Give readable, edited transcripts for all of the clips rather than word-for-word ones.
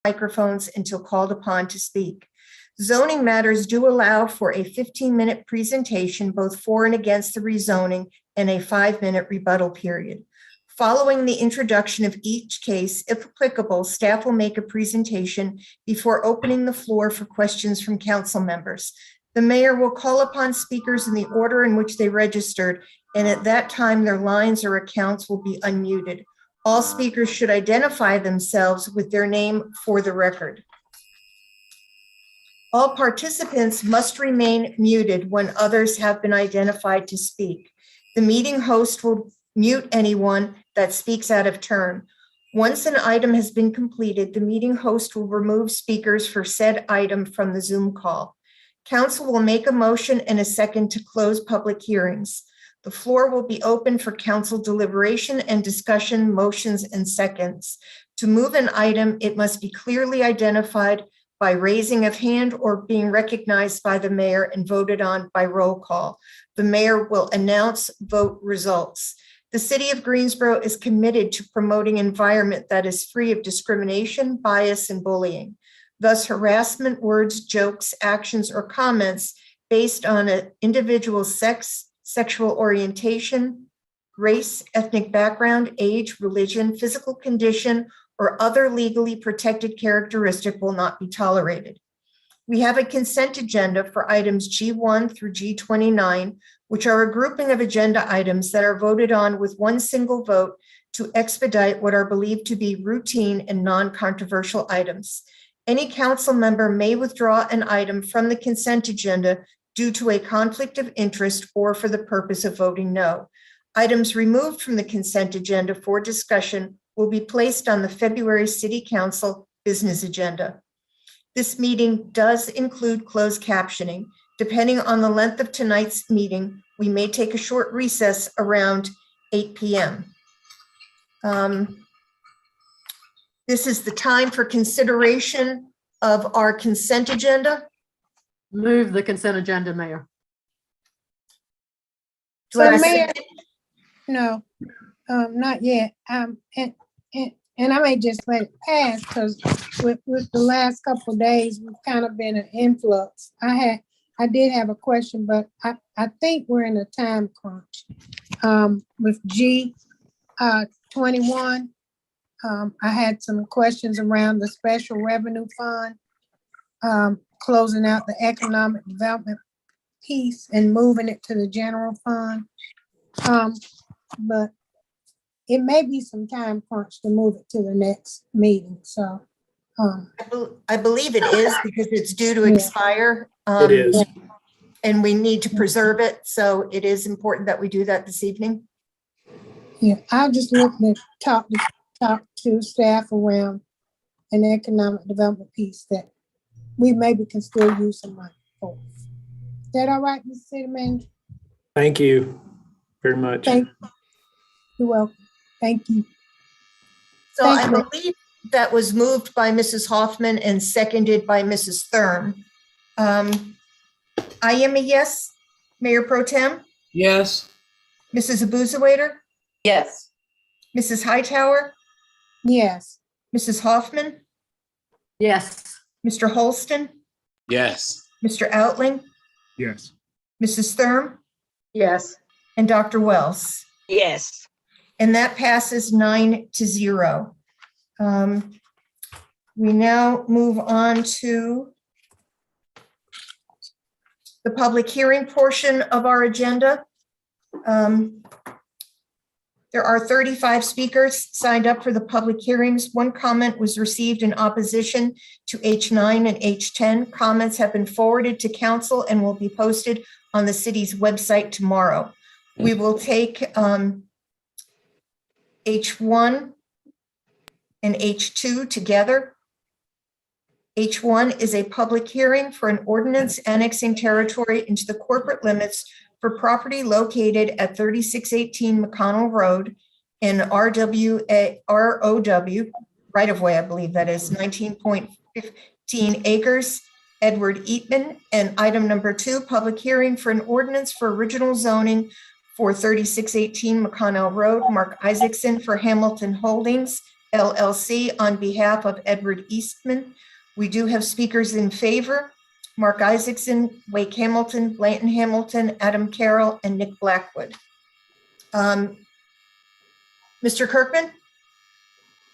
microphones until called upon to speak. Zoning matters do allow for a 15-minute presentation, both for and against the rezoning, and a 5-minute rebuttal period. Following the introduction of each case, if applicable, staff will make a presentation before opening the floor for questions from council members. The mayor will call upon speakers in the order in which they registered, and at that time, their lines or accounts will be unmuted. All speakers should identify themselves with their name for the record. All participants must remain muted when others have been identified to speak. The meeting host will mute anyone that speaks out of turn. Once an item has been completed, the meeting host will remove speakers for said item from the Zoom call. Council will make a motion and a second to close public hearings. The floor will be open for council deliberation and discussion, motions, and seconds. To move an item, it must be clearly identified by raising of hand or being recognized by the mayor and voted on by roll call. The mayor will announce vote results. The city of Greensboro is committed to promoting an environment that is free of discrimination, bias, and bullying. Thus, harassment, words, jokes, actions, or comments based on an individual's sex, sexual orientation, race, ethnic background, age, religion, physical condition, or other legally protected characteristic will not be tolerated. We have a consent agenda for items G1 through G29, which are a grouping of agenda items that are voted on with one single vote to expedite what are believed to be routine and non-controversial items. Any council member may withdraw an item from the consent agenda due to a conflict of interest or for the purpose of voting no. Items removed from the consent agenda for discussion will be placed on the February City Council business agenda. This meeting does include closed captioning. Depending on the length of tonight's meeting, we may take a short recess around 8 p.m. This is the time for consideration of our consent agenda. Move the consent agenda, Mayor. Mayor, no, not yet. And I may just let it pass because with the last couple of days, we've kind of been an influx. I did have a question, but I think we're in a time crunch. With G21, I had some questions around the special revenue fund, closing out the economic development piece and moving it to the general fund. But it may be some time crunch to move it to the next meeting. So I believe it is because it's due to expire. It is. And we need to preserve it. So it is important that we do that this evening. yeah, I'll just look to talk to staff around an economic development piece that we maybe can still use some money for. Is that all right, Mr. City Manager? Thank you very much. You're welcome. Thank you. So Thank I you. believe that was moved by Mrs. Hoffman and seconded by Mrs. Thurm. I am a yes. Mayor Pro Tem, Yes. Mrs. Abuzawader, Yes. Mrs. Hightower, Yes. Mrs. Hoffman, Yes. Mr. Holston, Yes. Mr. Outling, Yes. Mrs. Thurm, Yes. and Dr. Wells. Yes. And that passes 9-0. We now move on to the public hearing portion of our agenda. There are 35 speakers signed up for the public hearings. One comment was received in opposition to H9 and H10. Comments have been forwarded to council and will be posted on the city's website tomorrow. We will take H1 and H2 together. H1 is a public hearing for an ordinance annexing territory into the corporate limits for property located at 3618 McConnell Road in ROW, right-of-way, I believe that is 19.15 acres. Edward Eatman. And item number 2, public hearing for an ordinance for original zoning for 3618 McConnell Road, Mark Isaacson for Hamilton Holdings, LLC on behalf of Edward Eastman. We do have speakers in favor: Mark Isaacson, Wake Hamilton, Blanton Hamilton, Adam Carroll, and Nick Blackwood. Mr. Kirkman?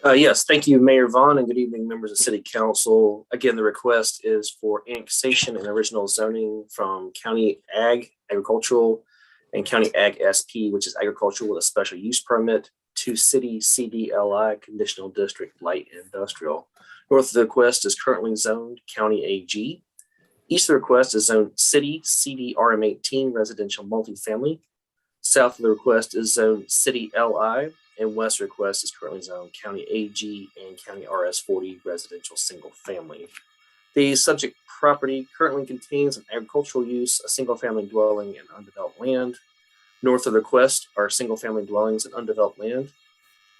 Yes, thank you, Mayor Vaughn, and good evening, members of City Council. Again, the request is for annexation and original zoning from County Ag, Agricultural, and County Ag SP, which is agricultural with a special use permit, to City CDLI, Conditional District Light Industrial. North of the request is currently zoned County AG. East of the request is zoned City CDRM18 Residential Multifamily. South of the request is zoned City LI, and west request is currently zoned County AG and County RS40 Residential Single Family. The subject property currently contains an agricultural use, a single family dwelling, and undeveloped land. North of the request are single family dwellings and undeveloped land.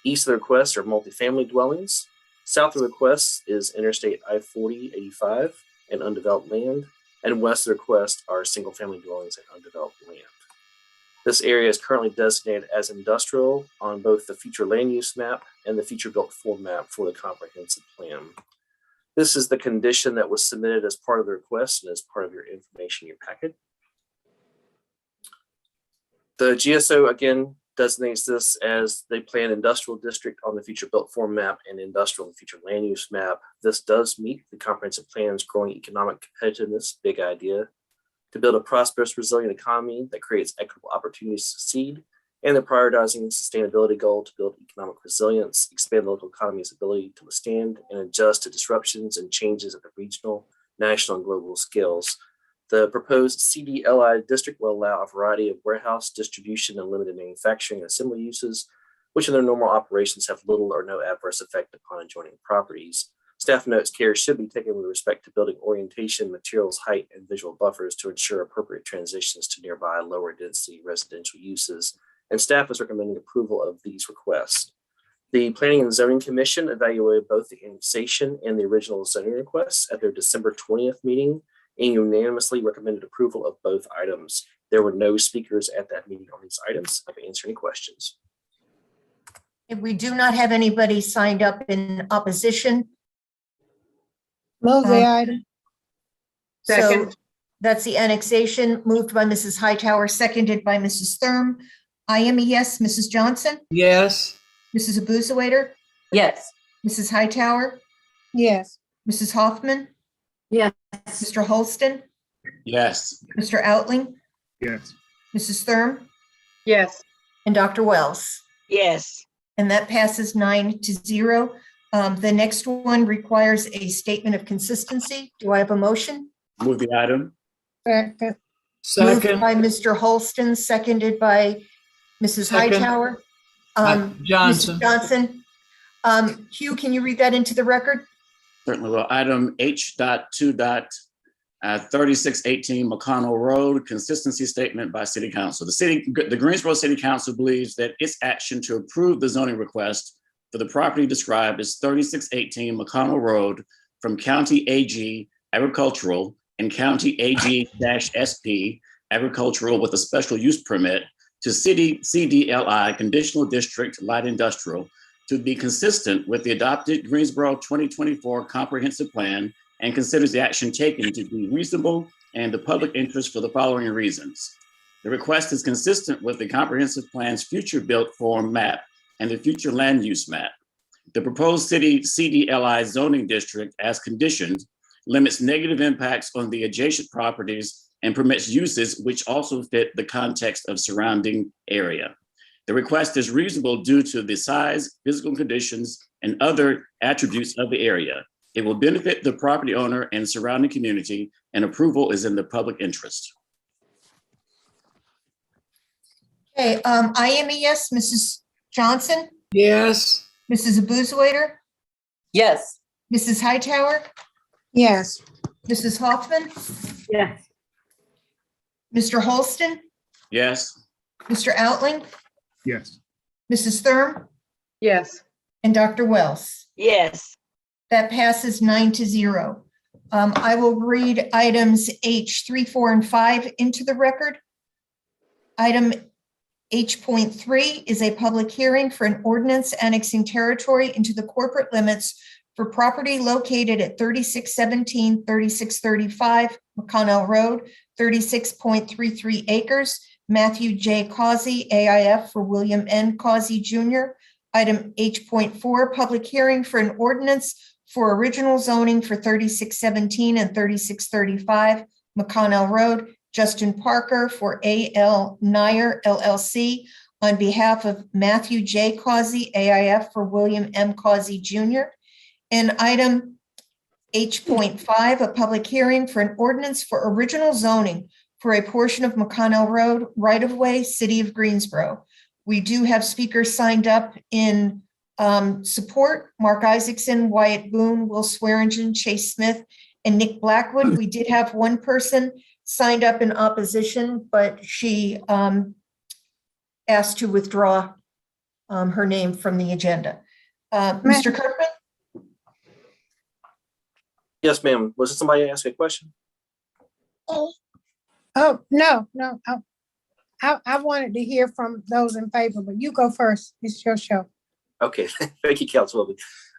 East of the request are multifamily dwellings. South of the request is Interstate I-40/85 and undeveloped land. And west of the request are single family dwellings and undeveloped land. This area is currently designated as industrial on both the future land use map and the future built form map for the comprehensive plan. This is the condition that was submitted as part of the request and as part of your information in your packet. The GSO again designates this as the planned industrial district on the future built form map and industrial and future land use map. This does meet the comprehensive plan's growing economic competitiveness, big idea, to build a prosperous, resilient economy that creates equitable opportunities to succeed, and the prioritizing sustainability goal to build economic resilience, expand the local economy's ability to withstand and adjust to disruptions and changes at the regional, national, and global scales. The proposed CDLI district will allow a variety of warehouse, distribution, and limited manufacturing and assembly uses, which in their normal operations have little or no adverse effect upon adjoining properties. Staff notes care should be taken with respect to building orientation, materials, height, and visual buffers to ensure appropriate transitions to nearby lower density residential uses, and staff is recommending approval of these requests. The Planning and Zoning Commission evaluated both the annexation and the original zoning requests at their December 20th meeting and unanimously recommended approval of both items. There were no speakers at that meeting on these items. I can answer any questions. If we do not have anybody signed up in opposition. Move the item. So Second. that's the annexation, moved by Mrs. Hightower, seconded by Mrs. Thurm. I am a yes. Mrs. Johnson? Yes. Mrs. Abuzawader? Yes. Mrs. Hightower? Yes. Mrs. Hoffman? Yes. Mr. Holston? Yes. Mr. Outling? Yes. Mrs. Thurm? Yes. And Dr. Wells? Yes. And that passes 9-0. The next one requires a statement of consistency. Do I have a motion? Move the item. Second. Moved Second. by Mr. Holston, seconded by Mrs. Second. Hightower. Johnson. Mrs. Johnson. Hugh, can you read that into the record? Certainly will. Item H.2.3618 McConnell Road, consistency statement by City Council. The Greensboro City Council believes that its action to approve the zoning request for the property described as 3618 McConnell Road from County AG Agricultural and County AG-SP Agricultural with a special use permit to City CDLI Conditional District Light Industrial to be consistent with the adopted Greensboro 2024 Comprehensive Plan and considers the action taken to be reasonable and the public interest for the following reasons. The request is consistent with the Comprehensive Plan's future built form map and the future land use map. The proposed city CDLI zoning district as conditioned limits negative impacts on the adjacent properties and permits uses which also fit the context of surrounding area. The request is reasonable due to the size, physical conditions, and other attributes of the area. It will benefit the property owner and surrounding community, and approval is in the public interest. Okay, I am a yes. Mrs. Johnson? Yes. Mrs. Abuzawader? Yes. Mrs. Hightower? Yes. Mrs. Hoffman? Yes. Mr. Holston? Yes. Mr. Outling? Yes. Mrs. Thurm? Yes. And Dr. Wells? Yes. That passes 9-0. I will read items H 3, 4, and 5 into the record. Item H.3 is a public hearing for an ordinance annexing territory into the corporate limits for property located at 3617, 3635 McConnell Road, 36.33 acres. Matthew J. Causey, AIF for William N. Causey Jr. Item H.4, public hearing for an ordinance for original zoning for 3617 and 3635 McConnell Road. Justin Parker for A.L. Nair LLC on behalf of Matthew J. Causey, AIF for William M. Causey Jr. And item H.5, a public hearing for an ordinance for original zoning for a portion of McConnell Road, right-of-way, City of Greensboro. We do have speakers signed up in support: Mark Isaacson, Wyatt Boone, Will Swearingen, Chase Smith, and Nick Blackwood. We did have one person signed up in opposition, but she asked to withdraw her name from the agenda. Mr. Kirkman? Yes, ma'am. Was it somebody ask a question? Oh, no. I wanted to hear from those in favor, but you go first. It's your show. Okay, thank you, Councilwoman.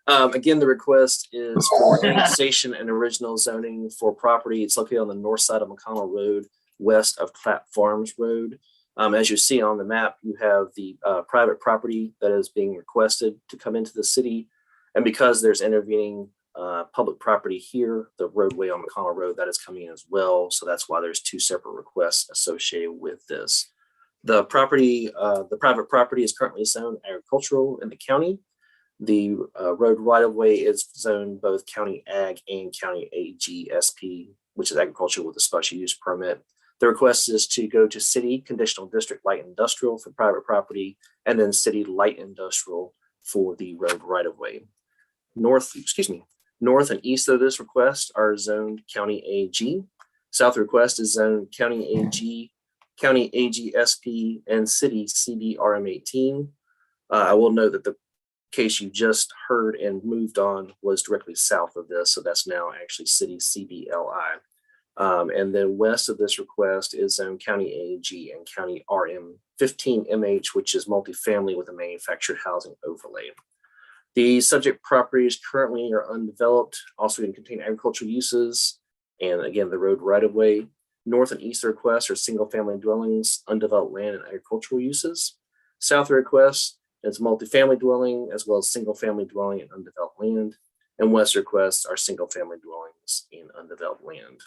Again, the request is for annexation and original zoning for property. It's located on the north side of McConnell Road, west of Clapp Farms Road. As you see on the map, you have the private property that is being requested to come into the city. And because there's intervening public property here, the roadway on McConnell Road, that is coming in as well. So that's why there's two separate requests associated with this. The property, the private property is currently zoned agricultural in the county. The road right-of-way is zoned both County Ag and County AGSP, which is agriculture with a special use permit. The request is to go to City Conditional District Light Industrial for private property, and then City Light Industrial for the road right-of-way. North and east of this request are zoned County AG. South request is zoned County AG, County AGSP, and City CBRM18. I will note that the case you just heard and moved on was directly south of this, so that's now actually City CBLI. And then west of this request is zoned County AG and County RM15MH, which is multifamily with a manufactured housing overlay. The subject properties currently are undeveloped, also can contain agricultural uses, and again, the road right-of-way. North and east requests are single-family dwellings, undeveloped land, and agricultural uses. South requests is multifamily dwelling, as well as single-family dwelling and undeveloped land. And west requests are single-family dwellings in undeveloped land.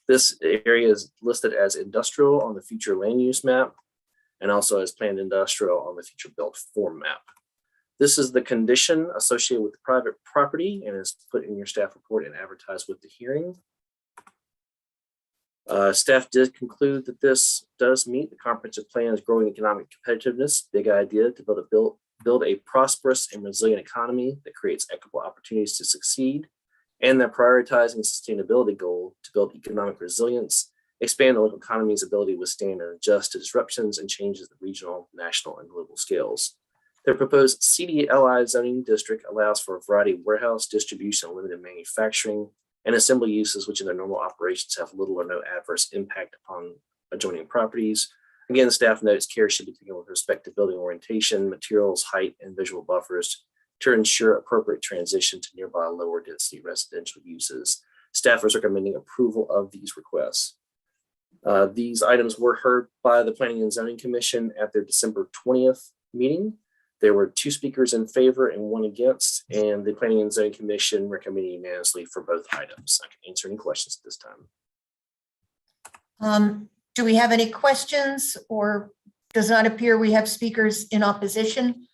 This area is listed as industrial on the future land use map, and also as planned industrial on the future built form map. This is the condition associated with the private property and is put in your staff report and advertised with the hearing. Staff did conclude that this does meet the comprehensive plan's growing economic competitiveness big idea to build a prosperous and resilient economy that creates equitable opportunities to succeed, and that prioritizing sustainability goal to build economic resilience, expand the local economy's ability to withstand and adjust to disruptions and changes at regional, national, and global scales. The proposed CDLI zoning district allows for a variety of warehouse, distribution, limited manufacturing, and assembly uses which in their normal operations have little or no adverse impact upon adjoining properties. Again, staff notes care should be taken with respect to building orientation, materials, height, and visual buffers to ensure appropriate transition to nearby lower density residential uses. Staff is recommending approval of these requests. These items were heard by the Planning and Zoning Commission at their December 20th meeting. There were 2 speakers in favor and 1 against, and the Planning and Zoning Commission recommended unanimously for both items. I can answer any questions at this time. Do we have any questions, or does not appear we have speakers in opposition?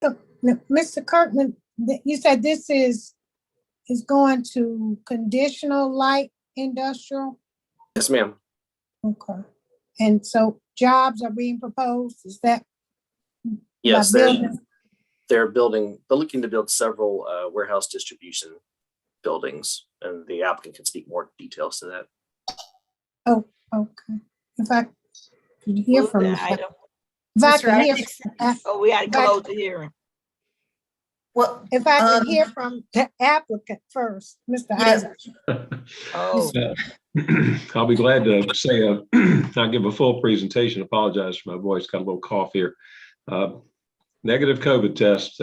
So, Mr. Kirkman, you said this is going to conditional light industrial? Yes, ma'am. Okay. And so jobs are being proposed, is that? Yes, building? they're looking to build several warehouse distribution buildings, and the applicant can speak more details to that. Oh, okay. If I could hear Move from the you. item. If I Mr. could hear Isaacson? Oh, we had to Back- close the hearing. Well, If I Um, could hear from the applicant first, Mr. Yes. Isaac. Oh, I'll be glad to say, I'll give a full presentation. Apologize for my voice, got a little cough here. Negative COVID test,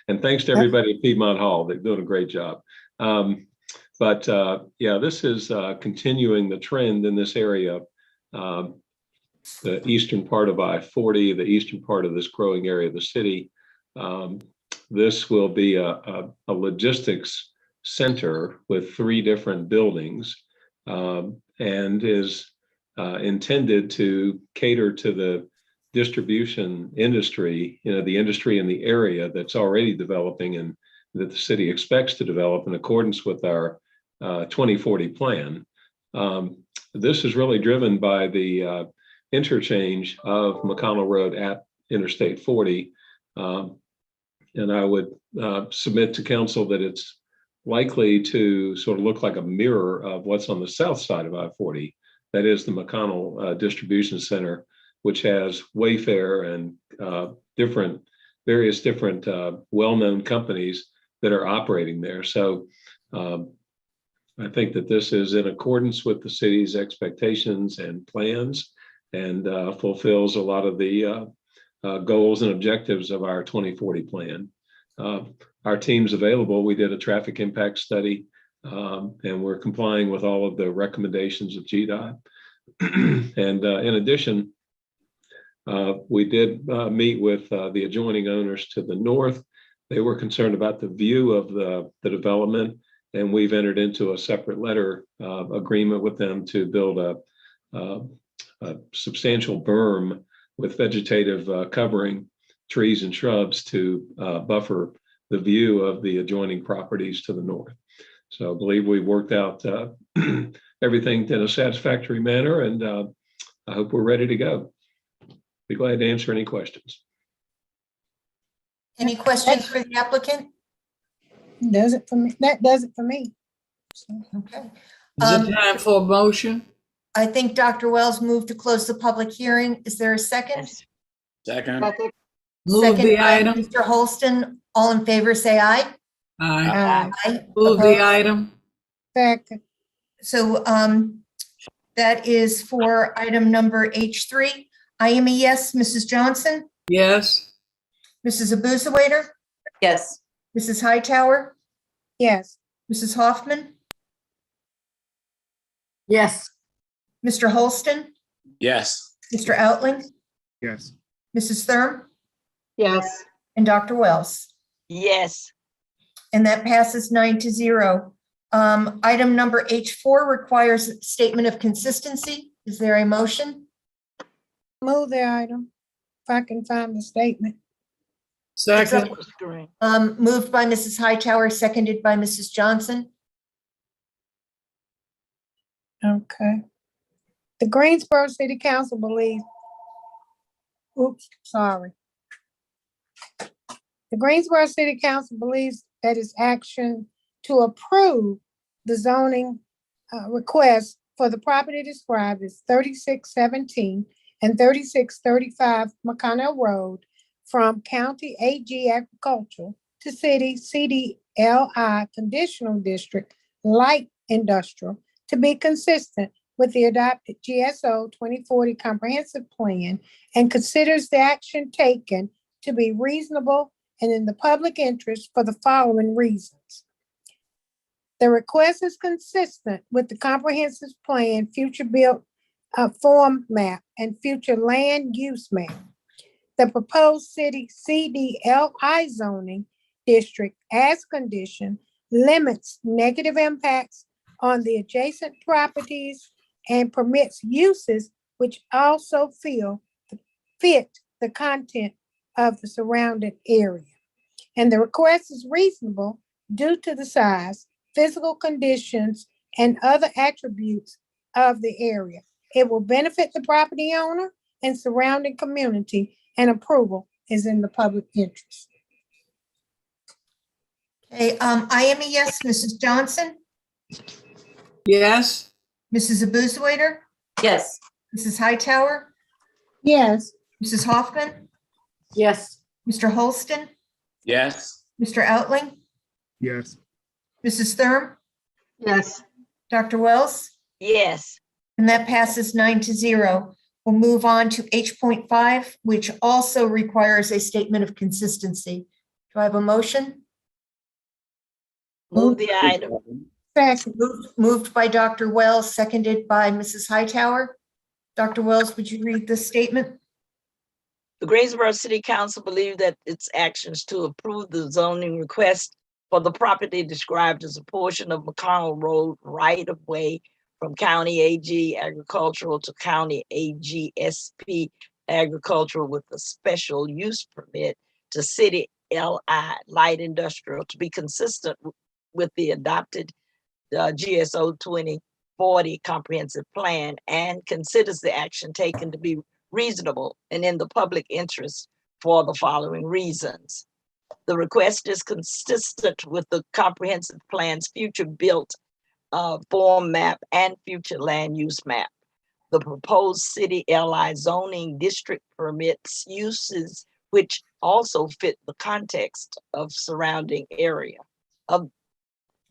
and thanks to everybody at Piedmont Hall. They're doing a great job. Yeah, this is continuing the trend in this area. The eastern part of I-40, the eastern part of this growing area of the city. This will be a logistics center with 3 different buildings, and is intended to cater to the distribution industry, the industry in the area that's already developing and that the city expects to develop in accordance with our 2040 plan. This is really driven by the interchange of McConnell Road at Interstate 40. And I would submit to council that it's likely to sort of look like a mirror of what's on the south side of I-40. That is the McConnell Distribution Center, which has Wayfair and various different well-known companies that are operating there. So I think that this is in accordance with the city's expectations and plans, and fulfills a lot of the goals and objectives of our 2040 plan. Our team's available. We did a traffic impact study, and we're complying with all of the recommendations of GDOT. And in addition, we did meet with the adjoining owners to the north. They were concerned about the view of the development, and we've entered into a separate letter agreement with them to build a substantial berm with vegetative covering, trees and shrubs to buffer the view of the adjoining properties to the north. So I believe we worked out everything in a satisfactory manner, and I hope we're ready to go. Be glad to answer any questions. any questions for the applicant? Does it for me? That does it for me. So, Okay. Is it time for a motion? I think Dr. Wells moved to close the public hearing. Is there a second? yes. Second. Move Second the by item. Mr. Holston, all in favor, say aye. Aye. Aye. Move Opposed? the item. second, So that is for item number H3. I am a yes. Mrs. Johnson, Yes. Mrs. Abusawader, Yes. Mrs. Hightower, yes, Mrs. Hoffman, Yes. Mr. Holston, Yes. Mr. Outling, Yes. Mrs. Thurm, Yes. and Dr. Wells. Yes. And that passes 9-0. Item number H4 requires a statement of consistency. Is there a motion? move the item. If I can find the statement. Second. Moved by Mrs. Hightower, seconded by Mrs. Johnson. Okay. The Greensboro City Council believes, sorry. The Greensboro City Council believes that its action to approve the zoning request for the property described as 3617 and 3635 McConnell Road from County AG Agricultural to City CDLI Conditional District Light Industrial to be consistent with the adopted GSO 2040 Comprehensive Plan and considers the action taken to be reasonable and in the public interest for the following reasons. The request is consistent with the comprehensive plan, future built form map, and future land use map. The proposed city CDLI zoning district as condition limits negative impacts on the adjacent properties and permits uses which also fit the content of the surrounding area. And the request is reasonable due to the size, physical conditions, and other attributes of the area. It will benefit the property owner and surrounding community, and approval is in the public interest. Okay, I am a yes. Mrs. Johnson, Yes. Mrs. Abusawader, Yes. Mrs. Hightower, Yes, Mrs. Hoffman, Yes. Mr. Holston, Yes. Mr. Outling, Yes. Mrs. Thurm, Yes. Dr. Wells, Yes. and that passes 9-0. We'll move on to H.5, which also requires a statement of consistency. Do I have a motion? Move the item. Second. Moved by Dr. Wells, seconded by Mrs. Hightower. Dr. Wells, would you read this statement? The Greensboro City Council believe that its actions to approve the zoning request for the property described as a portion of McConnell Road right-of-way from County AG Agricultural to County AG SP Agricultural with a special use permit to City LI Light Industrial to be consistent with the adopted GSO 2040 comprehensive plan and considers the action taken to be reasonable and in the public interest for the following reasons. The request is consistent with the comprehensive plan's future built form map and future land use map. The proposed city LI zoning district permits uses which also fit the context of surrounding area.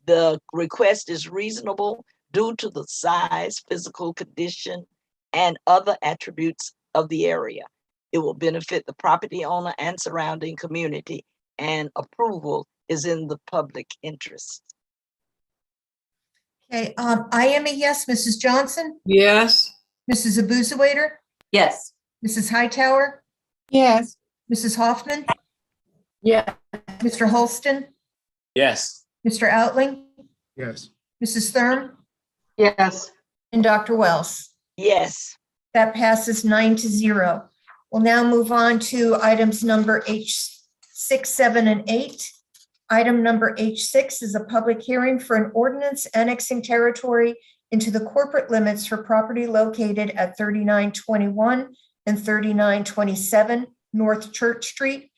The request is reasonable due to the size, physical condition, and other attributes of the area. It will benefit the property owner and surrounding community, and approval is in the public interest. Okay, I am a yes. Mrs. Johnson, Yes. Mrs. Abusawader, Yes. Mrs. Hightower, Yes. Mrs. Hoffman, Yeah. Mr. Holston, Yes. Mr. Outling, Yes. Mrs. Thurm, Yes. and Dr. Wells. Yes. That passes 9-0. We'll now move on to items number H6, 7, and 8. Item number H6 is a public hearing for an ordinance annexing territory into the corporate limits for property located at 3921 and 3927 North Church Street,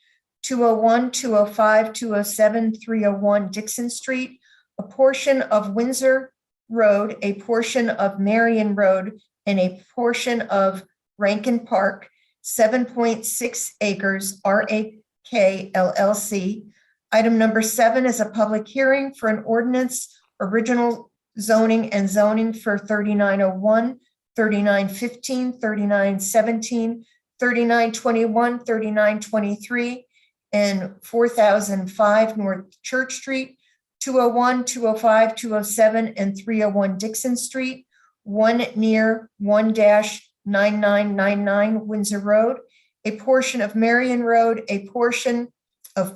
201, 205, 207, 301 Dixon Street, a portion of Windsor Road, a portion of Marion Road, and a portion of Rankin Park, 7.6 acres, RAK LLC. Item number 7 is a public hearing for an ordinance, original zoning and zoning for 3901, 3915, 3917, 3921, 3923, and 4005 North Church Street, 201, 205, 207, and 301 Dixon Street, 1 near 1-9999 Windsor Road, a portion of Marion Road, a portion of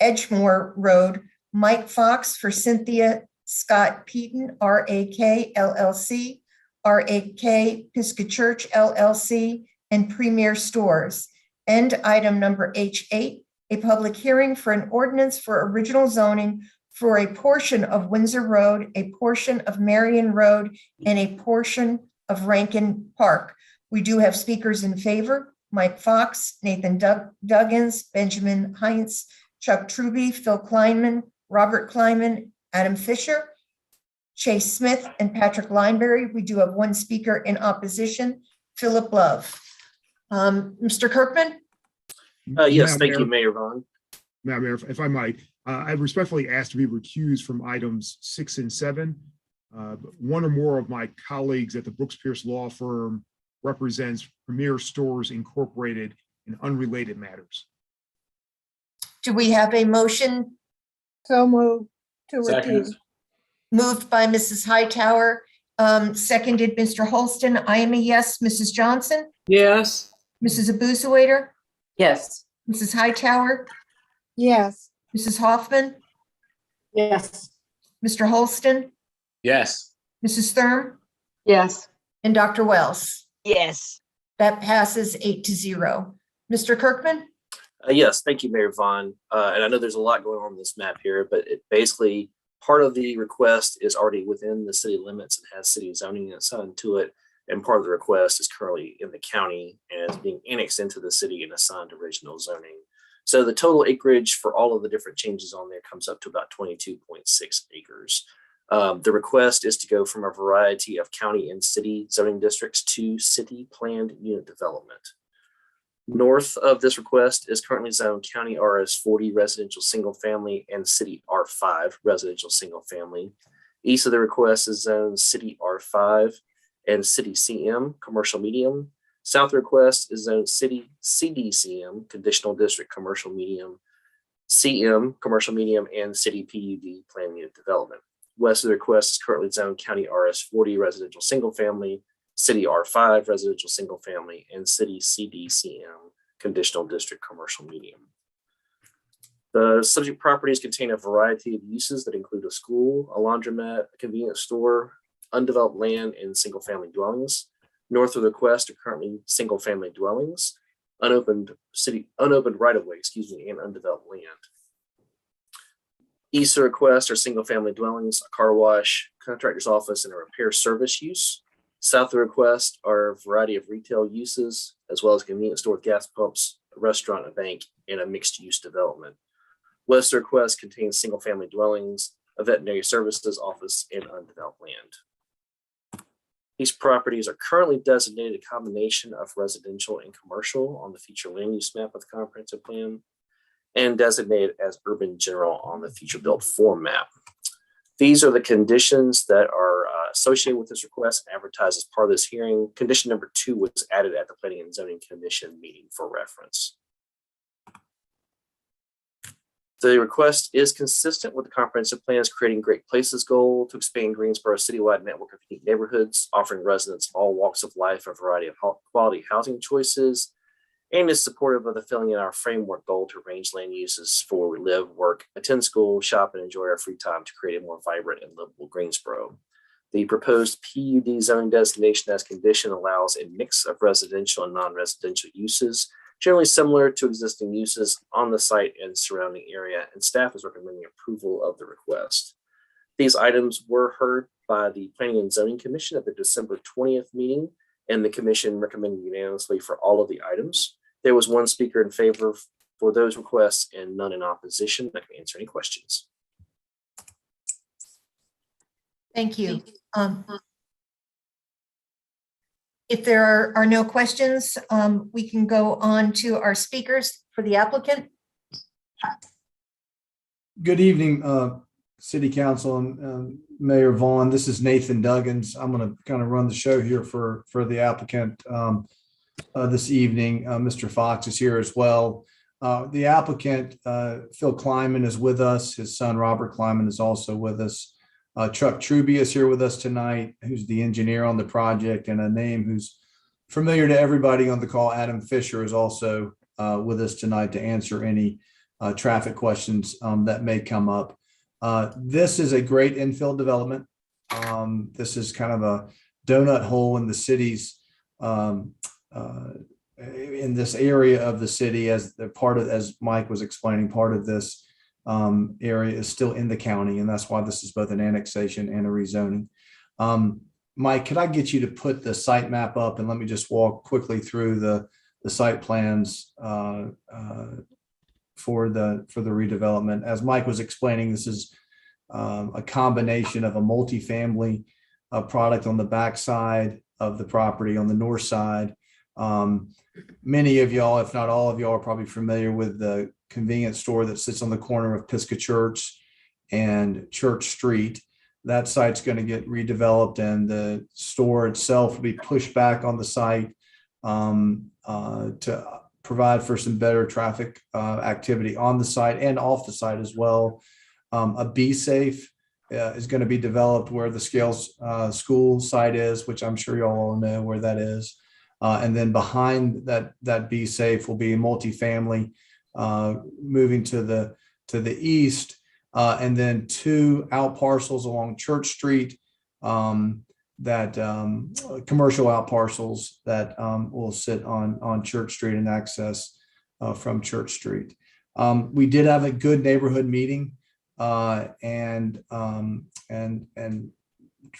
Edgemore Road, Mike Fox for Cynthia Scott Peaton, RAK LLC, RAK Pisgah Church LLC, and Premier Stores. And item number H8, a public hearing for an ordinance for original zoning for a portion of Windsor Road, a portion of Marion Road, and a portion of Rankin Park. We do have speakers in favor: Mike Fox, Nathan Duggins, Benjamin Heinz, Chuck Truby, Phil Kleinman, Robert Kleinman, Adam Fisher, Chase Smith, and Patrick Lineberry. We do have one speaker in opposition, Philip Love. Mr. Kirkman? Yes, Madam thank you, Mayor. Mayor Vaughn. Madam Mayor, if I might, I respectfully ask to be recused from items 6 and 7. One or more of my colleagues at the Brooks Pierce Law Firm represents Premier Stores Incorporated in unrelated matters. Do we have a motion? So moved to Second. recuse. Moved by Mrs. Hightower, seconded Mr. Holston. I am a yes. Mrs. Johnson, Yes. Mrs. Abusawader, Yes. Mrs. Hightower, Yes. Mrs. Hoffman, Yes. Mr. Holston, Yes. Mrs. Thurm, Yes. and Dr. Wells. Yes. That passes 8-0. Mr. Kirkman? Yes, thank you, Mayor Vaughn. And I know there's a lot going on in this map here, but it basically, part of the request is already within the city limits and has city zoning assigned to it. And part of the request is currently in the county and is being annexed into the city and assigned original zoning. So the total acreage for all of the different changes on there comes up to about 22.6 acres. The request is to go from a variety of county and city zoning districts to city planned unit development. North of this request is currently zoned County RS 40 residential single family and City R5 residential single family. East of the request is zoned City R5 and City CM commercial medium. South of the request is zoned City CDCM conditional district commercial medium, CM commercial medium, and City PUD plan unit development. West of the request is currently zoned County RS 40 residential single family, City R5 residential single family, and City CDCM conditional district commercial medium. The subject properties contain a variety of uses that include a school, a laundromat, a convenience store, undeveloped land, and single family dwellings. North of the request are currently single family dwellings, unopened right of way, and undeveloped land. East of the request are single family dwellings, a car wash, contractor's office, and a repair service use. South of the request are a variety of retail uses, as well as a convenience store with gas pumps, a restaurant, a bank, and a mixed-use development. West of the request contains single-family dwellings, a veterinary services office, and undeveloped land. These properties are currently designated a combination of residential and commercial on the future land use map of the comprehensive plan, and designated as urban general on the future built form map. These are the conditions that are associated with this request and advertised as part of this hearing. Condition number 2 was added at the Planning and Zoning Commission meeting for reference. The request is consistent with the comprehensive plan's creating great places goal to expand Greensboro's citywide network of unique neighborhoods, offering residents of all walks of life a variety of quality housing choices, and is supportive of the filling in our framework goal to arrange land uses for where we live, work, attend school, shop, and enjoy our free time to create a more vibrant and livable Greensboro. The proposed PUD zoning designation as condition allows a mix of residential and non-residential uses, generally similar to existing uses on the site and surrounding area, and staff is recommending approval of the request. These items were heard by the Planning and Zoning Commission at the December 20th meeting, and the commission recommended unanimously for all of the items. There was one speaker in favor for those requests and none in opposition. I can answer any questions. Thank you. If there are no questions, we can go on to our speakers for the applicant. Good evening, City Council and Mayor Vaughn. This is Nathan Duggins. I'm going to kind of run the show here for the applicant this evening. Mr. Fox is here as well. The applicant, Phil Kleiman, is with us. His son, Robert Kleiman, is also with us. Chuck Truby is here with us tonight, who's the engineer on the project, and a name who's familiar to everybody on the call, Adam Fisher, is also with us tonight to answer any traffic questions that may come up. This is a great infill development. This is kind of a donut hole in the city's in this area of the city, as Mike was explaining, part of this area is still in the county, and that's why this is both an annexation and a rezoning. Mike, could I get you to put the site map up, and let me just walk quickly through the site plans for the redevelopment. As Mike was explaining, this is a combination of a multifamily product on the back side of the property on the north side. Many of y'all, if not all of y'all, are probably familiar with the convenience store that sits on the corner of Pisgah Church and Church Street. That site's going to get redeveloped, and the store itself will be pushed back on the site to provide for some better traffic activity on the site and off the site as well. A Be Safe is going to be developed where the Scales School site is, which I'm sure y'all all know where that is. And then behind that Be Safe will be a multifamily moving to the east, and then 2 out parcels along Church Street, that commercial out parcels that will sit on Church Street and access from Church Street. We did have a good neighborhood meeting and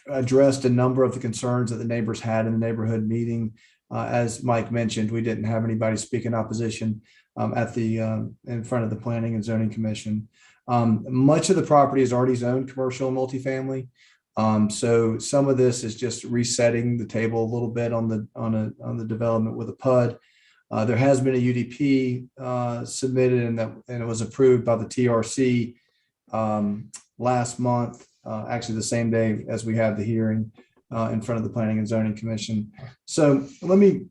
addressed a number of the concerns that the neighbors had in the neighborhood meeting. As Mike mentioned, we didn't have anybody speak in opposition at the in front of the Planning and Zoning Commission. Much of the property is already zoned commercial and multifamily. So some of this is just resetting the table a little bit on the development with a PUD. There has been a UDP submitted and it was approved by the TRC last month, actually the same day as we had the hearing in front of the Planning and Zoning Commission. So let me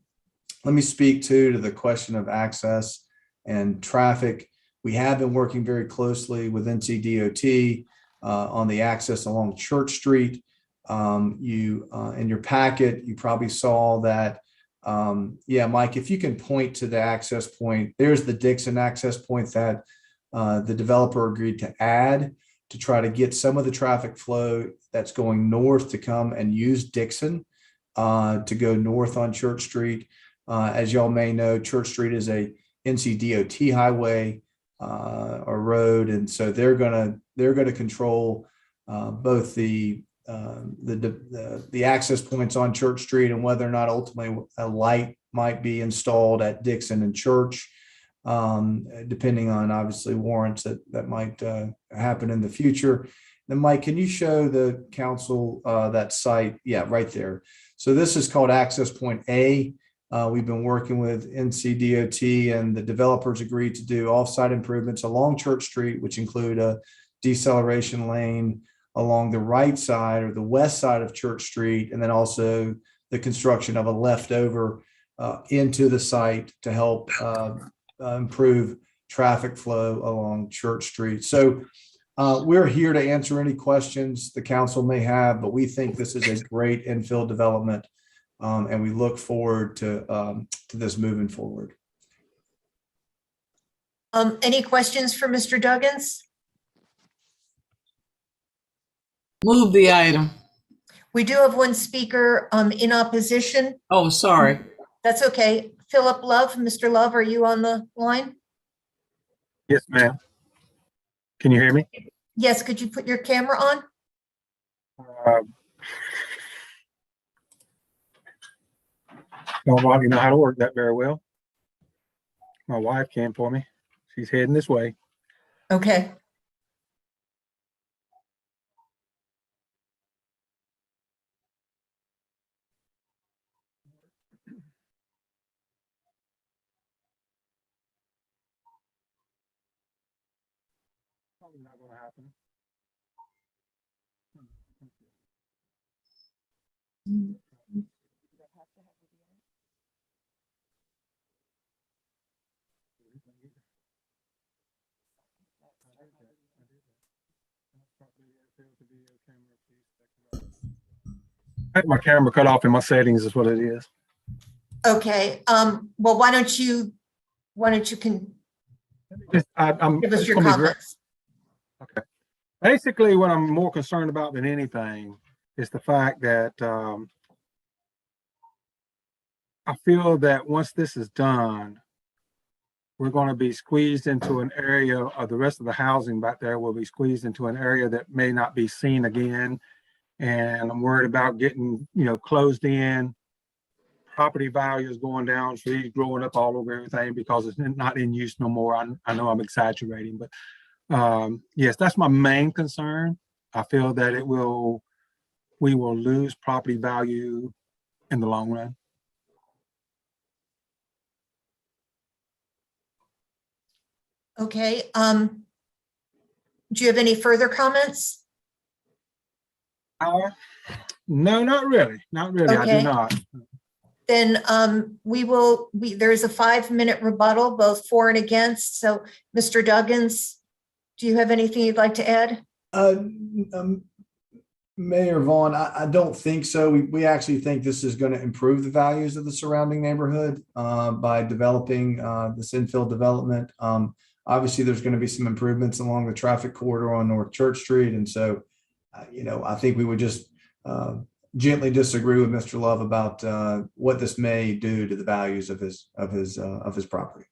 speak to the question of access and traffic. We have been working very closely with NCDOT on the access along Church Street. You in your packet, you probably saw that. Yeah, Mike, if you can point to the access point, there's the Dixon access point that the developer agreed to add to try to get some of the traffic flow that's going north to come and use Dixon to go north on Church Street. As y'all may know, Church Street is a NCDOT highway or road, and so they're gonna control both the access points on Church Street and whether or not ultimately a light might be installed at Dixon and Church, depending on obviously warrants that might happen in the future. Then Mike, can you show the council that site? Yeah, right there. So this is called Access Point A. We've been working with NCDOT and the developers agreed to do off-site improvements along Church Street, which include a deceleration lane along the right side or the west side of Church Street, and then also the construction of a leftover into the site to help improve traffic flow along Church Street. So we're here to answer any questions the council may have, but we think this is a great infill development, and we look forward to this moving forward. Any questions for Mr. Duggins? Move the item. We do have one speaker in opposition. Oh, sorry. That's okay. Philip Love, Mr. Love, are you on the line? Yes, ma'am. Can you hear me? Yes, could you put your camera on? Don't really know how to work that very well. My wife can for me. She's heading this way. Okay. Probably not going to happen. I had my camera cut off in my settings is what it is. Okay. Well, why don't you I'm give us it's your gonna be great. comments? Okay. Basically, what I'm more concerned about than anything is the fact that I feel that once this is done, we're going to be squeezed into an area of the rest of the housing back there will be squeezed into an area that may not be seen again. And I'm worried about getting, closed in, property values going down, trees growing up all over everything because it's not in use no more. I know I'm exaggerating, but yes, that's my main concern. I feel that we will lose property value in the long run. Okay. Do you have any further comments? No, not really. Not really. I Okay. do not. Then there's a 5-minute rebuttal, both for and against. So Mr. Duggins, do you have anything you'd like to add? Mayor Vaughn, I don't think so. We actually think this is going to improve the values of the surrounding neighborhood by developing this infill development. Obviously, there's going to be some improvements along the traffic corridor on North Church Street. And so, I think we would just gently disagree with Mr. Love about what this may do to the values of his property.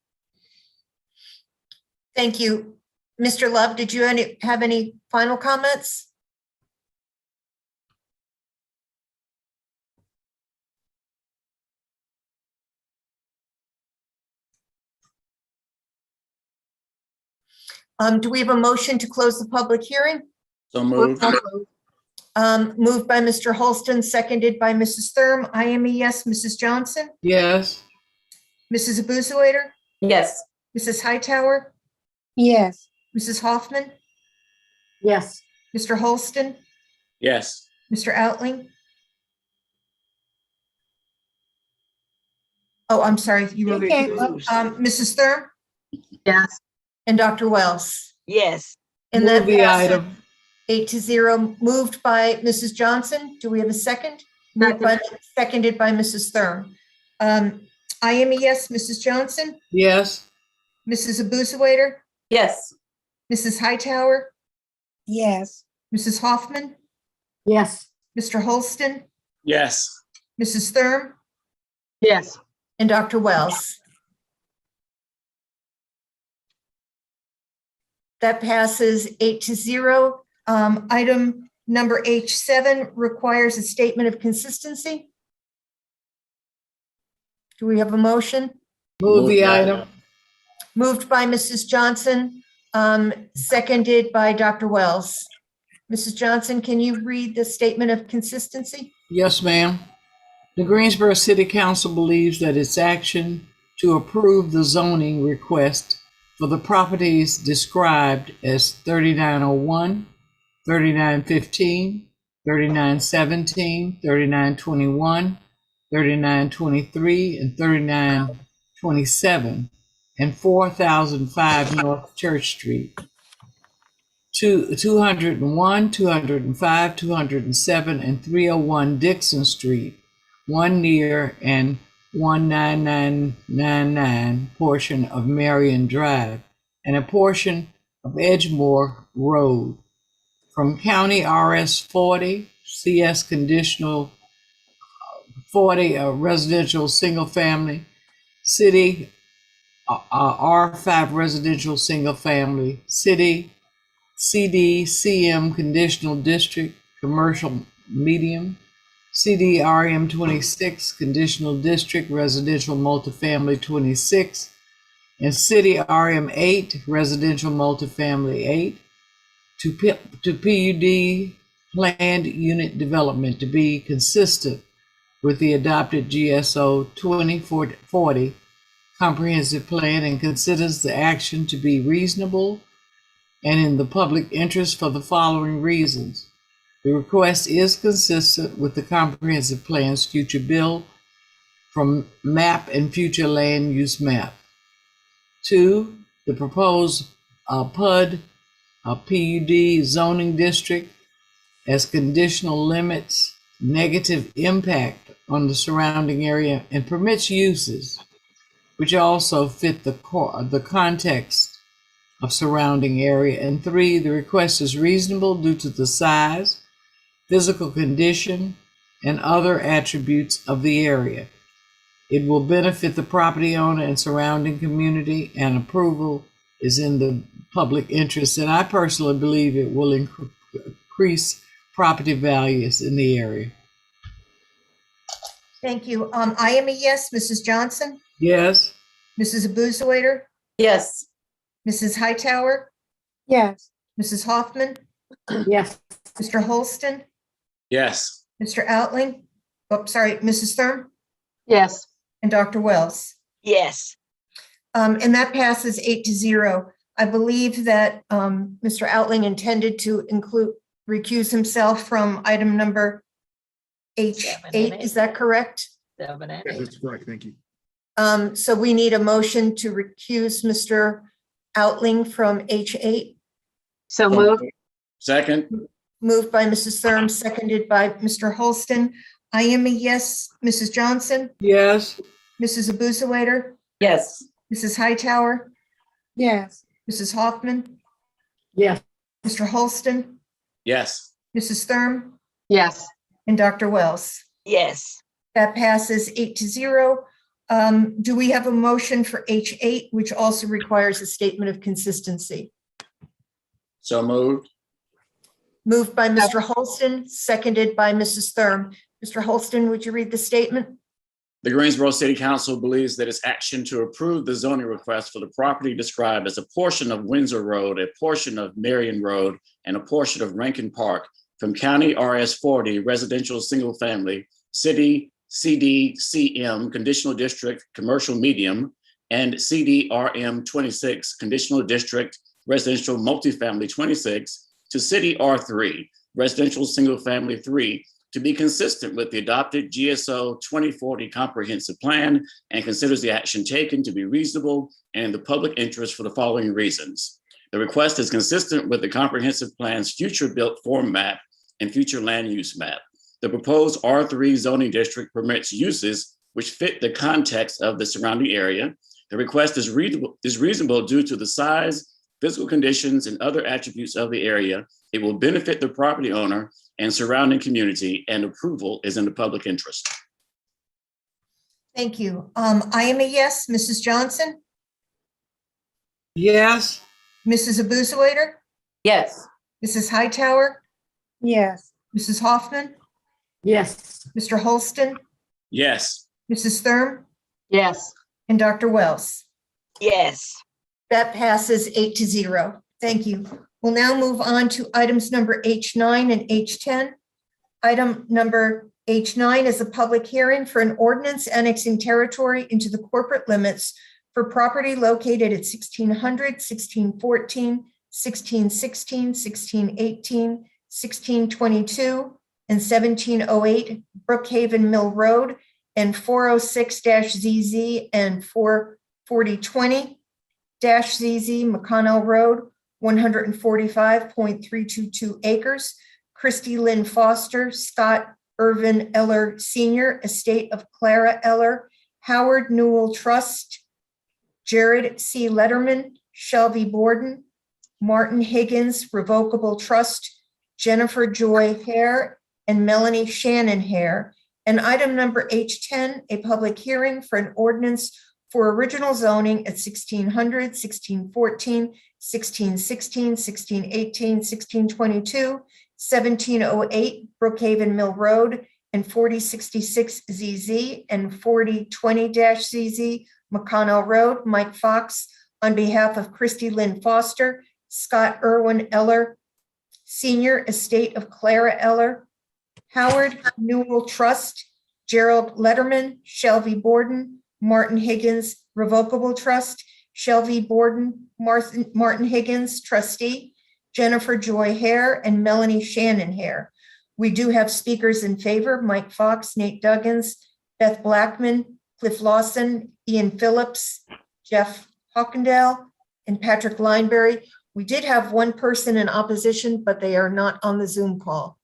Thank you. Mr. Love, did you have any final comments? Do we have a motion to close the public hearing? So moved. Moved by Mr. Holston, seconded by Mrs. Thurm. I am a yes. Mrs. Johnson? Yes. Mrs. Abusawader, Yes. Mrs. Hightower, yes, Mrs. Hoffman, Yes. Mr. Holston, Yes. Mr. Outling. Oh, I'm sorry, you were, You can't- Mrs. Thurm Yes. and Dr. Wells. Yes. And Move that the passes item. 8-0, moved by Mrs. Johnson. Do we have a second? Seconded by Mrs. Thurm. I am a yes, Mrs. Johnson, Yes. Mrs. Abusawader, Yes. Mrs. Hightower, yes, Mrs. Hoffman, Yes. Mr. Holston, Yes. Mrs. Thurm, Yes. and Dr. Wells. That passes 8-0. Item number H7 requires a statement of consistency. Do we have a motion? Move the item. Moved by Mrs. Johnson, seconded by Dr. Wells. Mrs. Johnson, can you read the statement of consistency? Yes, ma'am. The Greensboro City Council believes that its action to approve the zoning request for the properties described as 3901, 3915, 3917, 3921, 3923, and 3927, and 4005 North Church Street, 201, 205, 207, and 301 Dixon Street, 1 near and 19999 portion of Marion Drive, and a portion of Edgemore Road from County RS 40, CS conditional 40, residential single family, city R5 residential single family, city CD CM conditional district commercial medium, CD RM 26 conditional district residential multifamily 26, and city RM 8 residential multifamily 8 to PUD planned unit development to be consistent with the adopted GSO 2040 comprehensive plan and considers the action to be reasonable and in the public interest for the following reasons. The request is consistent with the comprehensive plan's future bill from map and future land use map. 2, the proposed PUD zoning district as conditional limits negative impact on the surrounding area and permits uses which also fit the context of surrounding area. And 3, the request is reasonable due to the size, physical condition, and other attributes of the area. It will benefit the property owner and surrounding community, and approval is in the public interest. And I personally believe it will increase property values in the area. Thank you. I am a yes, Mrs. Johnson, Yes. Mrs. Abusawader, Yes. Mrs. Hightower, yes, Mrs. Hoffman, Yes. Mr. Holston, Yes. Mr. Outling, oh, sorry, Mrs. Thurm, Yes. and Dr. Wells. Yes. And that passes 8-0. I believe that Mr. Outling intended to recuse himself from item number H8. Is that correct? 7 and Yes, 8. that's correct. Thank you. So we need a motion to recuse Mr. Outling from H8. So moved. Second. Moved by Mrs. Thurm, seconded by Mr. Holston. I am a yes, Mrs. Johnson, Yes. Mrs. Abusawader, Yes. Mrs. Hightower, yes, Mrs. Hoffman, Yes. Mr. Holston, Yes. Mrs. Thurm, Yes. and Dr. Wells. Yes. That passes 8-0. Do we have a motion for H8, which also requires a statement of consistency? So moved. Moved by Mr. Holston, seconded by Mrs. Thurm. Mr. Holston, would you read the statement? The Greensboro City Council believes that its action to approve the zoning request for the property described as a portion of Windsor Road, a portion of Marion Road, and a portion of Rankin Park from County RS 40 residential single family, city CDCM Conditional District Commercial Medium, and CDRM 26 Conditional District Residential Multifamily 26 to City R3 Residential Single Family 3 to be consistent with the adopted GSO 2040 Comprehensive Plan and considers the action taken to be reasonable and in the public interest for the following reasons. The request is consistent with the comprehensive plan's future built form map and future land use map. The proposed R3 zoning district permits uses which fit the context of the surrounding area. The request is reasonable due to the size, physical conditions, and other attributes of the area. It will benefit the property owner and surrounding community, and approval is in the public interest. Thank you. I am a yes. Mrs. Johnson, Yes. Mrs. Abusawader, Yes. Mrs. Hightower, yes, Mrs. Hoffman, Yes. Mr. Holston, Yes. Mrs. Thurm, Yes. and Dr. Wells. yes, That passes 8-0. Thank you. We'll now move on to items number H9 and H10. Item number H9 is a public hearing for an ordinance annexing territory into the corporate limits for property located at 1600, 1614, 1616, 1618, 1622, and 1708 Brookhaven Mill Road, and 406-ZZ and 44020-ZZ McConnell Road, 145.322 acres. Christy Lynn Foster, Scott Irvin Eller Sr., estate of Clara Eller, Howard Newell Trust, Jared C. Letterman, Shelby Borden, Martin Higgins Revocable Trust, Jennifer Joy Hare, and Melanie Shannon Hare. And item number H10, a public hearing for an ordinance for original zoning at 1600, 1614, 1616, 1618, 1622, 1708 Brookhaven Mill Road, and 4066ZZ and 4020-ZZ McConnell Road. Mike Fox, on behalf of Christy Lynn Foster, Scott Irwin Eller Sr., estate of Clara Eller, Howard Newell Trust, Gerald Letterman, Shelby Borden, Martin Higgins Revocable Trust, Shelby Borden, Martin Higgins trustee, Jennifer Joy Hare, and Melanie Shannon Hare. We do have speakers in favor: Mike Fox, Nate Duggins, Beth Blackman, Cliff Lawson, Ian Phillips, Jeff Hawkendale, and Patrick Lineberry. We did have one person in opposition, but they are not on the Zoom call.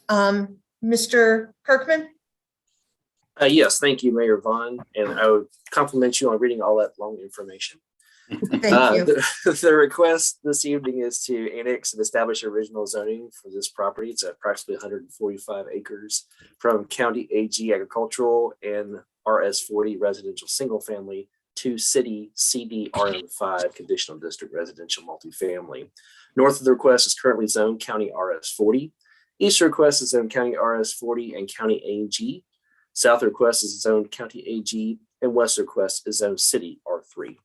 Mr. Kirkman? Yes, thank you, Mayor Vaughn, and I would compliment you on reading all that long information. Thank you. The request this evening is to annex and establish original zoning for this property. It's approximately 145 acres from County AG Agricultural and RS40 Residential Single Family to City CDRM5 Conditional District Residential Multifamily. North of the request is currently zoned County RS40. East of the request is zoned County RS40 and County AG. South of the request is zoned County AG, and west of the request is zoned City R3.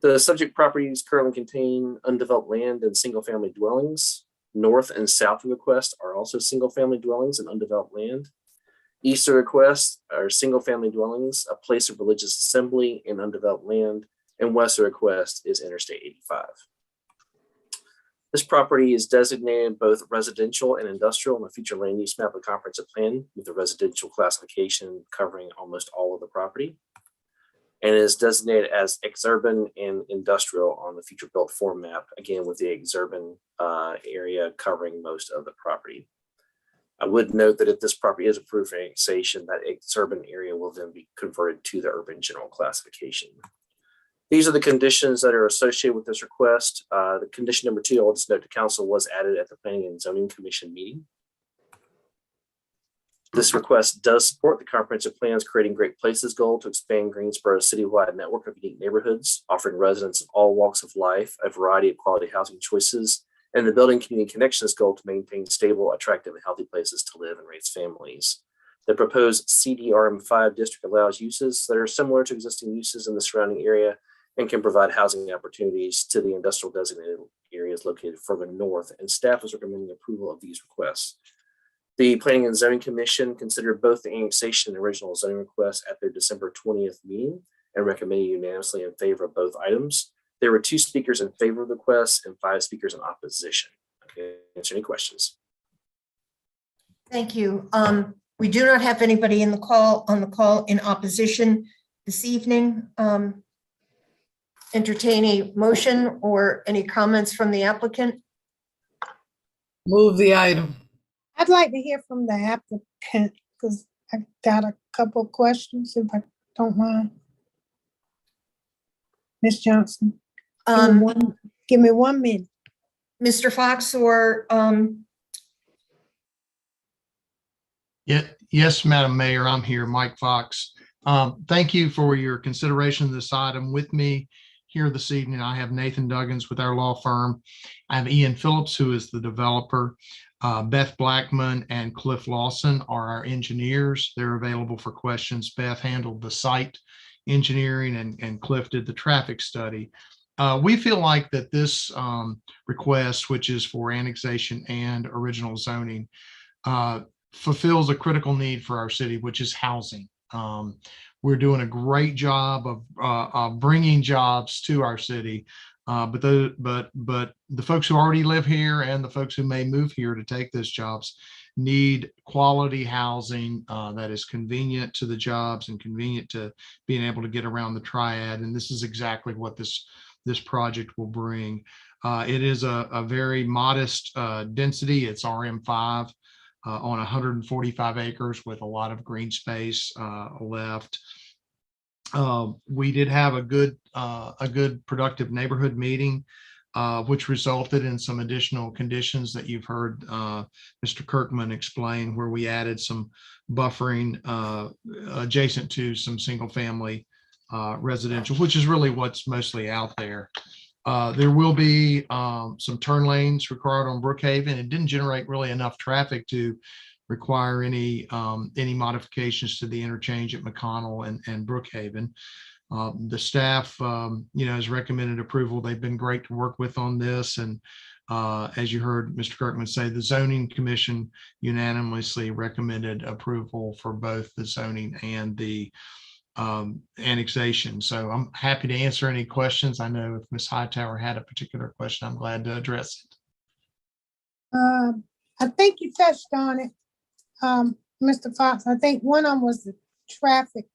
The subject properties currently contain undeveloped land and single-family dwellings. North and south of the request are also single-family dwellings and undeveloped land. East of the request are single-family dwellings, a place of religious assembly, and undeveloped land. And west of the request is Interstate 85. This property is designated both residential and industrial in the future land use map of the comprehensive plan, with the residential classification covering almost all of the property, and is designated as exurban and industrial on the future built form map, again with the exurban area covering most of the property. I would note that if this property is approved for annexation, that exurban area will then be converted to the urban general classification. These are the conditions that are associated with this request. The condition number 2, I'll just note to council, was added at the Planning and Zoning Commission meeting. This request does support the comprehensive plan's Creating Great Places goal to expand Greensboro's citywide network of unique neighborhoods, offering residents of all walks of life a variety of quality housing choices, and the Building Community Connections goal to maintain stable, attractive, and healthy places to live and raise families. The proposed CDRM5 district allows uses that are similar to existing uses in the surrounding area and can provide housing opportunities to the industrial designated areas located further north, and staff is recommending approval of these requests. The Planning and Zoning Commission considered both the annexation and original zoning request at their December 20th meeting and recommended unanimously in favor of both items. There were 2 speakers in favor of the request and 5 speakers in opposition. Okay, answer any questions. Thank you. We do not have anybody on the call in opposition this evening. Entertain a motion or any comments from the applicant. Move the item. I'd like to hear from the applicant because I got a couple questions, if I don't mind. Ms. Johnson, give me 1 minute. Mr. Fox or Yes, Madam Mayor, I'm here, Mike Fox. Thank you for your consideration of this item. With me here this evening, I have Nathan Duggins with our law firm. I have Ian Phillips, who is the developer. Beth Blackman and Cliff Lawson are our engineers. They're available for questions. Beth handled the site engineering and Cliff did the traffic study. We feel like that this request, which is for annexation and original zoning, fulfills a critical need for our city, which is housing. We're doing a great job of bringing jobs to our city, but the folks who already live here and the folks who may move here to take those jobs need quality housing that is convenient to the jobs and convenient to being able to get around the triad. And this is exactly what this project will bring. It is a very modest density. It's RM5 on 145 acres with a lot of green space left. We did have a good productive neighborhood meeting, which resulted in some additional conditions that you've heard Mr. Kirkman explain, where we added some buffering adjacent to some single family residential, which is really what's mostly out there. There will be some turn lanes required on Brookhaven. It didn't generate really enough traffic to require any modifications to the interchange at McConnell and Brookhaven. The staff, has recommended approval. They've been great to work with on this. And as you heard Mr. Kirkman say, the zoning commission unanimously recommended approval for both the zoning and the annexation. So I'm happy to answer any questions. I know if Ms. Hightower had a particular question, I'm glad to address it. I think you touched on it, Mr. Fox. I think one of them was the traffic,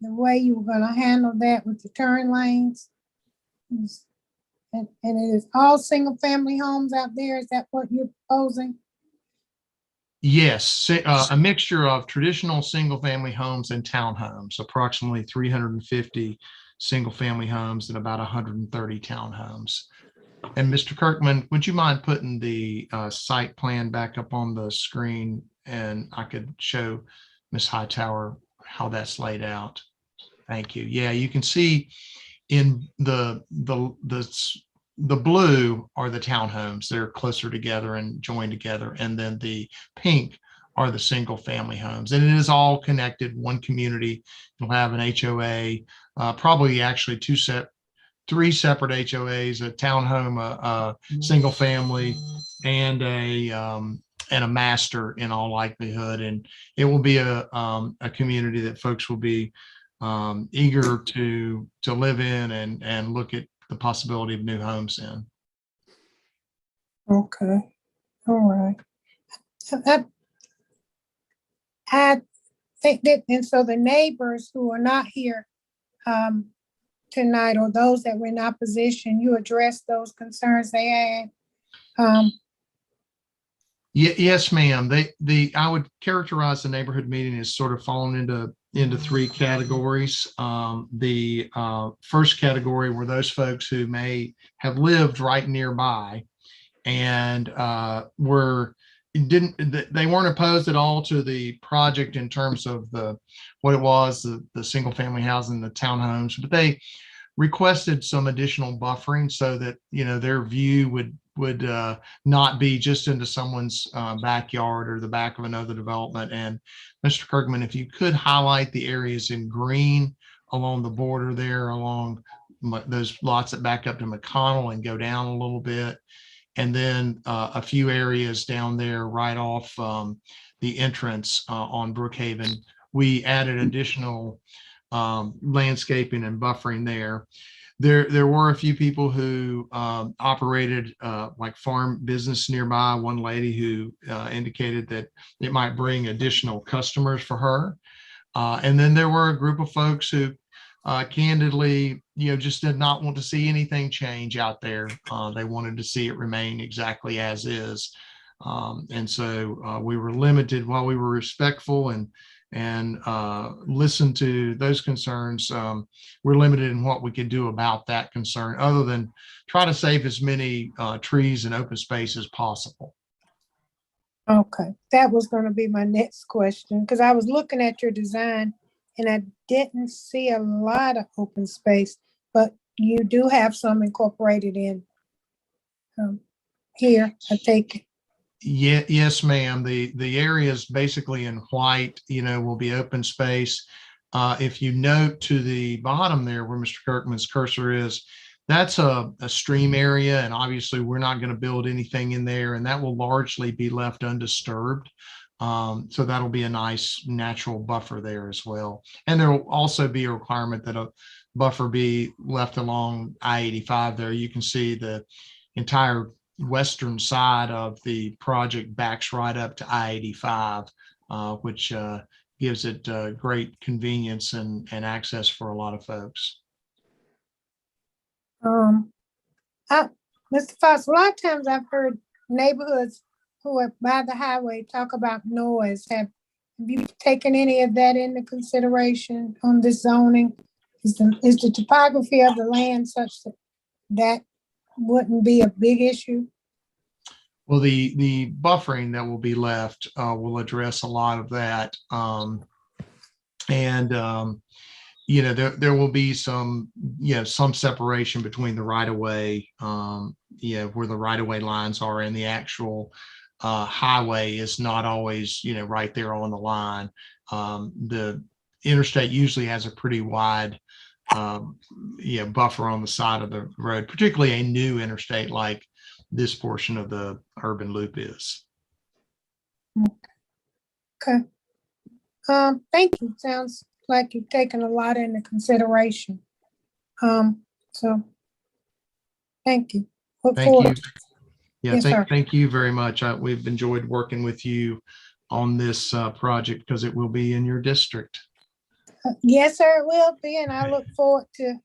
the way you were going to handle that with the turn lanes. And it is all single family homes out there. Is that what you're proposing? Yes, a mixture of traditional single family homes and townhomes, approximately 350 single family homes and about 130 townhomes. And Mr. Kirkman, would you mind putting the site plan back up on the screen, and I could show Ms. Hightower how that's laid out? Thank you. Yeah, you can see in the blue are the townhomes. They're closer together and joined together. And then the pink are the single family homes. And it is all connected, one community. You'll have an HOA, probably actually three separate HOAs, a townhome, a single family, and a master in all likelihood. And it will be a community that folks will be eager to live in and look at the possibility of new homes in. Okay, all right. I think that, and so the neighbors who are not here tonight, or those that were in opposition, you addressed those concerns they had. Yes, ma'am. I would characterize the neighborhood meeting as sort of falling into 3 categories. The first category were those folks who may have lived right nearby and they weren't opposed at all to the project in terms of what it was, the single family housing, the townhomes, but they requested some additional buffering so that their view would not be just into someone's backyard or the back of another development. And Mr. Kirkman, if you could highlight the areas in green along the border there, along those lots that back up to McConnell and go down a little bit. and then a few areas down there right off the entrance on Brookhaven. We added additional landscaping and buffering there. There were a few people who operated like farm business nearby. One lady who indicated that it might bring additional customers for her. And then there were a group of folks who candidly, just did not want to see anything change out there. They wanted to see it remain exactly as is. And so we were limited while we were respectful and listen to those concerns. We're limited in what we could do about that concern, other than try to save as many trees and open space as possible. Okay, that was gonna be my next question, because I was looking at your design and I didn't see a lot of open space, but you do have some incorporated in here, I think. Yeah, yes, ma'am. The areas basically in white, will be open space. If you note to the bottom there where Mr. Kirkman's cursor is, that's a stream area, and obviously we're not going to build anything in there, and that will largely be left undisturbed. So that'll be a nice natural buffer there as well. And there will also be a requirement that a buffer be left along I-85 there. You can see the entire western side of the project backs right up to I-85, which gives it great convenience and access for a lot of folks. Mr. Fox, a lot of times I've heard neighborhoods who are by the highway talk about noise. Have you taken any of that into consideration on this zoning? Is the topography of the land such that that wouldn't be a big issue? Well, the buffering that will be left will address a lot of that. There will be some separation between the right of way, where the right of way lines are, and the actual highway is not always, right there on the line. The interstate usually has a pretty wide buffer on the side of the road, particularly a new interstate like this portion of the urban loop is. Okay. Thank you. Sounds like you've taken a lot into consideration. So thank you. Look Thank forward. you. Yeah, Yes, sir. thank you very much. We've enjoyed working with you on this project because it will be in your district. Yes, sir, it will be, and I look forward to,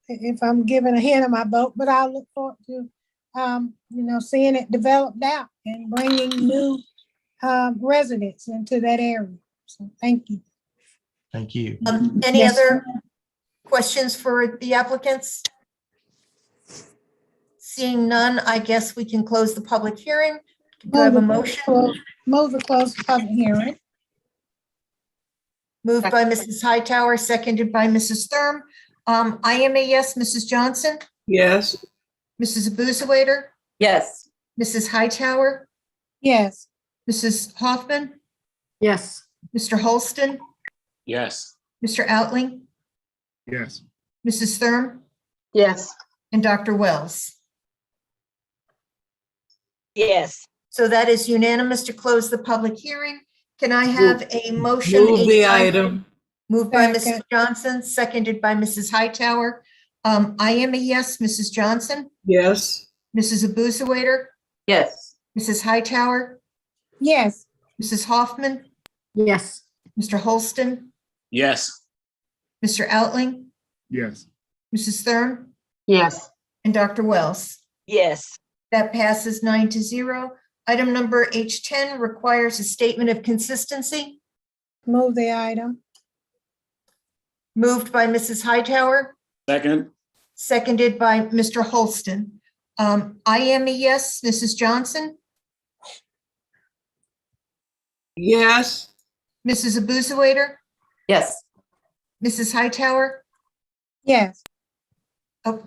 if I'm giving a hint of my vote, but I look forward to, seeing it developed out and bringing new residents into that area. So thank you. Thank you. Any Yes. other questions for the applicants? Seeing none, I guess we can close the public hearing. Do I have a motion? Move to close the public hearing. Moved by Mrs. Hightower, seconded by Mrs. Thurm. I am a yes. Mrs. Johnson, Yes. Mrs. Abusawader, Yes. Mrs. Hightower, Yes. Mrs. Hoffman, Yes. Mr. Holston, Yes. Mr. Outling, Yes. Mrs. Thurm, Yes. and Dr. Wells. Yes. So that is unanimous to close the public hearing. Can I have a motion? Move the item. Moved by Mrs. Second. Johnson, seconded by Mrs. Hightower. I am a yes. Mrs. Johnson, Yes. Mrs. Abusawader, Yes. Mrs. Hightower, Yes. Mrs. Hoffman, Yes. Mr. Holston, Yes. Mr. Outling, Yes. Mrs. Thurm, Yes. and Dr. Wells. Yes. That passes 9-0. Item number H10 requires a statement of consistency. Move the item. Moved by Mrs. Hightower, Second. seconded by Mr. Holston. I am a yes. Mrs. Johnson, Yes. Mrs. Abusawader, Yes. Mrs. Hightower. Yes. Oh,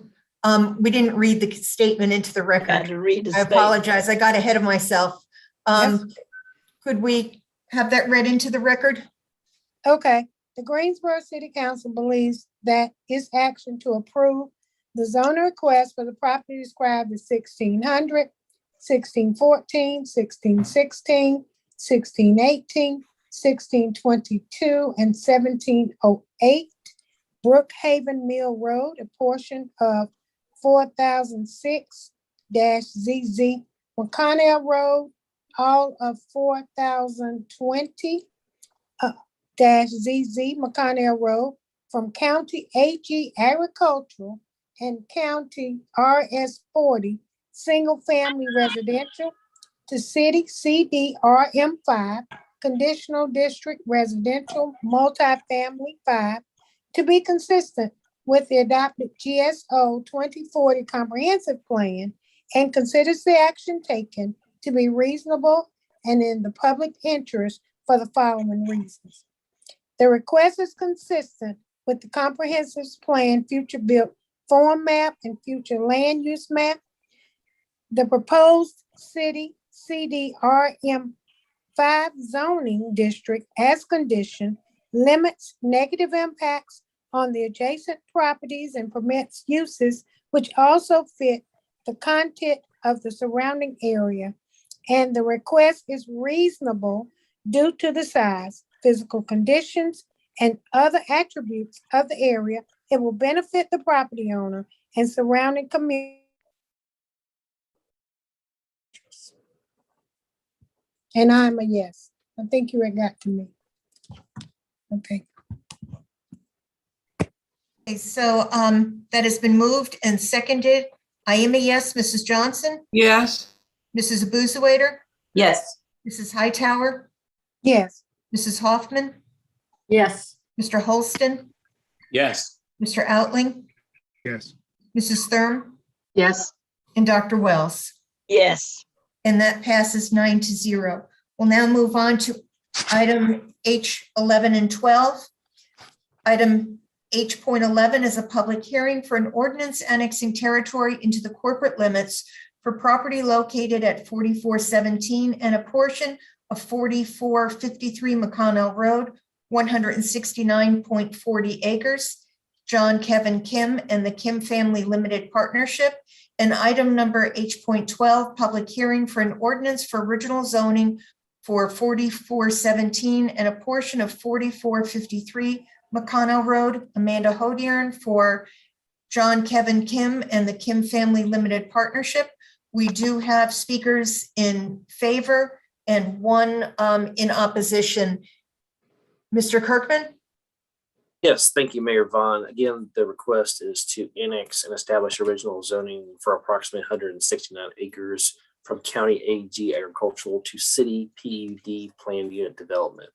we didn't read the statement into the Got record. to read the I statement. apologize. I got ahead of myself. Yes. Could we have that read into the record? Okay. The Greensboro City Council believes that its action to approve The zoning request for the property described as 1600, 1614, 1616, 1618, 1622, and 1708 Brookhaven Mill Road, a portion of 4006-ZZ McConnell Road, all of 4020 -ZZ McConnell Road from County AG Agricultural and County RS 40 Single Family Residential to City CD RM5 Conditional District Residential Multifamily 5 to be consistent with the adopted GSO 2040 Comprehensive Plan and considers the action taken to be reasonable and in the public interest for the following reasons. The request is consistent with the comprehensive plan, future built form map, and future land use map. The proposed city CDRM 5 zoning district as condition limits negative impacts on the adjacent properties and permits uses which also fit the content of the surrounding area. And the request is reasonable due to the size, physical conditions, and other attributes of the area. It will benefit the property owner and surrounding community. And I'm a yes. I think you had got to me. Okay. Okay, so that has been moved and seconded. I am a yes. Mrs. Johnson, Yes. Mrs. Abuzawader, Yes. Mrs. Hightower, Yes. Mrs. Hoffman, Yes. Mr. Holston, Yes. Mr. Outling, Yes. Mrs. Thurm, Yes. and Dr. Wells. Yes. And that passes 9-0. We'll now move on to item H11 and 12. Item H.11 is a public hearing for an ordinance annexing territory into the corporate limits for property located at 4417 and a portion of 4453 McConnell Road, 169.40 acres. John Kevin Kim and the Kim Family Limited Partnership. And item number H.12, public hearing for an ordinance for original zoning for 4417 and a portion of 4453 McConnell Road. Amanda Hodiern for John Kevin Kim and the Kim Family Limited Partnership. We do have speakers in favor and one in opposition. Mr. Kirkman? Yes, thank you, Mayor Vaughn. Again, the request is to annex and establish original zoning for approximately 169 acres from County AG Agricultural to City PUD Planned Unit Development.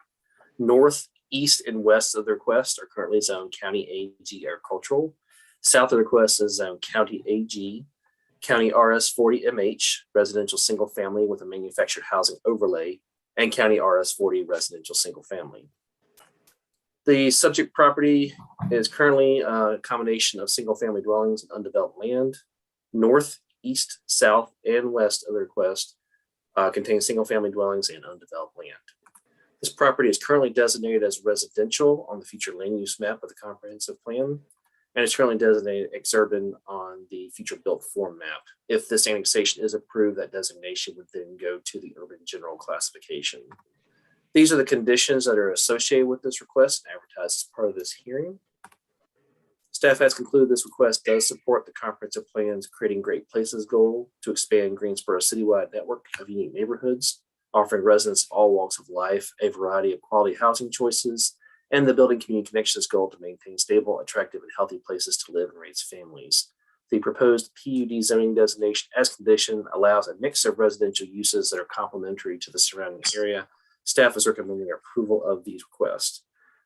North, east, and west of the request are currently zoned County AG Agricultural. South of the request is zoned County AG, County RS 40 MH, residential single family with a manufactured housing overlay, and County RS 40 residential single family. The subject property is currently a combination of single family dwellings and undeveloped land. North, east, south, and west of the request contains single family dwellings and undeveloped land. This property is currently designated as residential on the future land use map of the comprehensive plan, and it's currently designated exurban on the future built form map. If this annexation is approved, that designation would then go to the urban general classification. These are the conditions that are associated with this request and advertised as part of this hearing. Staff has concluded this request does support the comprehensive plan's Creating Great Places goal to expand Greensboro's citywide network of unique neighborhoods, offering residents of all walks of life a variety of quality housing choices, and the Building Community Connections goal to maintain stable, attractive, and healthy places to live and raise families. The proposed PUD zoning designation as condition allows a mix of residential uses that are complementary to the surrounding area. Staff is recommending approval of these requests.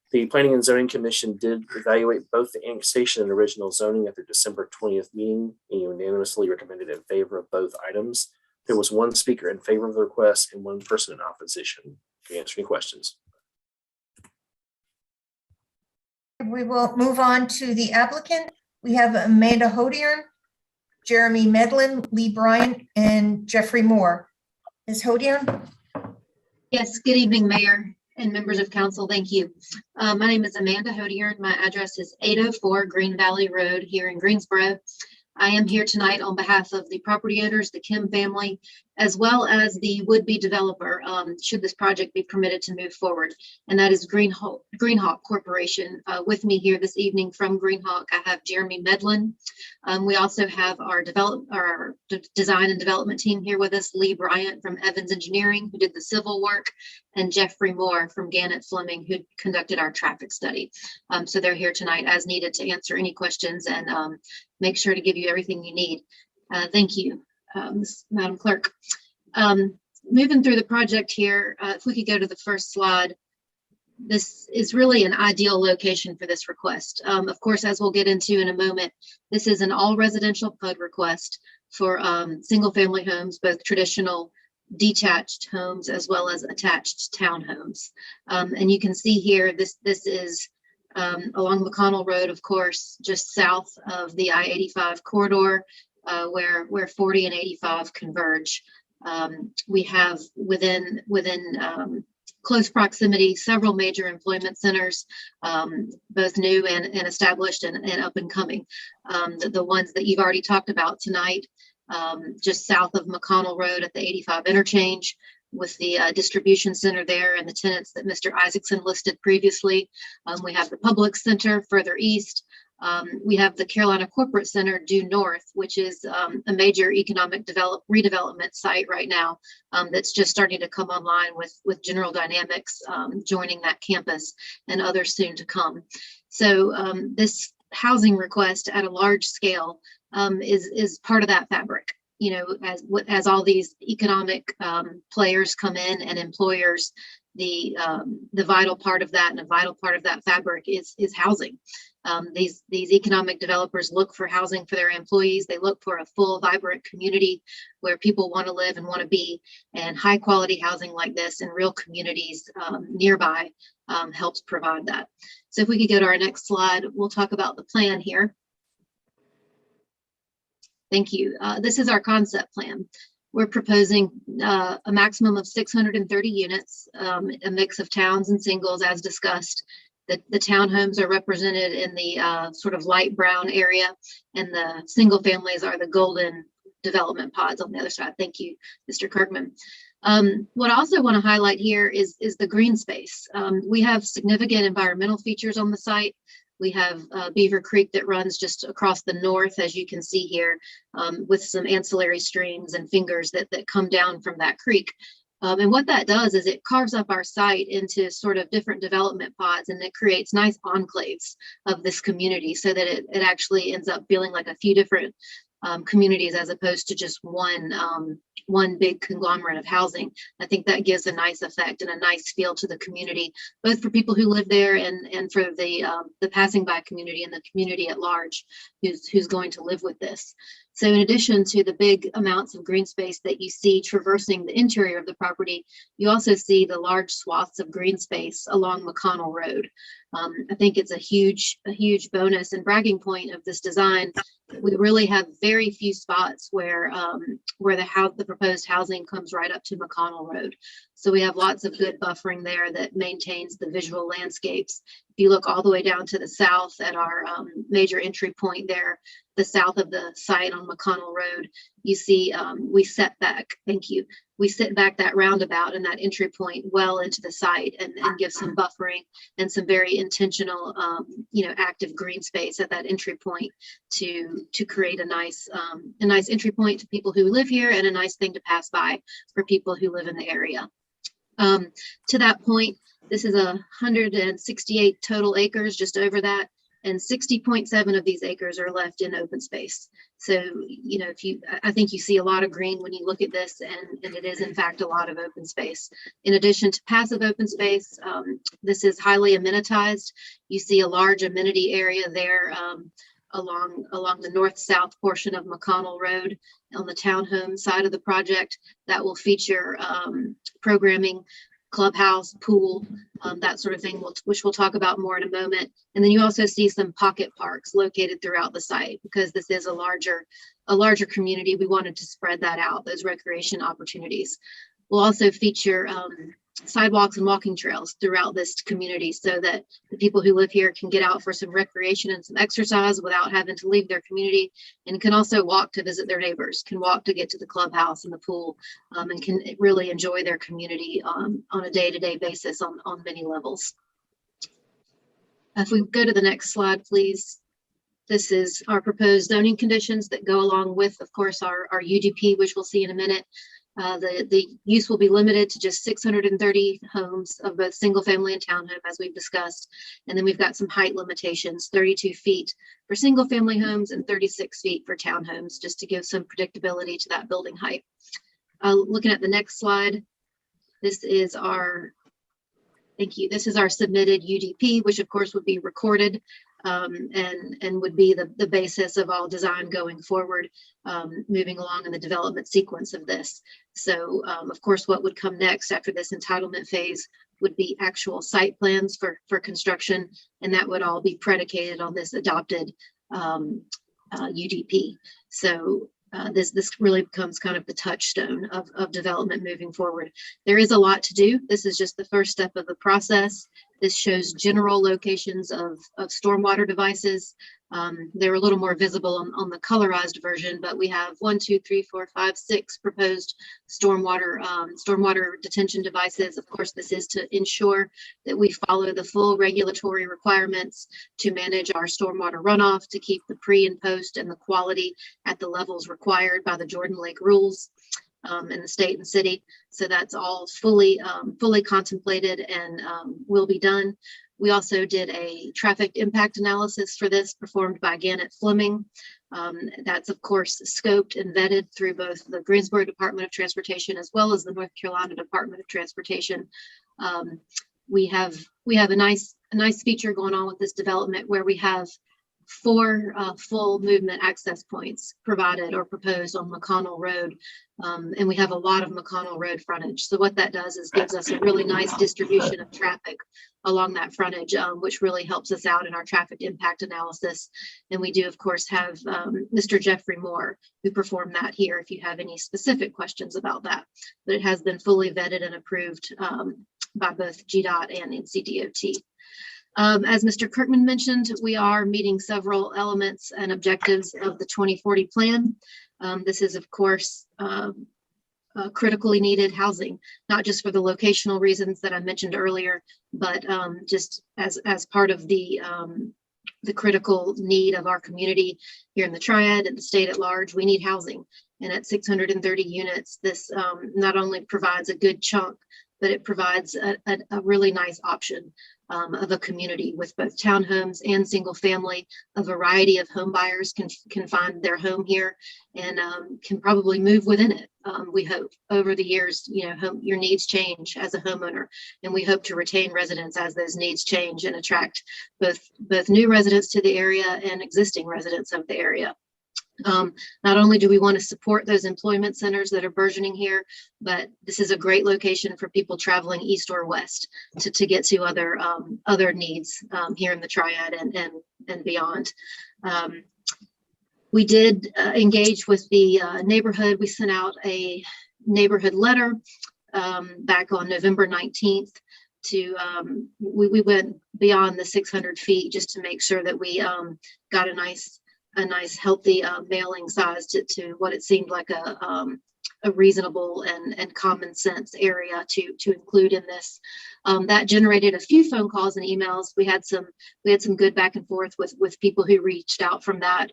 The Planning and Zoning Commission did evaluate both the annexation and original zoning at their December 20th meeting and unanimously recommended in favor of both items. There was one speaker in favor of the request and one person in opposition. Can you answer any questions? We will move on to the applicant. We have Amanda Hodiern, Jeremy Medlin, Lee Bryant, and Jeffrey Moore. Ms. Hodiern? Yes, good evening, Mayor and members of council, thank you. My name is Amanda Hodier, and my address is 804 Green Valley Road here in Greensboro. I am here tonight on behalf of the property owners, the Kim family, as well as the would-be developer, should this project be permitted to move forward, and that is Greenhawk Corporation. With me here this evening from Greenhawk, I have Jeremy Medlin. We also have our design and development team here with us, Lee Bryant from Evans Engineering, who did the civil work, and Jeffrey Moore from Gannett Fleming, who conducted our traffic study. So they're here tonight as needed to answer any questions and make sure to give you everything you need. Thank you, Madam Clerk. Moving through the project here, if we could go to the first slide. This is really an ideal location for this request. Of course, as we'll get into in a moment, this is an all residential PUD request for single family homes, both traditional detached homes as well as attached townhomes. And you can see here, this is along McConnell Road, of course, just south of the I-85 corridor, where 40 and 85 converge. We have within close proximity several major employment centers, both new and established and up and coming. The ones that you've already talked about tonight, just south of McConnell Road at the 85 interchange, with the distribution center there and the tenants that Mr. Isaacson listed previously. We have the Public Center further east. We have the Carolina Corporate Center due north, which is a major economic redevelopment site right now that's just starting to come online with General Dynamics joining that campus and others soon to come. So this housing request at a large scale is part of that fabric. You know, as all these economic players come in and employers, the vital part of that and a vital part of that fabric is housing. These economic developers look for housing for their employees. They look for a full, vibrant community where people want to live and want to be, and high quality housing like this in real communities nearby helps provide that. So if we could go to our next slide, we'll talk about the plan here. Thank you. This is our concept plan. We're proposing a maximum of 630 units, a mix of towns and singles as discussed. The townhomes are represented in the sort of light brown area, and the single families are the golden development pods on the other side. Thank you, Mr. Kirkman. What I also want to highlight here is the green space. We have significant environmental features on the site. We have Beaver Creek that runs just across the north, as you can see here, with some ancillary streams and fingers that come down from that creek. And what that does is it carves up our site into sort of different development pods, and it creates nice enclaves of this community so that it actually ends up feeling like a few different communities as opposed to just one big conglomerate of housing. I think that gives a nice effect and a nice feel to the community, both for people who live there and for the passing by community and the community at large who's going to live with this. So in addition to the big amounts of green space that you see traversing the interior of the property, you also see the large swaths of green space along McConnell Road. I think it's a huge bonus and bragging point of this design. We really have very few spots where the proposed housing comes right up to McConnell Road. So we have lots of good buffering there that maintains the visual landscapes. If you look all the way down to the south at our major entry point there, the south of the site on McConnell Road, you see we set back that roundabout and that entry point well into the site and give some buffering and some very intentional active green space at that entry point to create a nice entry point to people who live here and a nice thing to pass by for people who live in the area. To that point, this is 168 total acres, just over that, and 60.7 of these acres are left in open space. So, I think you see a lot of green when you look at this, and it is in fact a lot of open space. In addition to passive open space, this is highly amenitized. You see a large amenity area there along the north-south portion of McConnell Road on the townhome side of the project that will feature programming, clubhouse, pool, that sort of thing, which we'll talk about more in a moment. And then you also see some pocket parks located throughout the site because this is a larger community. We wanted to spread that out, those recreation opportunities. We'll also feature sidewalks and walking trails throughout this community so that the people who live here can get out for some recreation and some exercise without having to leave their community, and can also walk to visit their neighbors, can walk to get to the clubhouse and the pool, and can really enjoy their community on a day-to-day basis on many levels. If we go to the next slide, please. This is our proposed zoning conditions that go along with, of course, our UDP, which we'll see in a minute. The use will be limited to just 630 homes of both single family and townhome, as we've discussed. And then we've got some height limitations, 32 feet for single family homes and 36 feet for townhomes, just to give some predictability to that building height. Looking at the next slide, this is our, thank you. This is our submitted UDP, which of course would be recorded and would be the basis of all design going forward, moving along in the development sequence of this. So of course, what would come next after this entitlement phase would be actual site plans for construction, and that would all be predicated on this adopted UDP. So this really becomes kind of the touchstone of development moving forward. There is a lot to do. This is just the first step of the process. This shows general locations of stormwater devices. They're a little more visible on the colorized version, but we have 1, 2, 3, 4, 5, 6 proposed stormwater detention devices. Of course, this is to ensure that we follow the full regulatory requirements to manage our stormwater runoff, to keep the pre and post and the quality at the levels required by the Jordan Lake rules in the state and city. So that's all fully contemplated and will be done. We also did a traffic impact analysis for this performed by Gannett Fleming. That's of course scoped and vetted through both the Greensboro Department of Transportation as well as the North Carolina Department of Transportation. We have a nice feature going on with this development where we have 4 full movement access points provided or proposed on McConnell Road. And we have a lot of McConnell Road frontage. So what that does is gives us a really nice distribution of traffic along that frontage, which really helps us out in our traffic impact analysis. And we do, of course, have Mr. Jeffrey Moore, who performed that here, if you have any specific questions about that. But it has been fully vetted and approved by both GDOT and NCDOT. As Mr. Kirkman mentioned, we are meeting several elements and objectives of the 2040 plan. This is, of course, critically needed housing, not just for the locational reasons that I mentioned earlier, but just as part of the critical need of our community here in the Triad and the state at large. We need housing. And at 630 units, this not only provides a good chunk, but it provides a really nice option of a community with both townhomes and single family. A variety of home buyers can find their home here and can probably move within it. We hope over the years, your needs change as a homeowner, and we hope to retain residents as those needs change and attract both new residents to the area and existing residents of the area. Not only do we want to support those employment centers that are burgeoning here, but this is a great location for people traveling east or west to get to other needs here in the Triad and beyond. We did engage with the neighborhood. We sent out a neighborhood letter back on November 19th. We went beyond the 600 feet just to make sure that we got a nice healthy mailing size to what it seemed like a reasonable and common sense area to include in this. That generated a few phone calls and emails. We had some good back and forth with people who reached out from that.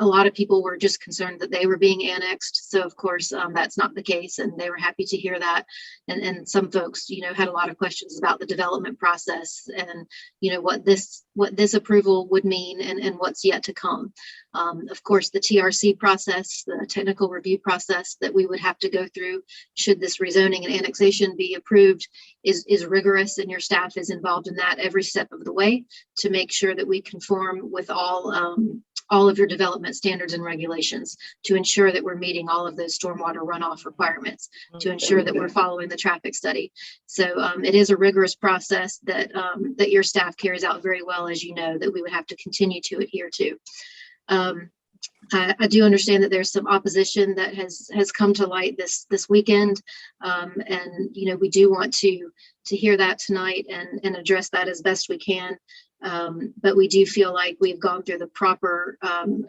A lot of people were just concerned that they were being annexed. So of course, that's not the case, and they were happy to hear that. And some folks, had a lot of questions about the development process and, what this approval would mean and what's yet to come. Of course, the TRC process, the technical review process that we would have to go through should this rezoning and annexation be approved is rigorous, and your staff is involved in that every step of the way to make sure that we conform with all of your development standards and regulations, to ensure that we're meeting all of those stormwater runoff requirements, to ensure that we're following the traffic study. So it is a rigorous process that your staff carries out very well, as you know, that we would have to continue to adhere to. I do understand that there's some opposition that has come to light this weekend, and we do want to hear that tonight and address that as best we can. But we do feel like we've gone through the proper and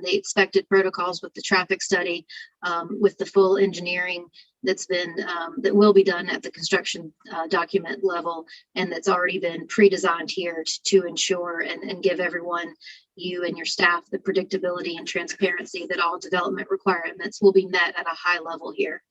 the expected protocols with the traffic study, with the full engineering that's been that will be done at the construction document level, and that's already been pre-designed here to ensure and give everyone, you and your staff, the predictability and transparency that all development requirements will be met at a high level here.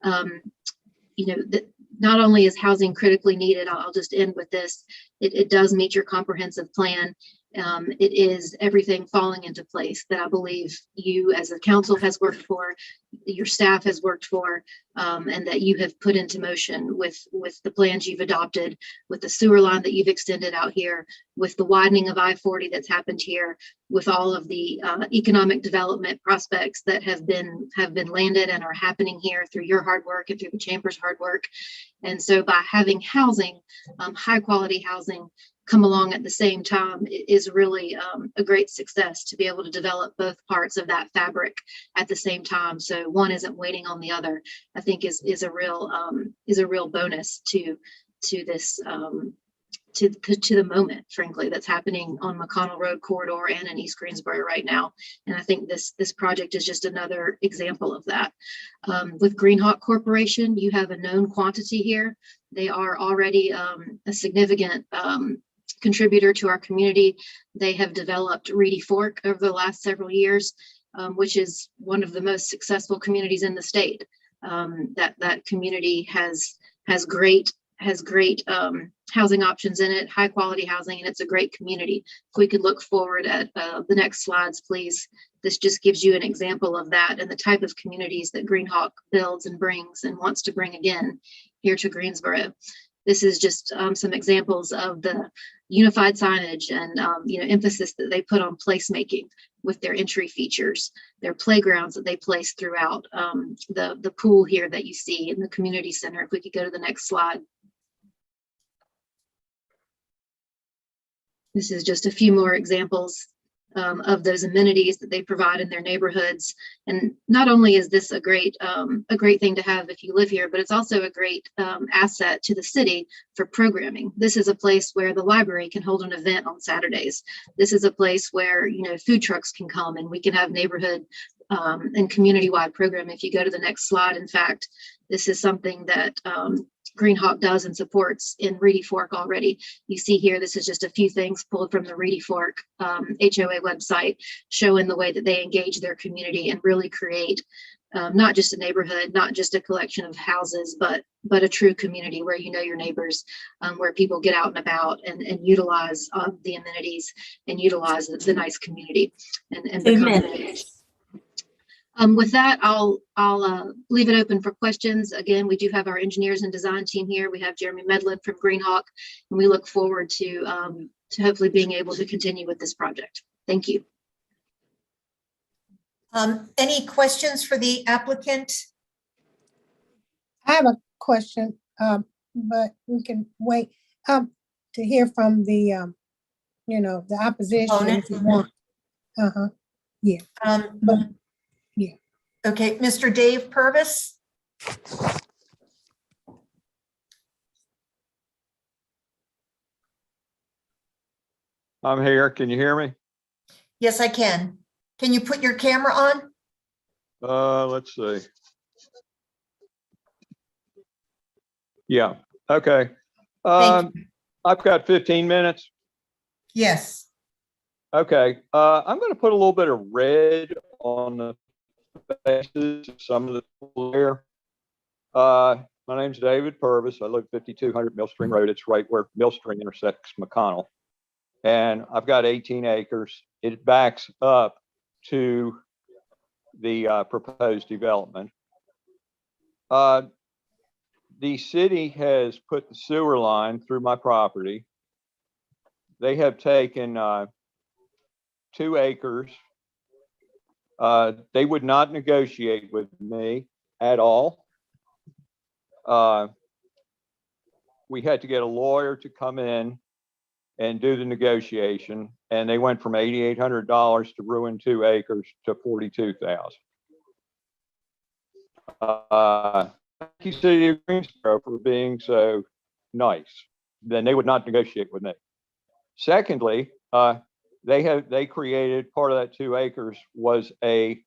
That not only is housing critically needed, I'll just end with this, it does meet your comprehensive plan. It is everything falling into place that I believe you as a council has worked for, your staff has worked for, and that you have put into motion with the plans you've adopted, with the sewer line that you've extended out here, with the widening of I-40 that's happened here, with all of the economic development prospects that have been landed and are happening here through your hard work and through the chamber's hard work. And so by having housing, high quality housing, come along at the same time is really a great success to be able to develop both parts of that fabric at the same time. So one isn't waiting on the other. I think is a real bonus to this to the moment, frankly, that's happening on McConnell Road corridor and in East Greensboro right now. And I think this project is just another example of that. With Greenhawk Corporation, you have a known quantity here. They are already a significant contributor to our community. They have developed Reedy Fork over the last several years, which is one of the most successful communities in the state. That community has great housing options in it, high quality housing, and it's a great community. If we could look forward at the next slides, please. This just gives you an example of that and the type of communities that Greenhawk builds and brings and wants to bring again here to Greensboro. This is just some examples of the unified signage and emphasis that they put on placemaking with their entry features, their playgrounds that they place throughout, the pool here that you see in the community center. If we could go to the next slide. This is just a few more examples of those amenities that they provide in their neighborhoods. And not only is this a great thing to have if you live here, but it's also a great asset to the city for programming. This is a place where the library can hold an event on Saturdays. This is a place where food trucks can come and we can have neighborhood and community-wide program. If you go to the next slide, in fact, this is something that Greenhawk does and supports in Reedy Fork already. You see here, this is just a few things pulled from the Reedy Fork HOA website, showing the way that they engage their community and really create not just a neighborhood, not just a collection of houses, but a true community where you know your neighbors, where people get out and about and utilize the amenities and utilize the nice community and become engaged. With that, I'll leave it open for questions. Again, we do have our engineers and design team here. We have Jeremy Medlin from Greenhawk, and we look forward to hopefully being able to continue with this project. Thank you. Any questions for the applicant? I have a question, but we can wait to hear from the the opposition if you want. Yeah. But yeah. Okay, Mr. Dave Purvis. I'm here. Can you hear me? Yes, I can. Can you put your camera on? Let's see. Yeah. Okay. I've got 15 minutes. Yes. Okay. I'm going to put a little bit of red on the faces of some of the people there. My name's David Purvis. I live 5200 Millstream Road. It's right where Millstream intersects McConnell. And I've got 18 acres. It backs up to the proposed development. The city has put the sewer line through my property. They have taken 2 acres. They would not negotiate with me at all. We had to get a lawyer to come in and do the negotiation. And they went from $8,800 to ruin 2 acres to $42,000. Thank you, City of Greensboro, for being so nice. Then they would not negotiate with me. Secondly, they created, part of that 2 acres was a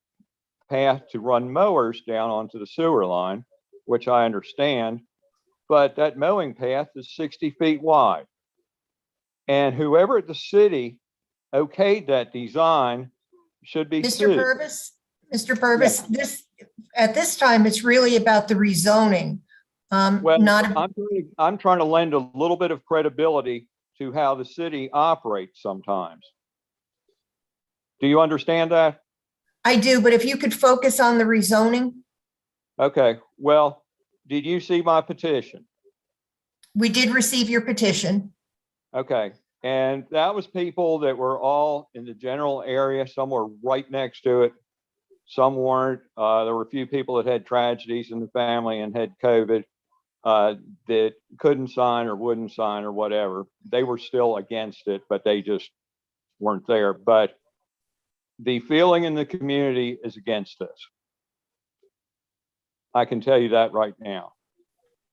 path to run mowers down onto the sewer line, which I understand, but that mowing path is 60 feet wide. And whoever at the city okayed that design should be Mr. sued. Purvis, at this time, it's really about the rezoning. Well, Not, I'm trying to lend a little bit of credibility to how the city operates sometimes. Do you understand that? I do, but if you could focus on the rezoning, Okay, well, did you see my petition? we did receive your petition. Okay, and that was people that were all in the general area. Some were right next to it. Some weren't. There were a few people that had tragedies in the family and had COVID that couldn't sign or wouldn't sign or whatever. They were still against it, but they just weren't there. But the feeling in the community is against this. I can tell you that right now.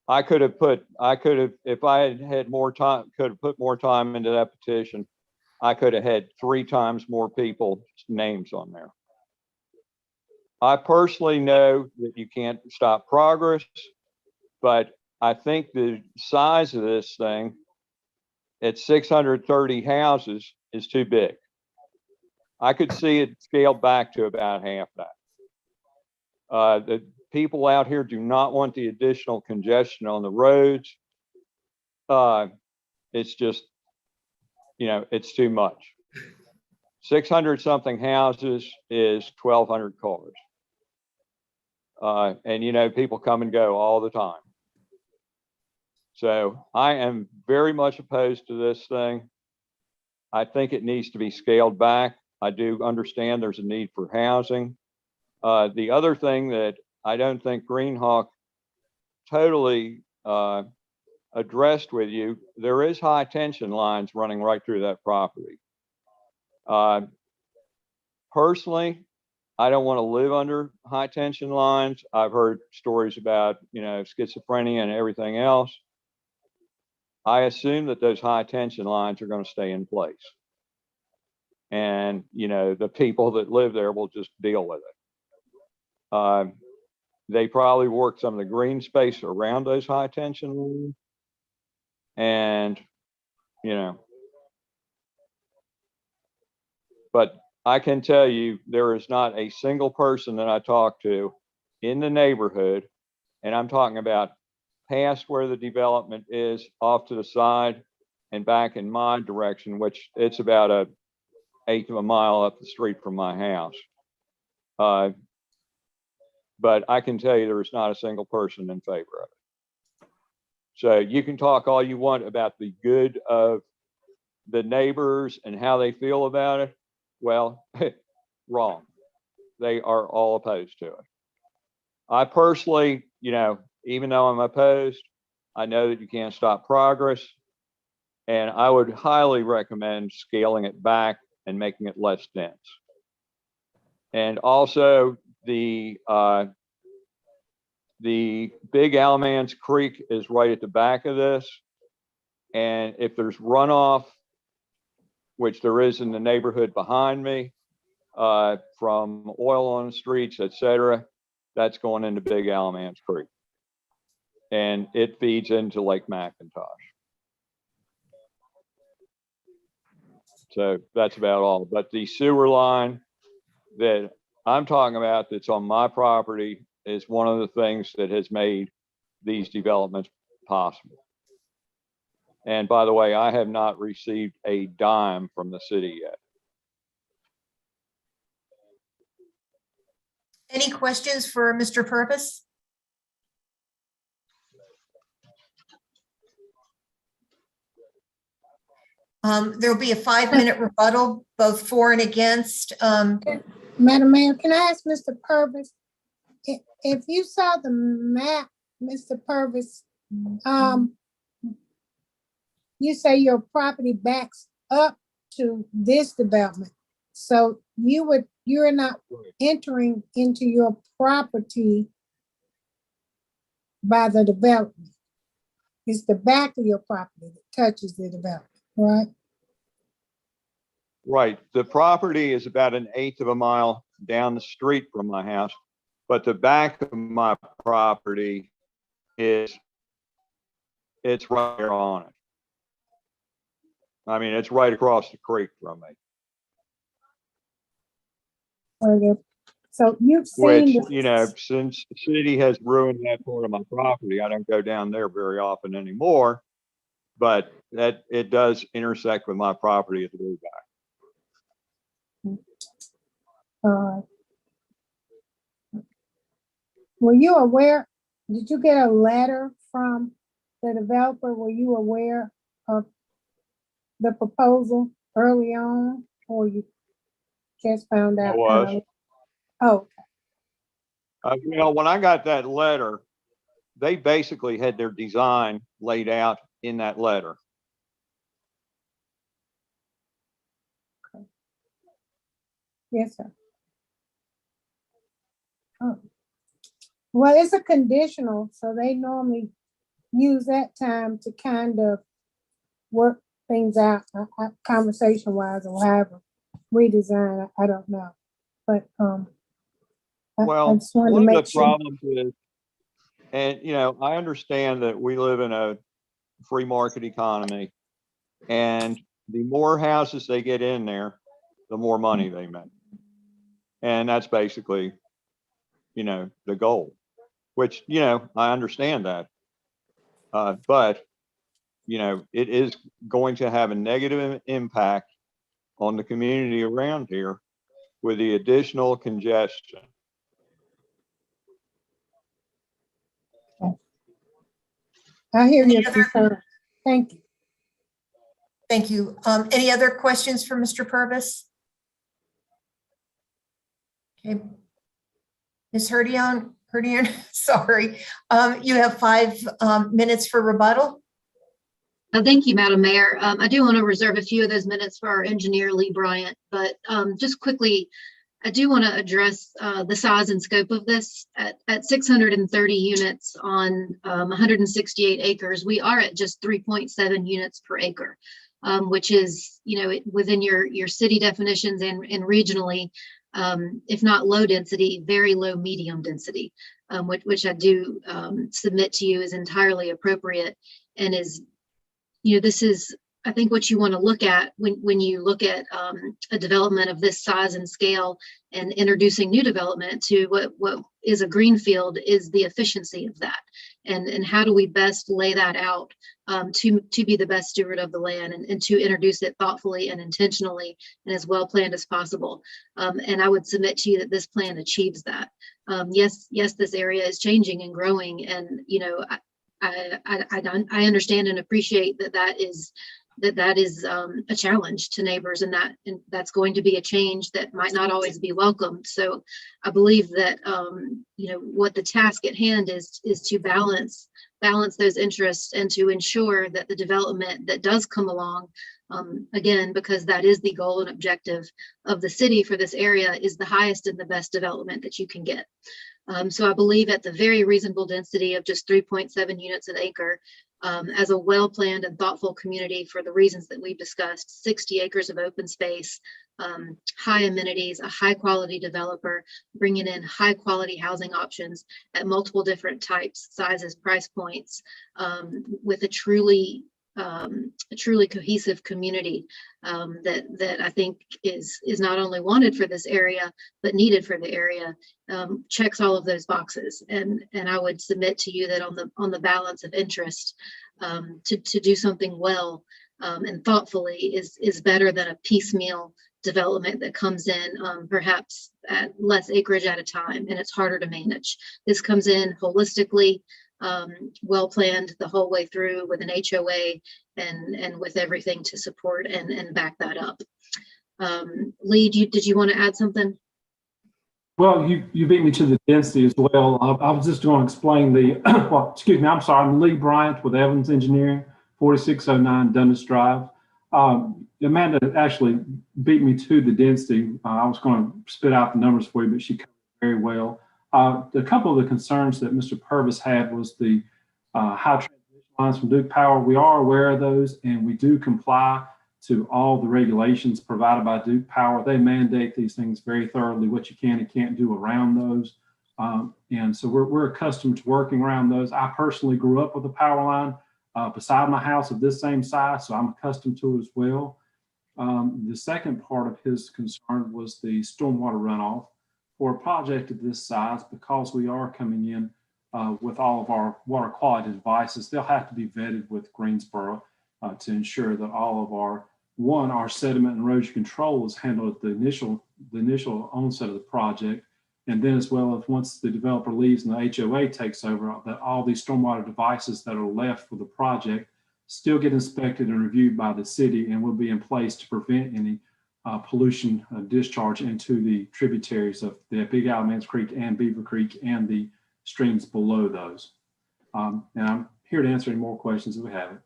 If I had had more time, could have put more time into that petition, I could have had 3 times more people's names on there. I personally know that you can't stop progress, but I think the size of this thing at 630 houses is too big. I could see it scaled back to about half that. The people out here do not want the additional congestion on the roads. It's just, it's too much. 600 something houses is 1,200 cars. And people come and go all the time. So I am very much opposed to this thing. I think it needs to be scaled back. I do understand there's a need for housing. The other thing that I don't think Greenhawk totally addressed with you, there is high tension lines running right through that property. Personally, I don't want to live under high tension lines. I've heard stories about, schizophrenia and everything else. I assume that those high tension lines are going to stay in place. And, the people that live there will just deal with it. They probably work some of the green space around those high tension lines. And, but I can tell you, there is not a single person that I talk to in the neighborhood, and I'm talking about past where the development is, off to the side and back in my direction, which it's about an 1/8 of a mile up the street from my house. But I can tell you there is not a single person in favor of it. So you can talk all you want about the good of the neighbors and how they feel about it. Well, wrong. They are all opposed to it. I personally, even though I'm opposed, I know that you can't stop progress. And I would highly recommend scaling it back and making it less dense. And also the Big Alamance Creek is right at the back of this. And if there's runoff, which there is in the neighborhood behind me, from oil on the streets, etc., that's going into Big Alamance Creek. And it feeds into Lake McIntosh. So that's about all. But the sewer line that I'm talking about that's on my property is one of the things that has made these developments possible. And by the way, I have not received a dime from the city yet. Any questions for Mr. Purvis? There'll be a 5-minute rebuttal, both for and against. Madam Mayor, can I ask Mr. Purvis, if you saw the map, Mr. Purvis, you say your property backs up to this development. So you're not entering into your property by the development. It's the back of your property that touches the development, right? Right. The property is about 1/8 of a mile down the street from my house, but the back of my property it's right there on it. I mean, it's right across the creek from me, So you've which, seen you know, since the city has ruined that part of my property, I don't go down there very often anymore, but that it does intersect with my property at the very back. Were you aware, did you get a letter from the developer? Were you aware of the proposal early on, or you just found out? I was. Oh, You know, when I got that letter, they basically had their design laid out in that letter. yes, sir. Oh. Well, it's a conditional, so they normally use that time to kind of work things out, conversation wise, or however, redesign, I don't know. But I Well, just wanted to one of make the sure. problems is, and you know, I understand that we live in a free market economy, and the more houses they get in there, the more money they make. And that's basically, you know, the goal, which, you know, I understand that. But, you know, it is going to have a negative impact on the community around here with the additional congestion. I hear Any your other- concern. Thank you. Thank you. Any other questions for Mr. Purvis? Okay. Ms. Herdion, sorry. You have 5 minutes for rebuttal. Thank you, Madam Mayor. I do want to reserve a few of those minutes for our engineer, Lee Bryant, but just quickly, I do want to address the size and scope of this. At 630 units on 168 acres, we are at just 3.7 units per acre, which is, you know, within your city definitions and regionally, if not low density, very low medium density, which I do submit to you is entirely appropriate and is, you know, this is, I think, what you want to look at when you look at a development of this size and scale and introducing new development to what is a greenfield is the efficiency of that. And how do we best lay that out to be the best steward of the land and to introduce it thoughtfully and intentionally and as well planned as possible. And I would submit to you that this plan achieves that. Yes, this area is changing and growing, and, you know, I understand and appreciate that is a challenge to neighbors, and that's going to be a change that might not always be welcomed. So I believe that you know, what the task at hand is to balance those interests and to ensure that the development that does come along, again, because that is the goal and objective of the city for this area, is the highest and the best development that you can get. So I believe at the very reasonable density of just 3.7 units an acre, as a well-planned and thoughtful community for the reasons that we've discussed, 60 acres of open space, high amenities, a high-quality developer, bringing in high-quality housing options at multiple different types, sizes, price points, with a truly cohesive community that I think is not only wanted for this area, but needed for the area, checks all of those boxes. And I would submit to you that on the balance of interest, to do something well and thoughtfully is better than a piecemeal development that comes in perhaps at less acreage at a time, and it's harder to manage. This comes in holistically, well planned the whole way through with an HOA and with everything to support and back that up. Lee, did you want to add something? Well, you beat me to the density as well. I was just going to explain the, well, excuse me, I'm sorry, I'm Lee Bryant with Evans Engineering, 4609 Dundas Drive. Amanda actually beat me to the density. I was going to spit out the numbers for you, but she covered it very well. A couple of the concerns that Mr. Purvis had was the high transmission lines from Duke Power. We are aware of those, and we do comply to all the regulations provided by Duke Power. They mandate these things very thoroughly, what you can and can't do around those. And so we're accustomed to working around those. I personally grew up with a power line beside my house of this same size, so I'm accustomed to it as well. The second part of his concern was the stormwater runoff. For a project of this size, because we are coming in with all of our water quality devices, they'll have to be vetted with Greensboro to ensure that all of our sediment and erosion control is handled at the initial onset of the project. And then as well as once the developer leaves and the HOA takes over, that all these stormwater devices that are left for the project still get inspected and reviewed by the city and will be in place to prevent any pollution discharge into the tributaries of the Big Alamance Creek and Beaver Creek and the streams below those. And I'm here to answer any more questions if we have it.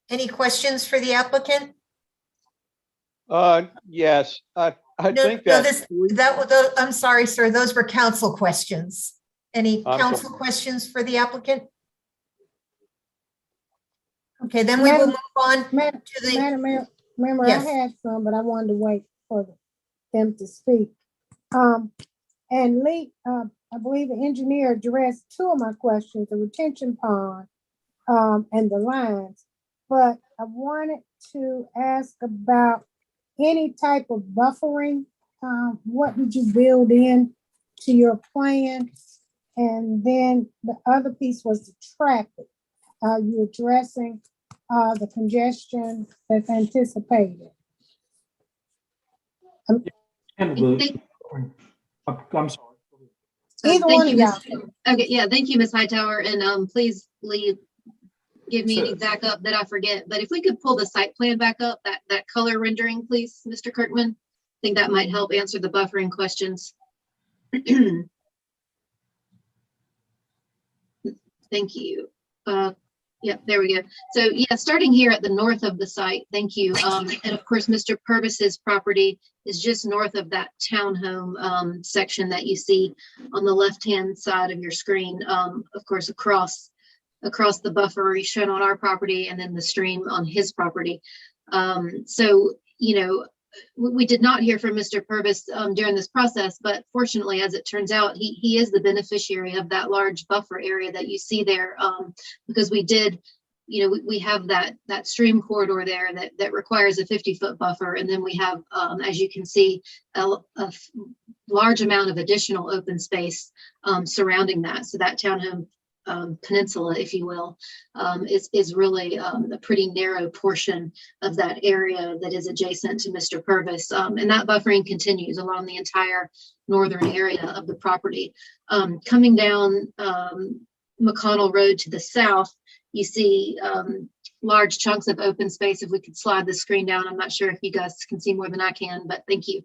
Any questions for the applicant? Yes, I No, think no, that. I'm sorry, sir. Those were council questions. Any I'm council sorry. questions for the applicant? Okay, then we will move on to the. Madam Mayor, remember, Yes. I had some, but I wanted to wait for them to speak. And Lee, I believe the engineer addressed two of my questions, the retention pond and the lines. But I wanted to ask about any type of buffering. What did you build in to your plan? And then the other piece was the traffic. Are you addressing the congestion that's anticipated? And I'm sorry. Either Thank one you, of Ms. y'all. Okay, yeah, thank you, Ms. Hightower, and please, Lee, give me any backup that I forget, but if we could pull the site plan back up, that color rendering, please, Mr. Kirkman. I think that might help answer the buffering questions. Thank you. Yeah, there we go. So yeah, starting here at the north of the site, thank you. And of course, Mr. Purvis's property is just north of that townhome section that you see on the left-hand side of your screen. Of course, across the buffer shown on our property and then the stream on his property. So, you know, we did not hear from Mr. Purvis during this process, but fortunately, as it turns out, he is the beneficiary of that large buffer area that you see there, because we did, you know, we have that stream corridor there that requires a 50-foot buffer, and then we have, as you can see, a large amount of additional open space surrounding that. So that townhome peninsula, if you will, is really a pretty narrow portion of that area that is adjacent to Mr. Purvis. And that buffering continues along the entire northern area of the property. Coming down McConnell Road to the south, you see large chunks of open space. If we could slide the screen down, I'm not sure if you guys can see more than I can, but thank you.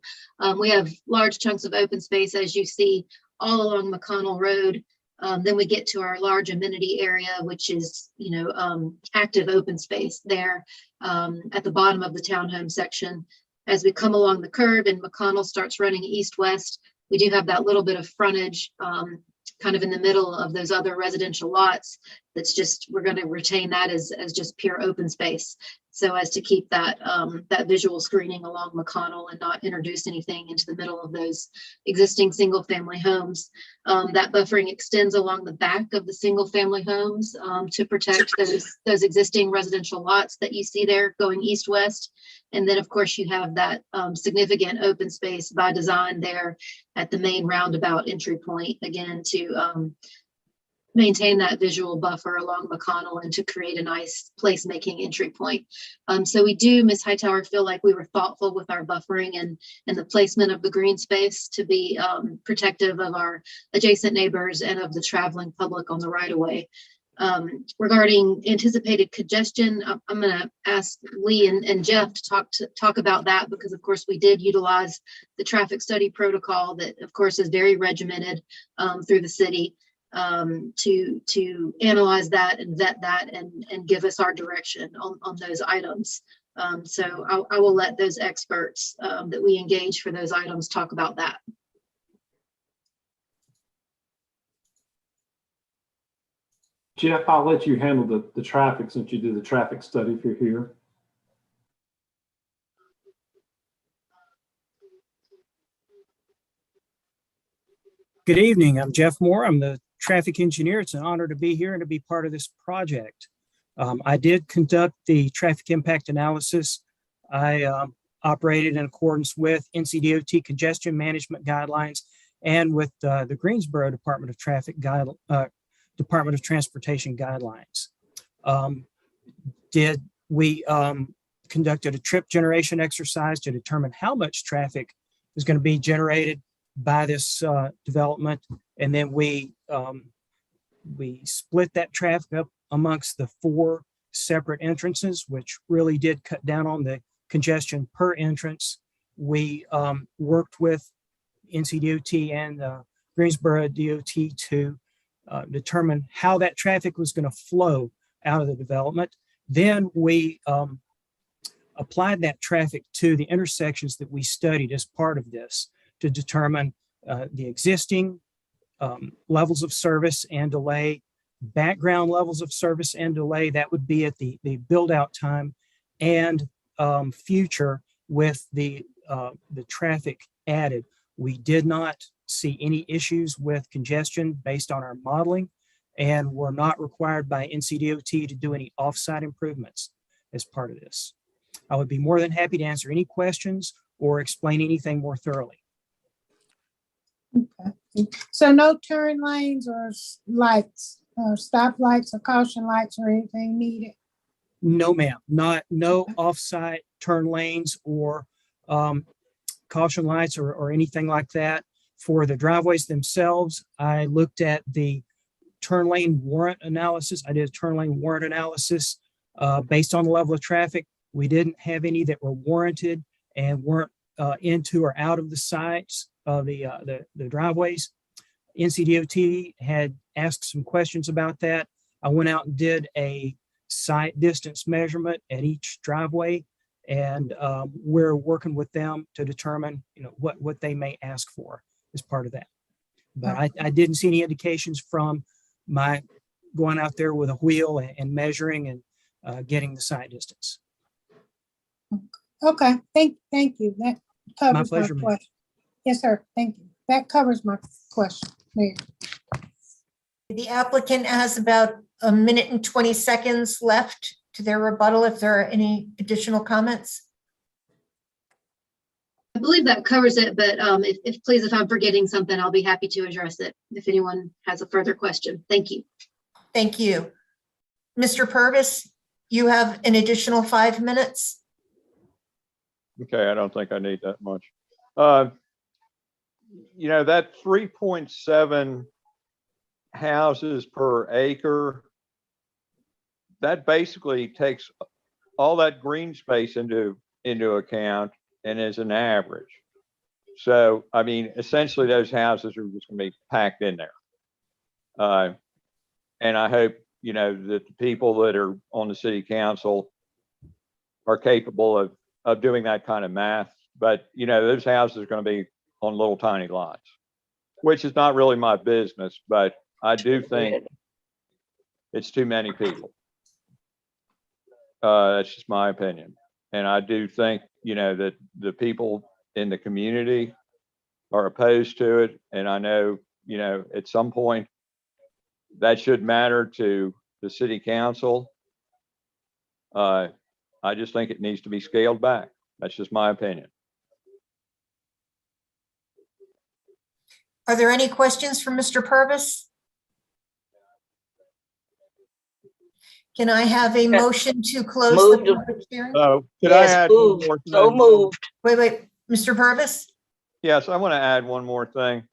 We have large chunks of open space, as you see, all along McConnell Road. Then we get to our large amenity area, which is, you know, active open space there at the bottom of the townhome section. As we come along the curve and McConnell starts running east-west, we do have that little bit of frontage kind of in the middle of those other residential lots. That's just, we're going to retain that as just pure open space, so as to keep that that visual screening along McConnell and not introduce anything into the middle of those existing single family homes. That buffering extends along the back of the single family homes to protect those existing residential lots that you see there going east-west. And then of course you have that significant open space by design there at the main roundabout entry point, again, to maintain that visual buffer along McConnell and to create a nice placemaking entry point. So we do, Ms. Hightower, feel like we were thoughtful with our buffering and the placement of the green space to be protective of our adjacent neighbors and of the traveling public on the right of way. Regarding anticipated congestion, I'm going to ask Lee and Jeff to talk about that, because of course we did utilize the traffic study protocol that of course is very regimented through the city. to analyze that and vet that and give us our direction on those items. So I will let those experts that we engage for those items talk about that. Jeff, I'll let you handle the traffic since you did the traffic study if you're here. Good evening. I'm Jeff Moore. I'm the traffic engineer. It's an honor to be here and to be part of this project. I did conduct the traffic impact analysis. I operated in accordance with NCDOT congestion management guidelines and with the Greensboro Department of Department of Transportation guidelines. We conducted a trip generation exercise to determine how much traffic is going to be generated by this development, and then we split that traffic up amongst the 4 separate entrances, which really did cut down on the congestion per entrance. We worked with NCDOT and Greensboro DOT to determine how that traffic was going to flow out of the development. Then we applied that traffic to the intersections that we studied as part of this to determine the existing levels of service and delay, background levels of service and delay. That would be at the build out time, and future with the traffic added. We did not see any issues with congestion based on our modeling, and we're not required by NCDOT to do any offsite improvements as part of this. I would be more than happy to answer any questions or explain anything more thoroughly. Okay. So no turn lanes or lights, or stop lights or caution lights or anything needed? No, ma'am. No offsite turn lanes or caution lights or anything like that. For the driveways themselves, I looked at the turn lane warrant analysis. I did a turn lane warrant analysis based on the level of traffic. We didn't have any that were warranted and weren't into or out of the sites of the driveways. NCDOT had asked some questions about that. I went out and did a site distance measurement at each driveway, and we're working with them to determine, what they may ask for as part of that. But I didn't see any indications from my going out there with a wheel and measuring and getting the site distance. Okay, thank you. That covers my pleasure, ma'am. question. Yes, sir. Thank you. That covers my question, Mayor. The applicant has about 1 minute and 20 seconds left to their rebuttal if there are any additional comments. I believe that covers it, but if I'm forgetting something, I'll be happy to address it if anyone has a further question. Thank you. Thank you. Mr. Purvis, you have an additional 5 minutes. Okay, I don't think I need that much. That 3.7 houses per acre, that basically takes all that green space into account and is an average. So, I mean, essentially those houses are just gonna be packed in there. And I hope, that the people that are on the city council are capable of doing that kind of math. But, those houses are gonna be on little tiny lots, which is not really my business, but I do think it's too many people. That's just my opinion. And I do think, that the people in the community are opposed to it. And I know, at some point that should matter to the city council. I just think it needs to be scaled back. That's just my opinion. Are there any questions for Mr. Purvis? Can I have a motion to close Moved. the public hearing? Could I Yes, add one moved. more So thing? moved. Wait, Mr. Purvis? Yes, I want to add one more thing.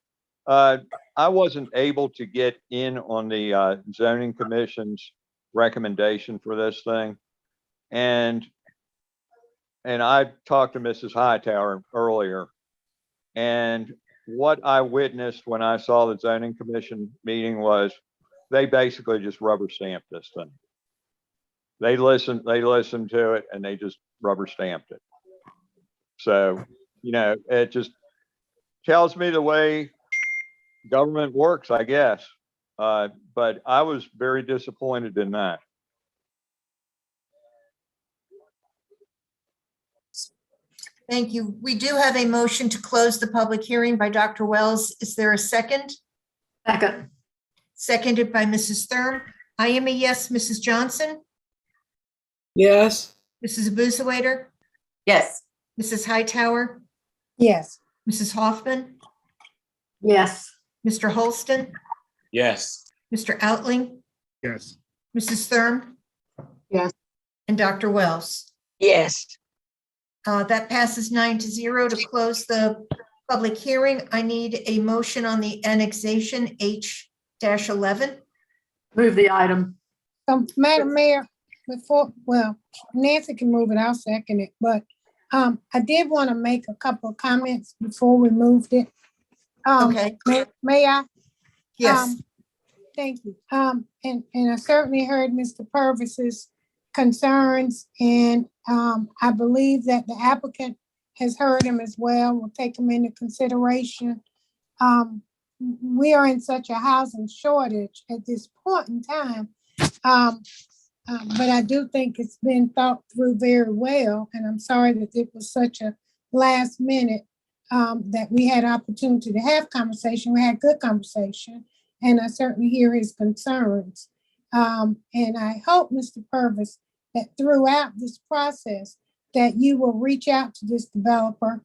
I wasn't able to get in on the zoning commission's recommendation for this thing. And I talked to Mrs. Hightower earlier, and what I witnessed when I saw the zoning commission meeting was they basically just rubber stamped this thing. They listened to it and they just rubber stamped it. So, it just tells me the way government works, I guess. But I was very disappointed in that. Thank you. We do have a motion to close the public hearing by Dr. Wells. Is there a second? Second. Seconded by Mrs. Thurm. I am a yes. Mrs. Johnson? Yes. Mrs. Abusawader? Yes. Mrs. Hightower? Yes. Mrs. Hoffman? Yes. Mr. Holston? Yes. Mr. Outling? Yes. Mrs. Thurm? Yes. And Dr. Wells? Yes. That passes 9-0 to close the public hearing. I need a motion on the annexation H-11. Move the item. Madam Mayor, Nancy can move it, I'll second it, but I did want to make a couple of comments before we moved it. Okay. May I? Yes. Thank you. And I certainly heard Mr. Purvis's concerns, and I believe that the applicant has heard him as well. We'll take him into consideration. We are in such a housing shortage at this point in time. But I do think it's been thought through very well, and I'm sorry that it was such a last minute that we had opportunity to have conversation. We had good conversation, and I certainly hear his concerns. And I hope, Mr. Purvis, that throughout this process, that you will reach out to this developer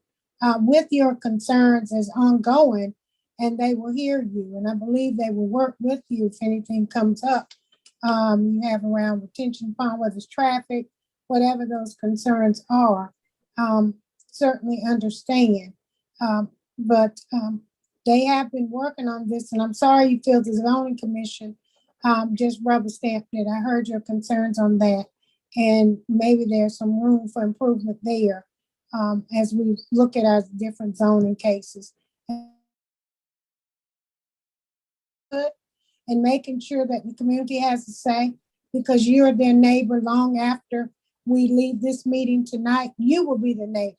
with your concerns as ongoing, and they will hear you. And I believe they will work with you if anything comes up. You have around retention pond, whether it's traffic, whatever those concerns are, certainly understand. But they have been working on this, and I'm sorry you feel the zoning commission just rubber stamped it. I heard your concerns on that, and maybe there's some room for improvement there as we look at our different zoning cases. And making sure that the community has a say, because you're their neighbor long after we leave this meeting tonight. You will be the neighbor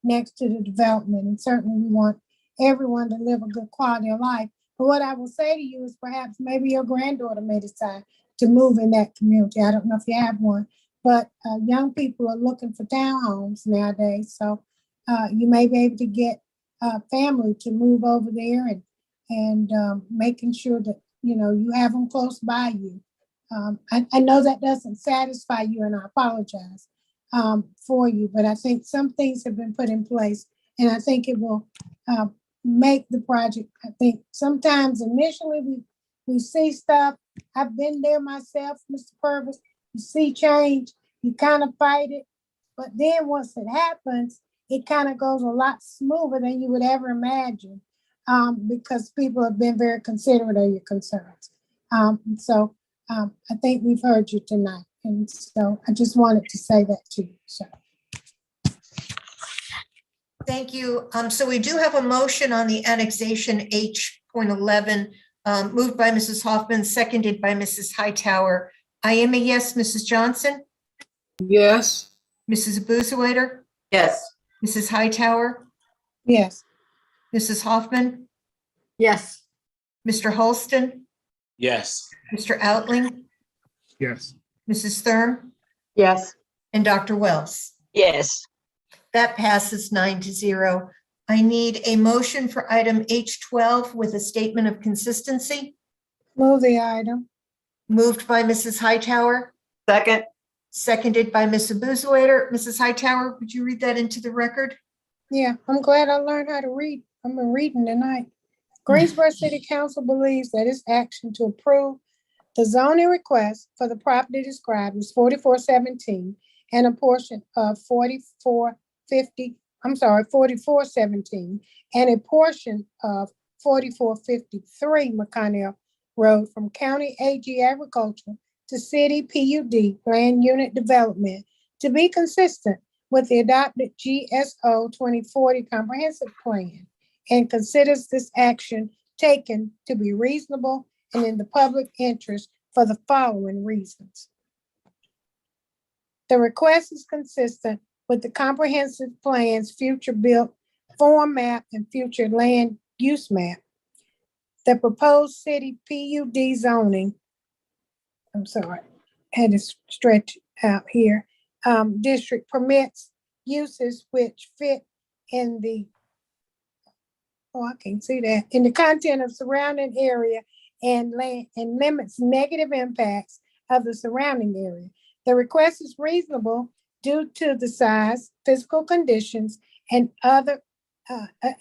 next to the development, and certainly we want everyone to live a good quality of life. But what I will say to you is perhaps maybe your granddaughter may decide to move in that community. I don't know if you have one, but young people are looking for townhomes nowadays. So you may be able to get a family to move over there, and making sure that you have them close by you. I know that doesn't satisfy you, and I apologize for you, but I think some things have been put in place, and I think it will make the project. I think sometimes initially we see stuff. I've been there myself, Mr. Purvis. You see change, you kind of fight it, but then once it happens, it kind of goes a lot smoother than you would ever imagine. Because people have been very considerate of your concerns. So I think we've heard you tonight. And so I just wanted to say that to you. So. Thank you. So we do have a motion on the annexation H.11, moved by Mrs. Hoffman, seconded by Mrs. Hightower. I am a yes. Mrs. Johnson? Yes. Mrs. Abusawader? Yes. Mrs. Hightower? Yes. Mrs. Hoffman? Yes. Mr. Holston? Yes. Mr. Outling? Yes. Mrs. Thurm? Yes. And Dr. Wells? Yes. That passes 9-0. I need a motion for item H12 with a statement of consistency. Move the item. Moved by Mrs. Hightower, Second. seconded by Ms. Abusawader. Mrs. Hightower, would you read that into the record? Yeah, I'm glad I learned how to read. I've been reading tonight. Greensboro City Council believes that its action to approve the zoning request for the property described as 4417 and a portion of 4417 and a portion of 4453 McConnell Road from County AG Agriculture to City PUD Plan Unit Development to be consistent with the adopted GSO 2040 Comprehensive Plan and considers this action taken to be reasonable and in the public interest for the following reasons. The request is consistent with the comprehensive plan's future built form map and future land use map. The proposed city PUD zoning, I'm sorry, had to stretch out here, district permits uses which fit in the, oh, I can't see that, in the content of surrounding area and land and limits negative impacts of the surrounding area. The request is reasonable due to the size, physical conditions, and other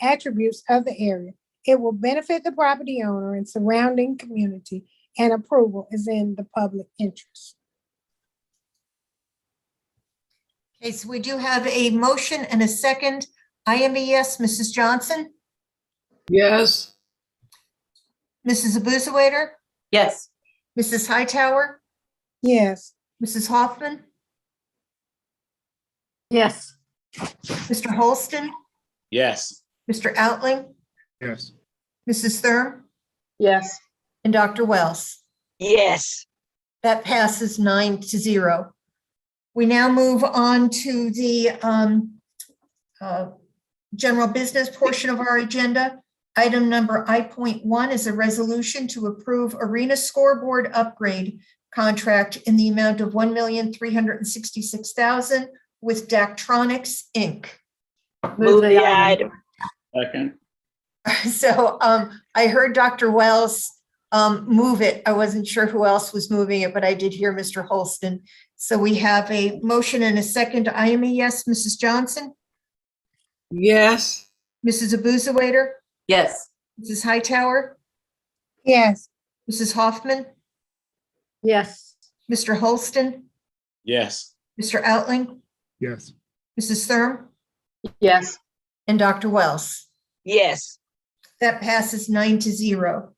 attributes of the area. It will benefit the property owner and surrounding community, and approval is in the public interest. Okay, so we do have a motion and a second. I am a yes. Mrs. Johnson? Yes. Mrs. Abusawader? Yes. Mrs. Hightower? Yes. Mrs. Hoffman? Yes. Mr. Holston? Yes. Mr. Outling? Yes. Mrs. Thurm? Yes. And Dr. Wells? Yes. That passes 9-0. We now move on to the general business portion of our agenda. Item number I.1 is a resolution to approve arena scoreboard upgrade contract in the amount of $1,366,000 with Daktronics, Inc. Move the item. Second. So I heard Dr. Wells move it. I wasn't sure who else was moving it, but I did hear Mr. Holston. So we have a motion and a second. I am a yes. Mrs. Johnson? Yes. Mrs. Abusawader? Yes. Mrs. Hightower? Yes. Mrs. Hoffman? Yes. Mr. Holston? Yes. Mr. Outling? Yes. Mrs. Thurm? Yes. And Dr. Wells? Yes. That passes 9-0.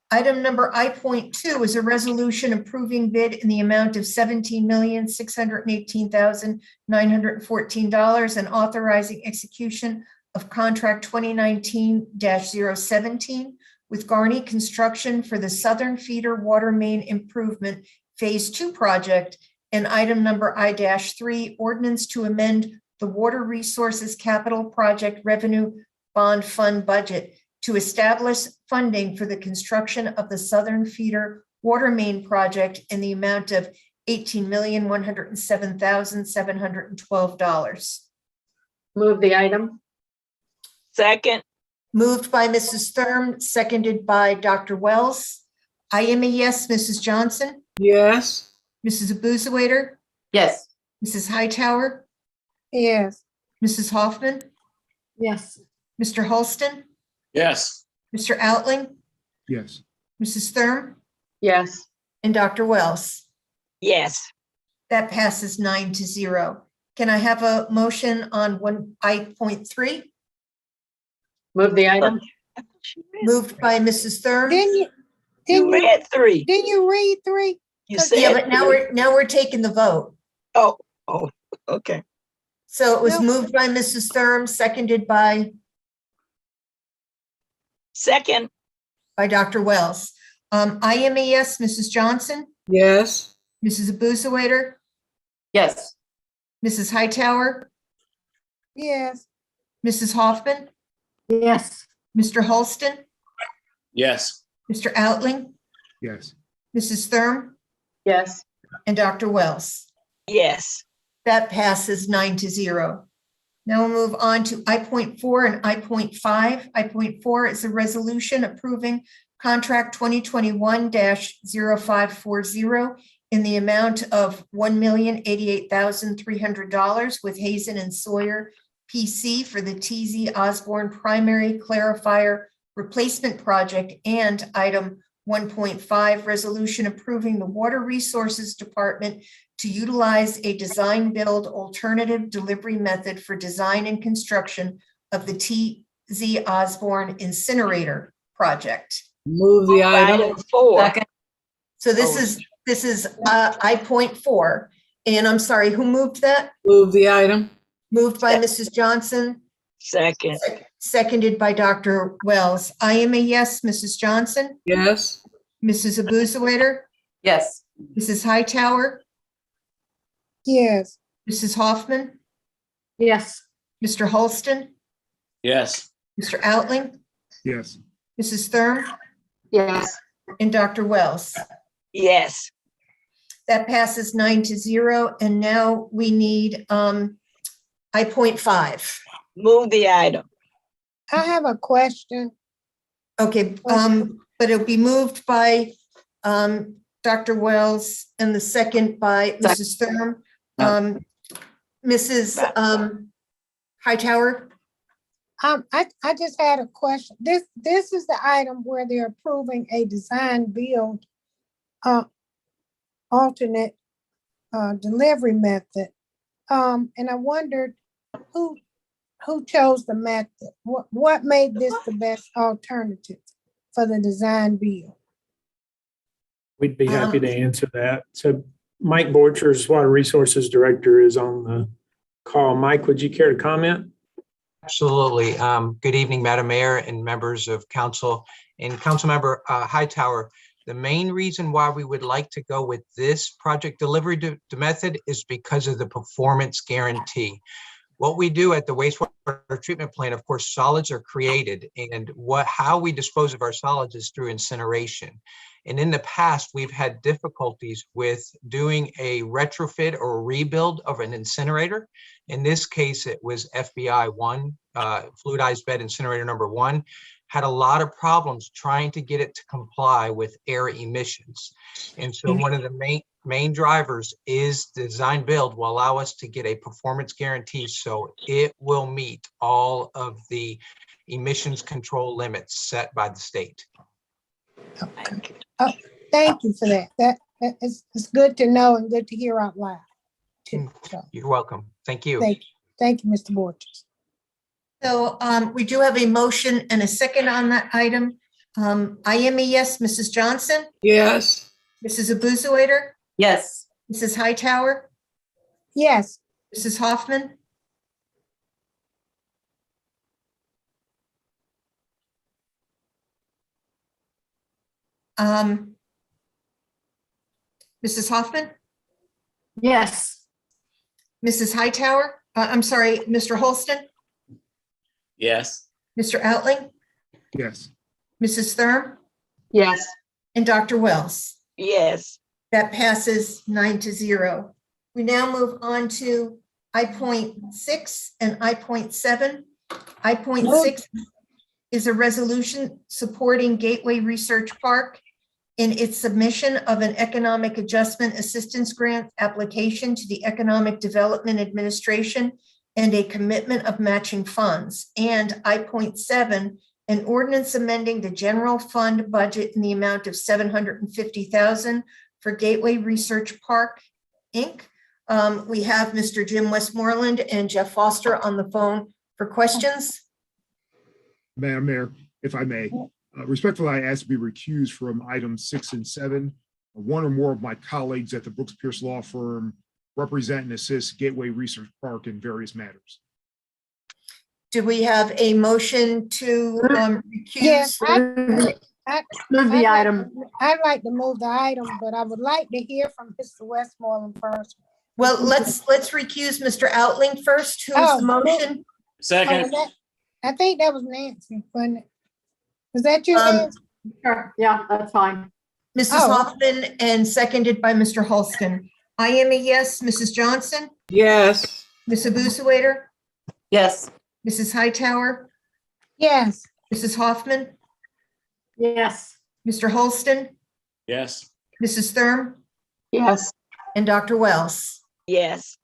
Item number I.2 is a resolution approving bid in the amount of $17,618,914 and authorizing execution of contract 2019-017 with Garney Construction for the Southern Feeder Water Main Improvement Phase 2 project, and item number I-3, ordinance to amend the Water Resources Capital Project Revenue Bond Fund budget to establish funding for the construction of the Southern Feeder Water Main Project in the amount of $18,107,712. Move the item. Second. Moved by Mrs. Thurm, seconded by Dr. Wells. I am a yes. Mrs. Johnson? Yes. Mrs. Abusawader? Yes. Mrs. Hightower? Yes. Mrs. Hoffman? Yes. Mr. Holston? Yes. Mr. Outling? Yes. Mrs. Thurm? Yes. And Dr. Wells? Yes. That passes 9-0. Can I have a motion on I.3? Move the item. Moved by Mrs. Thurm. You read 3. Didn't you read 3? You said Yeah, but now 3. we're taking the vote. Oh, okay. So it was No. moved by Mrs. Thurm, seconded by Second. Dr. Wells. I am a yes. Mrs. Johnson? Yes. Mrs. Abusawader? Yes. Mrs. Hightower? Yes. Mrs. Hoffman? Yes. Mr. Holston? Yes. Mr. Outling? Yes. Mrs. Thurm? Yes. And Dr. Wells? Yes. That passes 9-0. Now we'll move on to I.4 and I.5. I.4 is a resolution approving contract 2021-0540 in the amount of $1,088,300 with Hazen and Sawyer PC for the TZ Osborne Primary Clarifier Replacement Project, and item 1.5, resolution approving the Water Resources Department to utilize a design-build alternative delivery method for design and construction of the TZ Osborne Incinerator Project. Move the item. Item 4. Second. So this is I.4, and I'm sorry, who moved that? Move the item. Moved by Mrs. Johnson, Second. seconded by Dr. Wells. I am a yes. Mrs. Johnson, Yes. Mrs. Abuzawader, Yes. Mrs. Hightower, yes, Mrs. Hoffman, Yes. Mr. Holston, Yes. Mr. Outling, yes, Mrs. Thurm, Yes. and Dr. Wells. Yes. That passes 9-0. And now we need I.5. Move the item. I have a question. Okay, but it'll be moved by Dr. Wells and the second by Mrs. Thurm. Mrs. Hightower? I just had a question. This is the item where they're approving a design build alternate delivery method. And I wondered who chose the method? What made this the best alternative for the design build? We'd be happy to answer that. So Mike Borchers, Water Resources Director, is on the call. Mike, would you care to comment? Absolutely. Good evening, Madam Mayor and members of council. And Councilmember Hightower, the main reason why we would like to go with this project delivery method is because of the performance guarantee. What we do at the wastewater treatment plant, of course, solids are created, and how we dispose of our solids is through incineration. And in the past, we've had difficulties with doing a retrofit or a rebuild of an incinerator. In this case, it was FBI 1, fluidized bed incinerator number 1, had a lot of problems trying to get it to comply with air emissions. And so one of the main drivers is design build will allow us to get a performance guarantee so it will meet all of the emissions control limits set by the state. Oh, thank you for that. That it's good to know and good to hear out loud too. So, You're welcome. Thank you. thank you, Mr. Borchers. So we do have a motion and a second on that item. I am a yes. Mrs. Johnson, Yes. Mrs. Abuzawader, Yes. Mrs. Hightower, Yes, Mrs. Hoffman, Mrs. Hoffman, Yes. Mrs. Hightower, I'm sorry, Mr. Holston, Yes. Mr. Outling, yes, Mrs. Thurm, Yes. and Dr. Wells. Yes. That passes 9-0. We now move on to I.6 and I.7. I.6 is a resolution supporting Gateway Research Park in its submission of an Economic Adjustment Assistance Grant application to the Economic Development Administration and a commitment of matching funds. And I.7, an ordinance amending the general fund budget in the amount of $750,000 for Gateway Research Park, Inc. We have Mr. Jim Westmoreland and Jeff Foster on the phone for questions. Madam Mayor, if I may, respectfully, I ask to be recused from items 6 and 7. One or more of my colleagues at the Brooks Pierce Law Firm represent and assist Gateway Research Park in various matters. Do we have a motion to yes, recuse? Move the item. I'd like to move the item, but I would like to hear from Mr. Westmoreland first. Well, let's recuse Mr. Outling first. Who is the motion? Second. I think that was Nancy, wasn't it? Was that you, Nancy? Sure. Yeah, that's fine. Mrs. Oh. Hoffman and seconded by Mr. Holston. I am a yes. Mrs. Johnson, Yes. Ms. Abuzawader, Yes. Mrs. Hightower, Yes, Mrs. Hoffman, Yes. Mr. Holston, Yes. Mrs. Thurm, Yes. and Dr. Wells. Yes.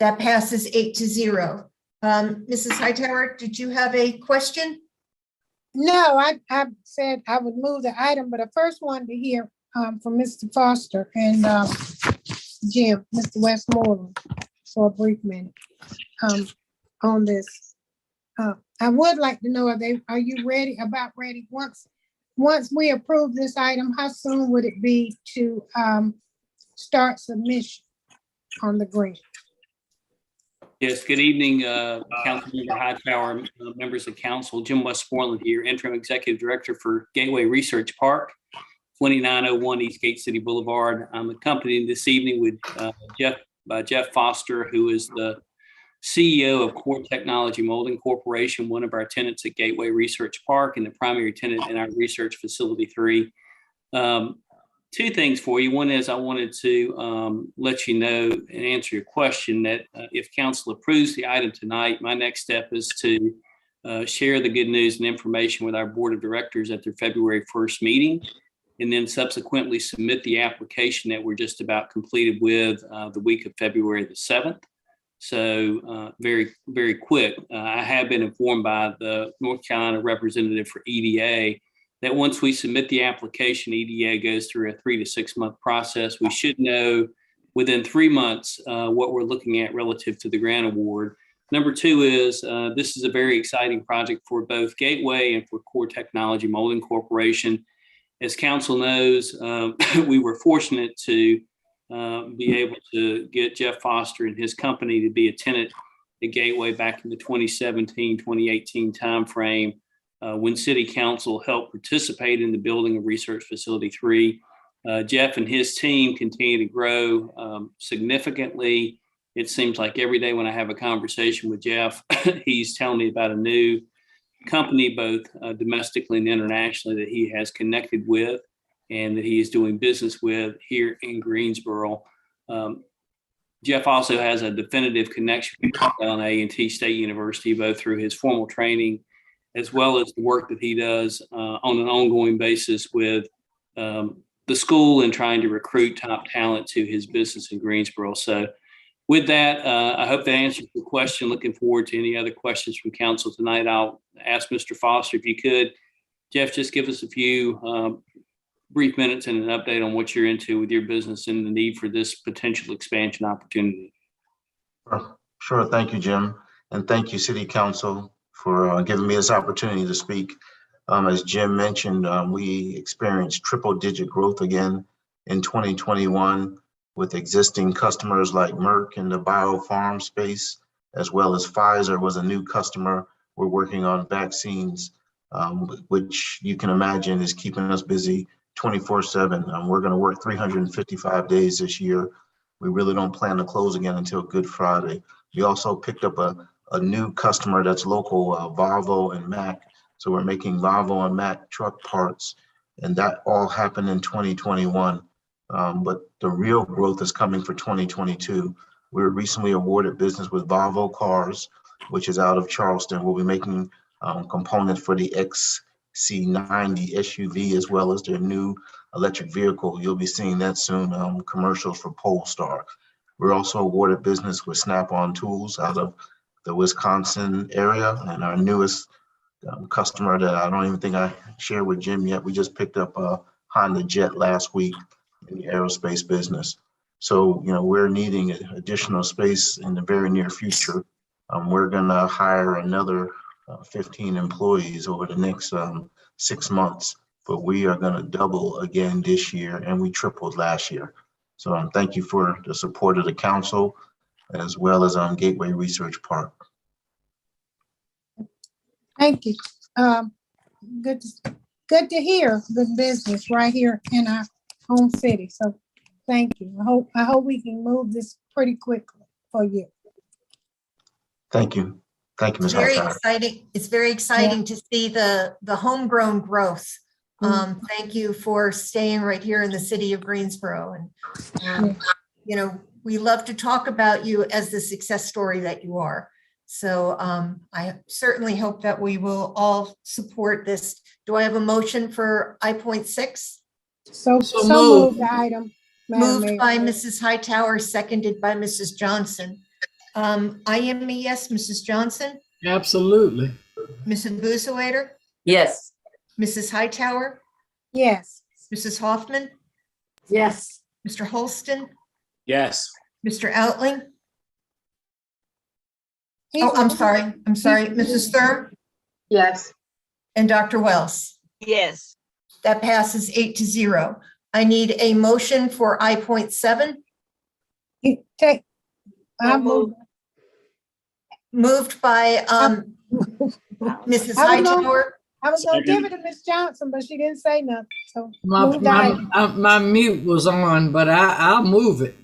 That passes 8-0. Mrs. Hightower, did you have a question? no, I said I would move the item, but I first wanted to hear from Mr. Foster and Jim, Mr. Westmoreland, for a brief minute on this. I would like to know, are you ready, about ready? Once we approve this item, how soon would it be to start submission on the grant? Yes, good evening, Councilmember Hightower, members of council. Jim Westmoreland here, Interim Executive Director for Gateway Research Park, 2901 Eastgate City Boulevard. I'm accompanied this evening with Jeff Foster, who is the CEO of Core Technology Molding Corporation, one of our tenants at Gateway Research Park and the primary tenant in our Research Facility 3. Two things for you. One is I wanted to let you know and answer your question that if council approves the item tonight, my next step is to share the good news and information with our board of directors at their February 1st meeting, and then subsequently submit the application that we're just about completed with the week of February the 7th. So very, very quick. I have been informed by the North Carolina representative for EDA that once we submit the application, EDA goes through a 3 to 6 month process. We should know within 3 months what we're looking at relative to the grant award. Number two is this is a very exciting project for both Gateway and for Core Technology Molding Corporation. As council knows, we were fortunate to be able to get Jeff Foster and his company to be a tenant at Gateway back in the 2017-2018 timeframe. When City Council helped participate in the building of Research Facility 3. Jeff and his team continue to grow significantly. It seems like every day when I have a conversation with Jeff, he's telling me about a new company, both domestically and internationally, that he has connected with and that he is doing business with here in Greensboro. Jeff also has a definitive connection with A&T State University, both through his formal training as well as the work that he does on an ongoing basis with the school and trying to recruit top talent to his business in Greensboro. So with that, I hope that answers the question. Looking forward to any other questions from council tonight. I'll ask Mr. Foster if you could. Jeff, just give us a few brief minutes and an update on what you're into with your business and the need for this potential expansion opportunity. Sure. Thank you, Jim. And thank you, City Council, for giving me this opportunity to speak. As Jim mentioned, we experienced triple-digit growth again in 2021 with existing customers like Merck in the biopharm space, as well as Pfizer was a new customer. We're working on vaccines, which you can imagine is keeping us busy 24/7. We're going to work 355 days this year. We really don't plan to close again until Good Friday. We also picked up a new customer that's local, Volvo and Mack. So we're making Volvo and Mack truck parts, and that all happened in 2021. But the real growth is coming for 2022. We were recently awarded business with Volvo Cars, which is out of Charleston. We'll be making components for the XC90 SUV, as well as their new electric vehicle. You'll be seeing that soon, commercials for Polestar. We're also awarded business with Snap-on Tools out of the Wisconsin area, and our newest customer that I don't even think I shared with Jim yet, we just picked up a Honda Jet last week in the aerospace business. So, we're needing additional space in the very near future. We're gonna hire another 15 employees over the next 6 months, but we are gonna double again this year, and we tripled last year. So thank you for the support of the council, as well as on Gateway Research Park. Thank you. Good to hear good business right here in our home city. So thank you. I hope we can move this pretty quickly for you. Thank you. Thank you, Ms. Very Hightower. exciting. It's very exciting to see the homegrown growth. Thank you for staying right here in the city of Greensboro. And, we love to talk about you as the success story that you are. So I certainly hope that we will all support this. Do I have a motion for I.6? So move the item. Moved by Mrs. Hightower, seconded by Mrs. Johnson. I am a yes, Mrs. Johnson. Absolutely. Mrs. Busewader? Yes. Mrs. Hightower? Yes. Mrs. Hoffman? Yes. Mr. Holston? Yes. Mr. Outling? Oh, I'm sorry. Mrs. Thurm? Yes. And Dr. Wells? Yes. That passes 8-0. I need a motion for I.7. I move. moved by Mrs. Hightower. I was gonna give it to Miss Johnson, but she didn't say nothing, so. My, moved my, item. my mute was on, but I'll move it.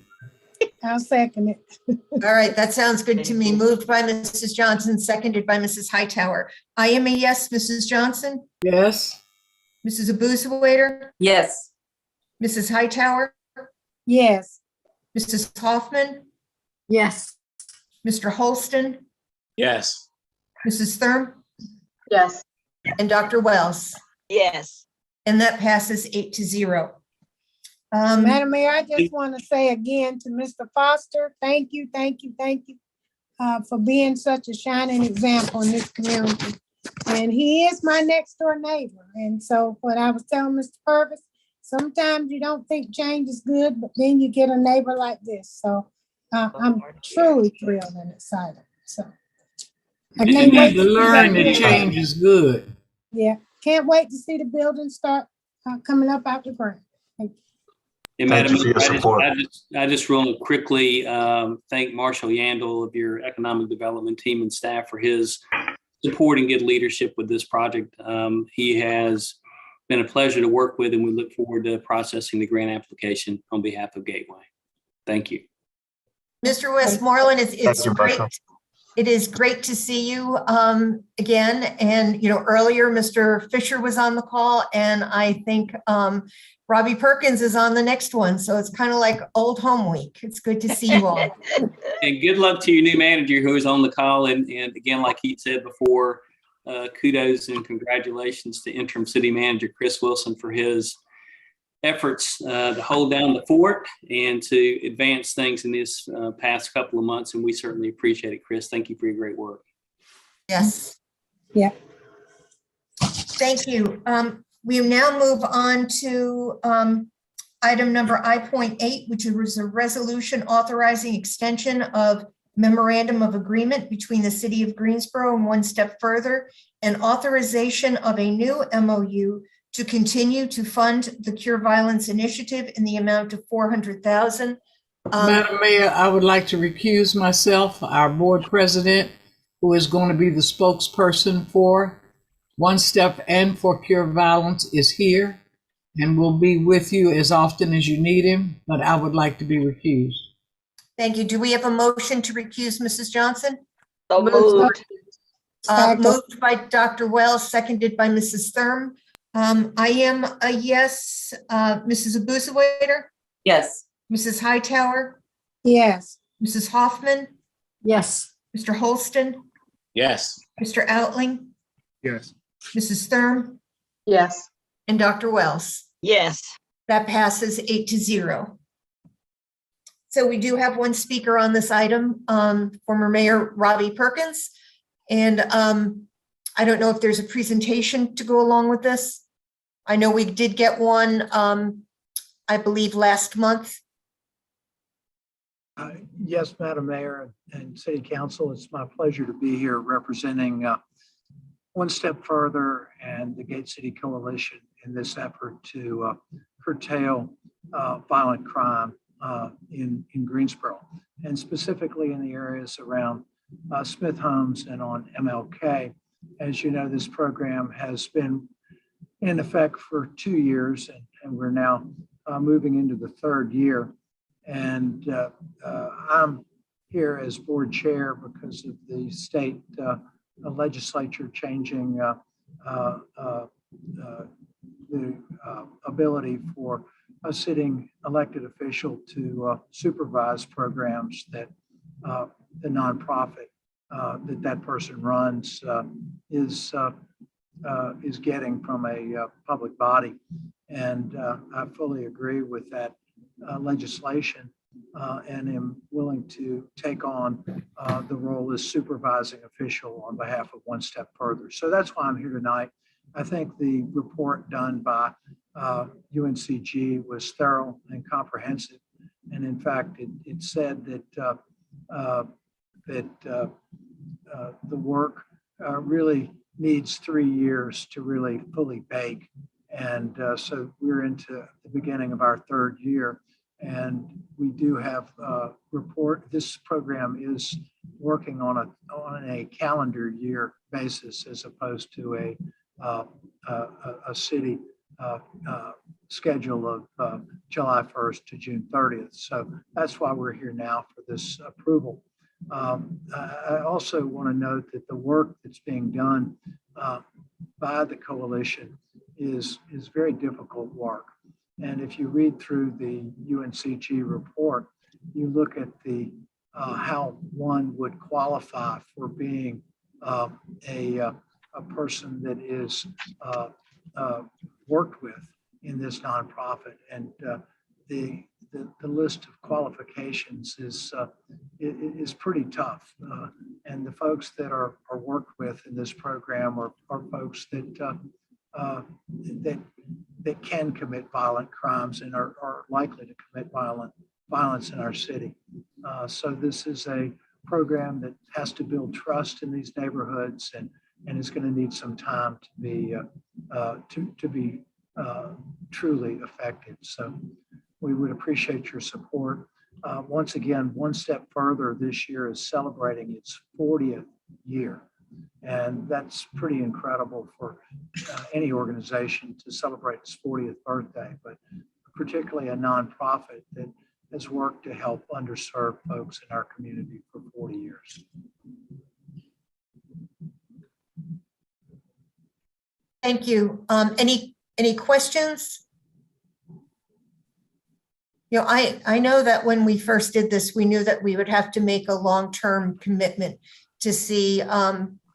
I'll second it. All right, that sounds good to me. Moved by Mrs. Johnson, seconded by Mrs. Hightower. I am a yes, Mrs. Johnson, Yes. Mrs. Abusawader, Yes. Mrs. Hightower, Yes. Mrs. Hoffman, Yes. Mr. Holston, Yes. Mrs. Thurm, Yes. and Dr. Wells. Yes. And that passes 8-0. Madam Mayor, I just want to say again to Mr. Foster, thank you for being such a shining example in this community. And he is my next door neighbor. And so what I was telling Mr. Purvis, sometimes you don't think change is good, but then you get a neighbor like this. So I'm truly thrilled and excited. So I You can't wait need to learn that change is good. Yeah, can't wait to see the building start coming up out the ground. Thank you. And Thank Madam you for your Mayor, support. I just real quickly thank Marshall Yandel of your economic development team and staff for his support and good leadership with this project. He has been a pleasure to work with, and we look forward to processing the grant application on behalf of Gateway. Thank you. Mr. Westmoreland, it's Thank you, great. Marshall. It is great to see you again. And, earlier Mr. Fisher was on the call, and I think Robbie Perkins is on the next one. So it's kind of like old home week. It's good to see you all. And good luck to your new manager who is on the call. And again, like he said before, kudos and congratulations to interim city manager Chris Wilson for his efforts to hold down the fort and to advance things in this past couple of months. And we certainly appreciate it, Chris. Thank you for your great work. Yes. Yeah. Thank you. We now move on to item number I.8, which was a resolution authorizing extension of memorandum of agreement between the city of Greensboro and One Step Further, and authorization of a new MOU to continue to fund the Cure Violence Initiative in the amount of $400,000. Madam Mayor, I would like to recuse myself. Our board president, who is going to be the spokesperson for One Step and for Cure Violence, is here and will be with you as often as you need him, but I would like to be recused. Thank you. Do we have a motion to recuse Mrs. Johnson? So moved. Moved by Dr. Wells, seconded by Mrs. Thurm. I am a yes. Mrs. Abusawader, Yes. Mrs. Hightower, Yes. Mrs. Hoffman, Yes. Mr. Holston, Yes. Mr. Outling, Yes. Mrs. Thurm, Yes. and Dr. Wells. Yes. That passes 8-0. So we do have one speaker on this item, former Mayor Robbie Perkins. And I don't know if there's a presentation to go along with this. I know we did get one, I believe, last month. Yes, Madam Mayor and City Council, it's my pleasure to be here representing One Step Further and the Gate City Coalition in this effort to curtail violent crime in Greensboro, and specifically in the areas around Smith Homes and on MLK. As you know, this program has been in effect for 2 years, and we're now moving into the third year. And I'm here as board chair because of the state legislature changing the ability for a sitting elected official to supervise programs that the nonprofit that person runs is getting from a public body. And I fully agree with that legislation and am willing to take on the role as supervising official on behalf of One Step Further. So that's why I'm here tonight. I think the report done by UNCG was thorough and comprehensive. And in fact, it said that the work really needs 3 years to really fully bake. And so we're into the beginning of our third year. And we do have this program is working on a calendar year basis as opposed to a city schedule of July 1st to June 30th. So that's why we're here now for this approval. I also want to note that the work that's being done by the coalition is very difficult work. And if you read through the UNCG report, you look at the how one would qualify for being a person that is worked with in this nonprofit, and the list of qualifications is pretty tough. And the folks that are worked with in this program are folks that can commit violent crimes and are likely to commit violence in our city. So this is a program that has to build trust in these neighborhoods, and is going to need some time to be truly effective. So we would appreciate your support. Once again, one step further, this year is celebrating its 40th year. And that's pretty incredible for any organization to celebrate its 40th birthday, but particularly a nonprofit that has worked to help underserved folks in our community for 40 years. Thank you. Any questions? You know, I know that when we first did this, we knew that we would have to make a long-term commitment to see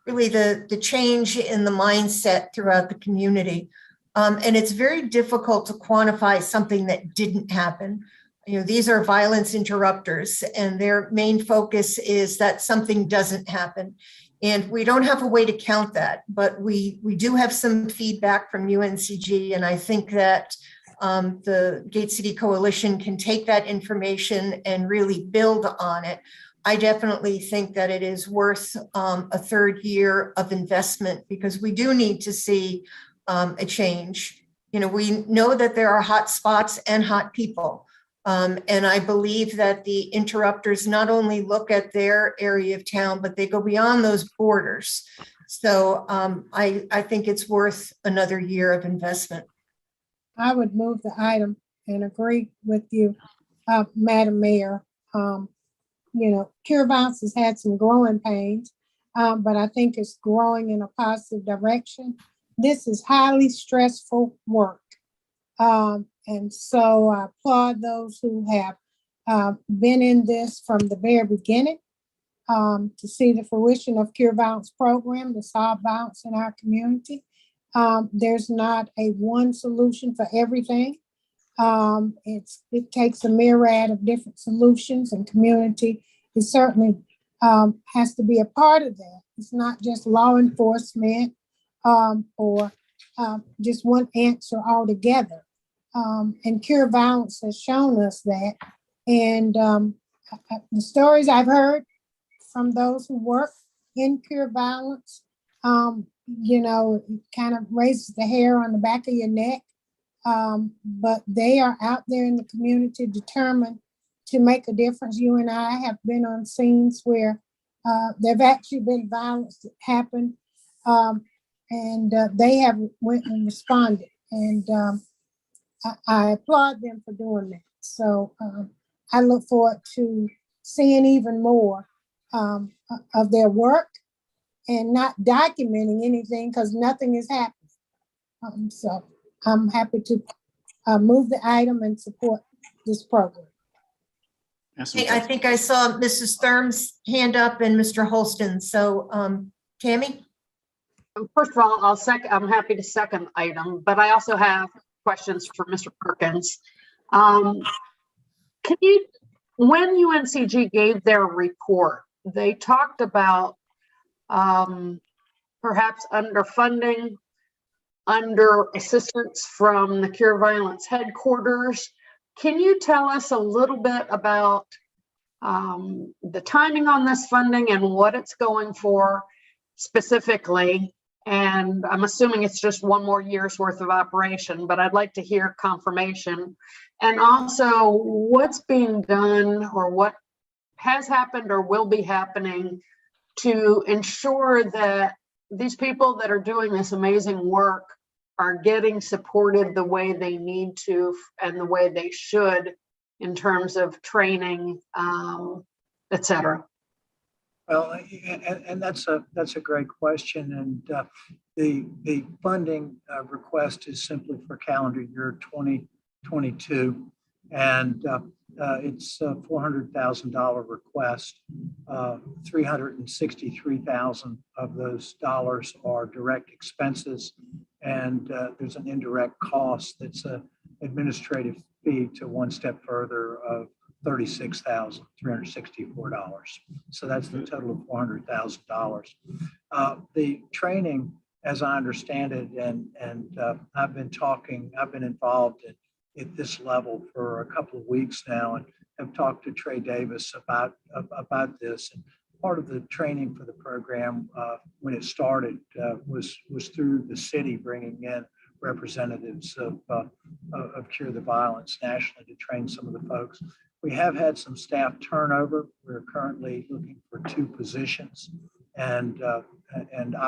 really the change in the mindset throughout the community. And it's very difficult to quantify something that didn't happen. You know, these are violence interrupters, and their main focus is that something doesn't happen. And we don't have a way to count that, but we do have some feedback from UNCG, and I think that the Gate City Coalition can take that information and really build on it. I definitely think that it is worth a third year of investment, because we do need to see a change. You know, we know that there are hot spots and hot people. And I believe that the interrupters not only look at their area of town, but they go beyond those borders. So I think it's worth another year of investment. I would move the item and agree with you, Madam Mayor. You know, Cure Violence has had some growing pains, but I think it's growing in a positive direction. This is highly stressful work. And so I applaud those who have been in this from the very beginning to see the fruition of Cure Violence program to solve violence in our community. There's not a one solution for everything. It takes a myriad of different solutions, and community is certainly has to be a part of that. It's not just law enforcement or just one answer altogether. And Cure Violence has shown us that. And the stories I've heard from those who work in Cure Violence, you know, it kind of raises the hair on the back of your neck. But they are out there in the community determined to make a difference. You and I have been on scenes where there've actually been violence that happened, and they have went and responded. And I applaud them for doing that. So I look forward to seeing even more of their work and not documenting anything because nothing is happening. So I'm happy to move the item and support this program. Hey, I think I saw Mrs. Thurm's hand up and Mr. Holston. So Tammy? First of all, I'm happy to second the item, but I also have questions for Mr. Perkins. When UNCG gave their report, they talked about perhaps underfunding, under assistance from the Cure Violence headquarters. Can you tell us a little bit about the timing on this funding and what it's going for specifically? And I'm assuming it's just one more year's worth of operation, but I'd like to hear confirmation. And also what's being done or what has happened or will be happening to ensure that these people that are doing this amazing work are getting supported the way they need to and the way they should in terms of training, et cetera. Well, and that's a great question. And the funding request is simply for calendar year 2022. And it's a $400,000 request. 363,000 of those dollars are direct expenses. And there's an indirect cost that's an administrative fee to One Step Further of $36,364. So that's the total of $400,000. The training, as I understand it, and I've been involved at this level for a couple of weeks now, and have talked to Trey Davis about this. And part of the training for the program when it started was through the city bringing in representatives of Cure the Violence nationally to train some of the folks. We have had some staff turnover. We're currently looking for 2 positions, and I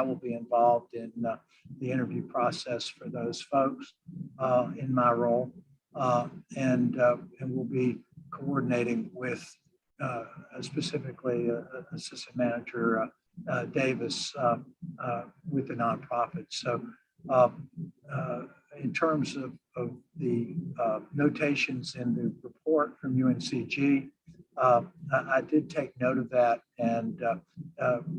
will be involved in the interview process for those folks in my role, and we'll be coordinating with specifically Assistant Manager Davis with the nonprofit. So in terms of the notations in the report from UNCG, I did take note of that, and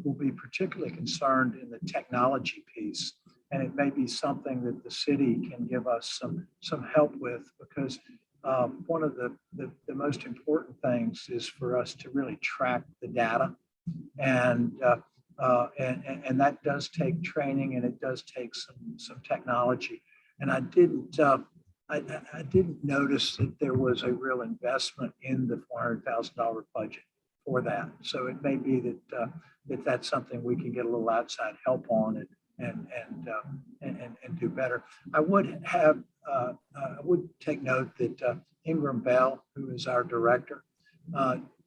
will be particularly concerned in the technology piece. And it may be something that the city can give us some help with, because one of the most important things is for us to really track the data, and that does take training, and it does take some technology. And I didn't notice that there was a real investment in the $400,000 budget for that. So it may be that that's something we can get a little outside help on and do better. I would take note that Ingram Bell, who is our director,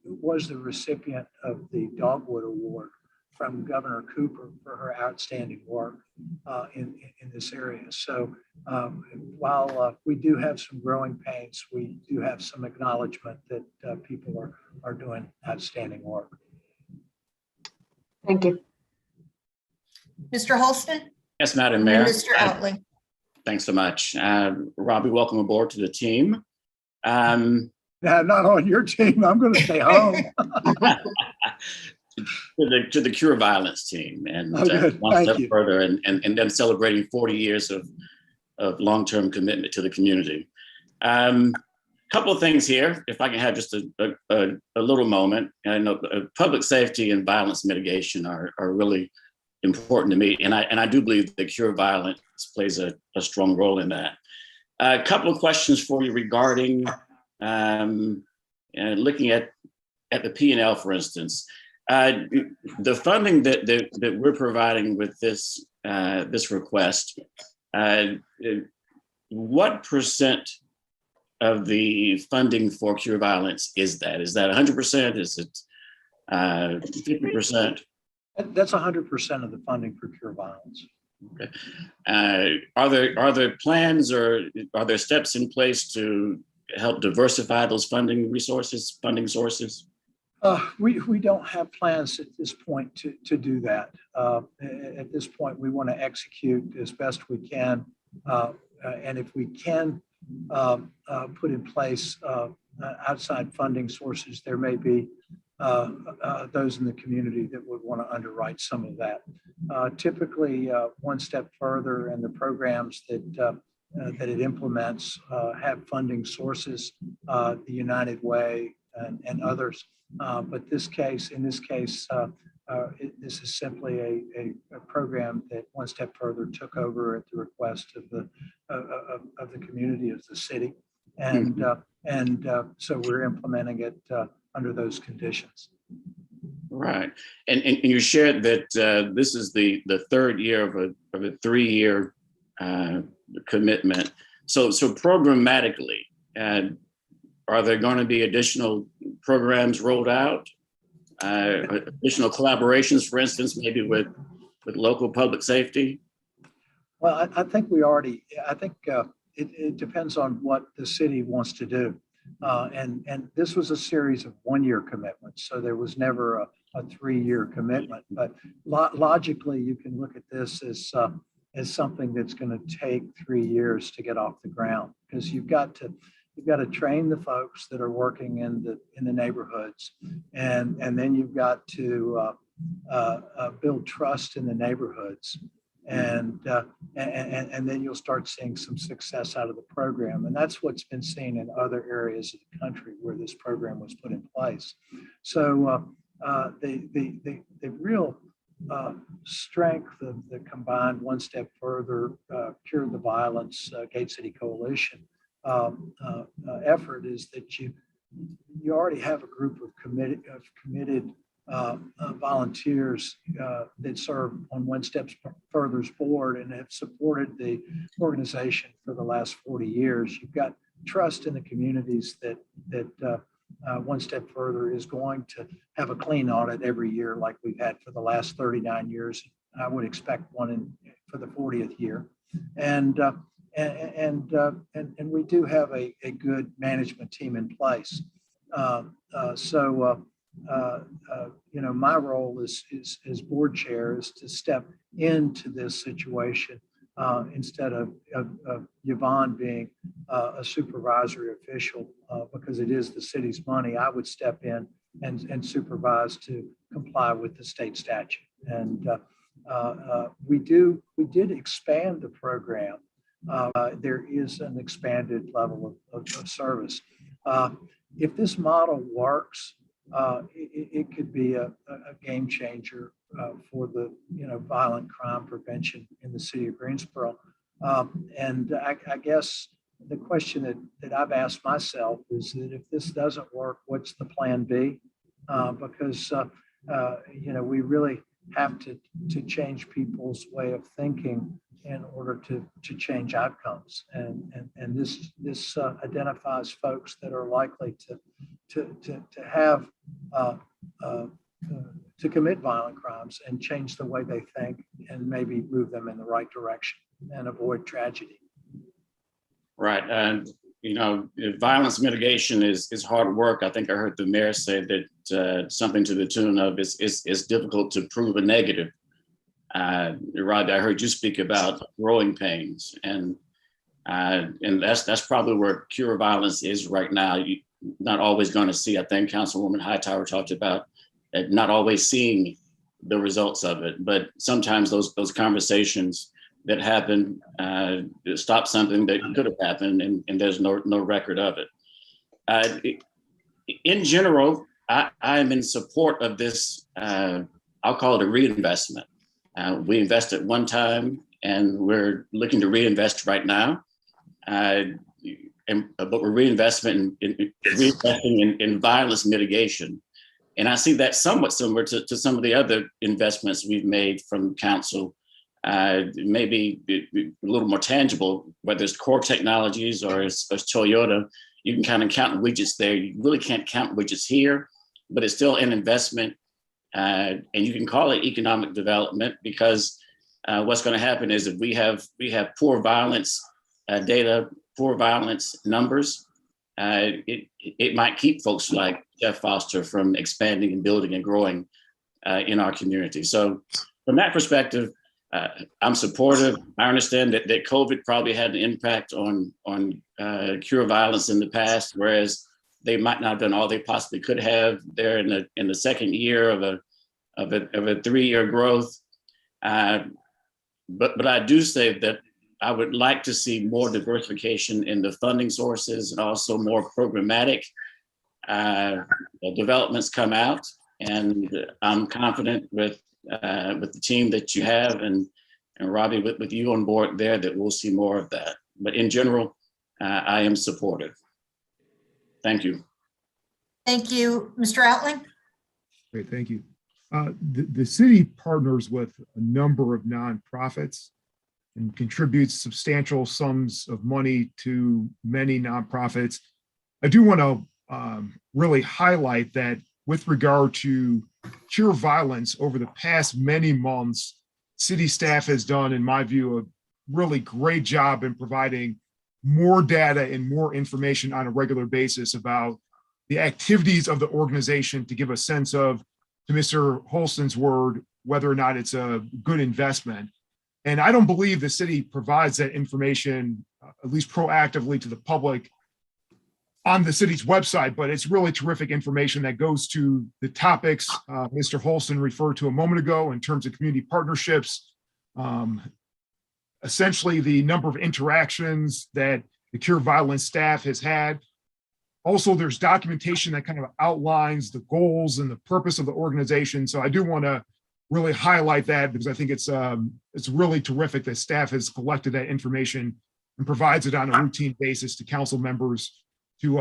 was the recipient of the Dogwood Award from Governor Cooper for her outstanding work in this area. So while we do have some growing pains, we do have some acknowledgement that people are doing outstanding work. Thank you. Mr. Holston? Yes, Madam And Mayor. then Mr. Otley. Thanks so much. Robbie, welcome aboard to the team. Not on your team. I'm going to stay home. to the Cure Violence team, and one step further, and then celebrating 40 years of long-term commitment to the community. Couple of things here, if I can have just a little moment. I know public safety and violence mitigation are really important to me, and I do believe that Cure Violence plays a strong role in that. A couple of questions for you regarding looking at the P&L, for instance. The funding that we're providing with this request, what percent of the funding for Cure Violence is that? Is that 100%? Is it 50%? That's 100% of the funding for Cure Violence. Okay. Are there plans, or are there steps in place to help diversify those funding sources? We don't have plans at this point to do that. At this point, we want to execute as best we can. And if we can put in place outside funding sources, there may be those in the community that would want to underwrite some of that. Typically, One Step Further and the programs that it implements have funding sources, the United Way and others. But in this case, this is simply a program that One Step Further took over at the request of the community of the city, and so we're implementing it under those conditions. Right. And you shared that this is the third year of a 3-year commitment. So programmatically, are there going to be additional programs rolled out? Additional collaborations, for instance, maybe with local public safety? Well, I think we already, I think it depends on what the city wants to do. And this was a series of 1-year commitments, so there was never a 3-year commitment. But logically, you can look at this as something that's going to take 3 years to get off the ground, because you've got to train the folks that are working in the neighborhoods, and then you've got to build trust in the neighborhoods. And then you'll start seeing some success out of the program. And that's what's been seen in other areas of the country where this program was put in place. So the real strength of the combined One Step Further, Cure the Violence, Gate City Coalition effort is that you already have a group of committed volunteers that serve on One Step Further's board and have supported the organization for the last 40 years. You've got trust in the communities that One Step Further is going to have a clean audit every year like we've had for the last 39 years. I would expect one for the 40th year. And we do have a good management team in place. My role as board chair is to step into this situation instead of Yvonne being a supervisory official, because it is the city's money. I would step in and supervise to comply with the state statute. And we did expand the program. There is an expanded level of service. If this model works, it could be a game changer for the violent crime prevention in the city of Greensboro. And I guess the question that I've asked myself is that if this doesn't work, what's the plan B? Because we really have to change people's way of thinking in order to change outcomes. And this identifies folks that are likely to have to commit violent crimes and change the way they think and maybe move them in the right direction and avoid tragedy. Right. And, violence mitigation is hard work. I think I heard the mayor say that something to the tune of it's difficult to prove a negative. Robbie, I heard you speak about growing pains, and that's probably where cure violence is right now. You're not always going to see. I think Councilwoman Hightower talked about not always seeing the results of it, but sometimes those conversations that happen stop something that could have happened, and there's no record of it. In general, I am in support of this. I'll call it a reinvestment. We invested one time, and we're looking to reinvest right now. But we're reinvesting in violence mitigation. And I see that somewhat similar to some of the other investments we've made from council, maybe a little more tangible, whether it's core technologies or as Toyota. You can kind of count widgets there. You really can't count widgets here, but it's still an investment. And you can call it economic development, because what's going to happen is if we have poor violence data, poor violence numbers, it might keep folks like Jeff Foster from expanding and building and growing in our community. So from that perspective, I'm supportive. I understand that COVID probably had an impact on cure violence in the past, whereas they might not have done all they possibly could have. They're in the second year of a 3-year growth. But I do say that I would like to see more diversification in the funding sources and also more programmatic developments come out. And I'm confident with the team that you have and Robbie, with you on board there, that we'll see more of that. But in general, I am supportive. Thank you. Thank you. Mr. Outling? Great, thank you. The city partners with a number of nonprofits and contributes substantial sums of money to many nonprofits. I do want to really highlight that with regard to cure violence over the past many months, city staff has done, in my view, a really great job in providing more data and more information on a regular basis about the activities of the organization to give a sense of, to Mr. Holston's word, whether or not it's a good investment. And I don't believe the city provides that information, at least proactively, to the public on the city's website, but it's really terrific information that goes to the topics Mr. Holston referred to a moment ago in terms of community partnerships, essentially the number of interactions that the Cure Violence staff has had. Also, there's documentation that kind of outlines the goals and the purpose of the organization. So I do want to really highlight that because I think it's really terrific that staff has collected that information and provides it on a routine basis to council members to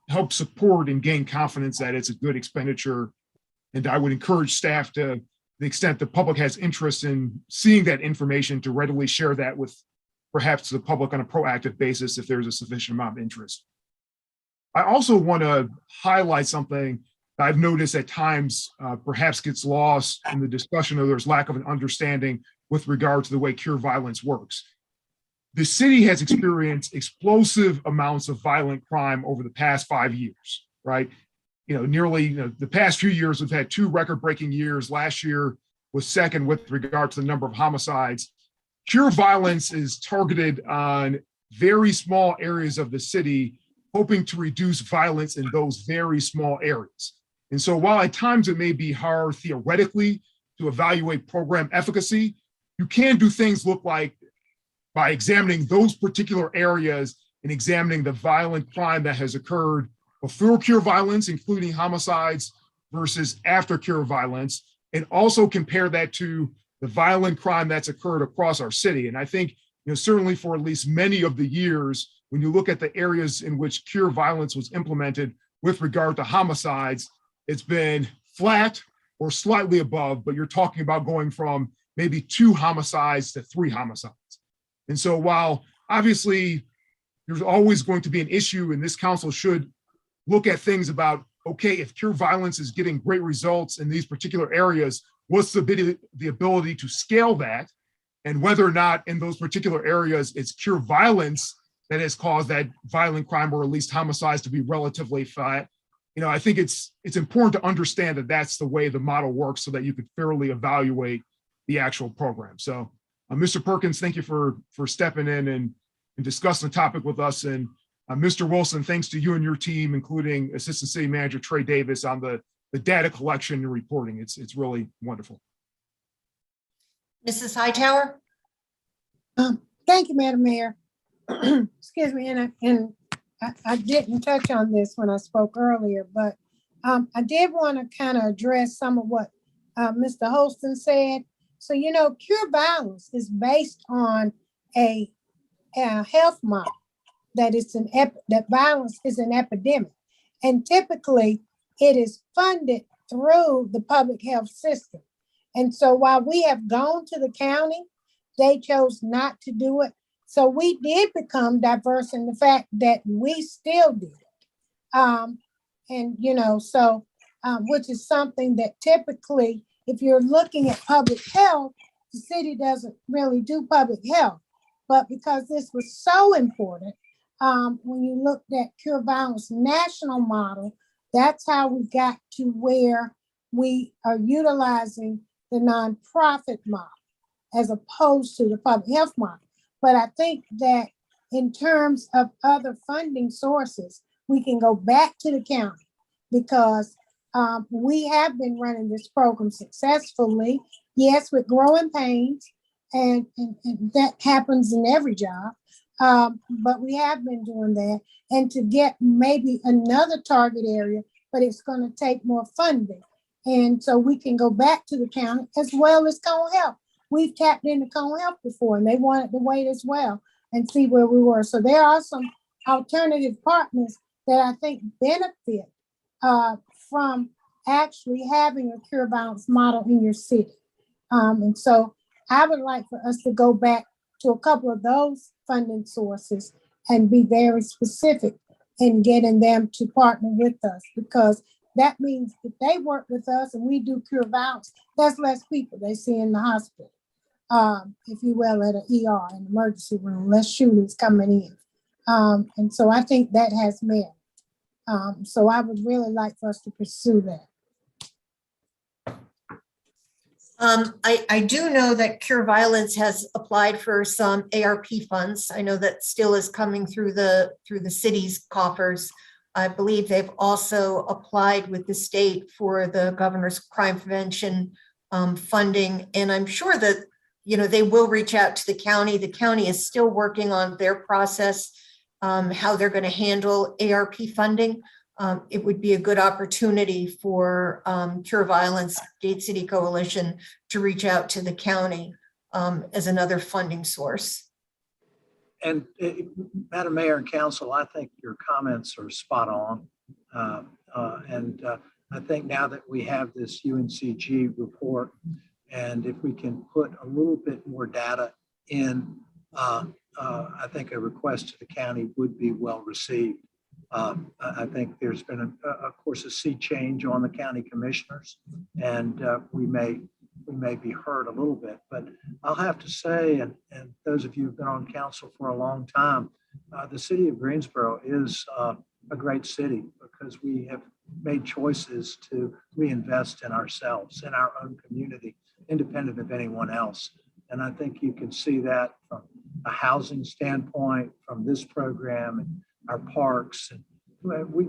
help support and gain confidence that it's a good expenditure. And I would encourage staff, to the extent the public has interest in seeing that information, to readily share that with perhaps the public on a proactive basis if there's a sufficient amount of interest. I also want to highlight something that I've noticed at times perhaps gets lost in the discussion, or there's lack of an understanding with regard to the way Cure Violence works. The city has experienced explosive amounts of violent crime over the past 5 years, right? Nearly the past few years, we've had 2 record-breaking years. Last year was second with regard to the number of homicides. Cure Violence is targeted on very small areas of the city, hoping to reduce violence in those very small areas. And so while at times it may be hard theoretically to evaluate program efficacy, you can do things look like by examining those particular areas and examining the violent crime that has occurred before Cure Violence, including homicides, versus after Cure Violence, and also compare that to the violent crime that's occurred across our city. And I think, certainly for at least many of the years, when you look at the areas in which Cure Violence was implemented with regard to homicides, it's been flat or slightly above, but you're talking about going from maybe 2 homicides to 3 homicides. And so while obviously there's always going to be an issue, and this council should look at things about, okay, if Cure Violence is getting great results in these particular areas, what's the ability to scale that? And whether or not in those particular areas it's Cure Violence that has caused that violent crime, or at least homicides, to be relatively flat. I think it's important to understand that that's the way the model works, so that you could fairly evaluate the actual program. So Mr. Perkins, thank you for stepping in and discussing the topic with us. And Mr. Wilson, thanks to you and your team, including Assistant City Manager Trey Davis, on the data collection and reporting. It's really wonderful. Mrs. Hightower? Thank you, Madam Mayor. Excuse me, and I didn't touch on this when I spoke earlier, but I did want to kind of address some of what Mr. Holston said. So, Cure Violence is based on a health model that that violence is an epidemic, and typically it is funded through the public health system. And so while we have gone to the county, they chose not to do it. So we did become diverse in the fact that we still did it. Which is something that typically, if you're looking at public health, the city doesn't really do public health. But because this was so important, when you looked at Cure Violence national model, that's how we got to where we are utilizing the nonprofit model as opposed to the public health model. But I think that in terms of other funding sources, we can go back to the county, because we have been running this program successfully, yes, with growing pains, and that happens in every job, but we have been doing that. And to get maybe another target area, but it's going to take more funding. And so we can go back to the county as well as Cone Health. We've tapped into Cone Health before, and they wanted to wait as well and see where we were. So there are some alternative partners that I think benefit from actually having a cure violence model in your city. And so I would like for us to go back to a couple of those funding sources and be very specific in getting them to partner with us, because that means if they work with us and we do cure violence, that's less people they see in the hospital, if you will, at an ER, an emergency room, less shootings coming in. And so I think that has merit. So I would really like for us to pursue that. I do know that Cure Violence has applied for some ARP funds. I know that still is coming through the city's coffers. I believe they've also applied with the state for the governor's crime prevention funding. And I'm sure that, they will reach out to the county. The county is still working on their process, how they're going to handle ARP funding. It would be a good opportunity for Cure Violence Gate City Coalition to reach out to the county as another funding source. And Madam Mayor and Council, I think your comments are spot on. I think now that we have this UNCG report, and if we can put a little bit more data in, I think a request to the county would be well received. I think there's been, of course, a sea change on the county commissioners, and we may be heard a little bit. But I'll have to say, and those of you who've been on council for a long time, the city of Greensboro is a great city because we have made choices to reinvest in ourselves, in our own community, independent of anyone else. And I think you can see that from a housing standpoint, from this program and our parks. And we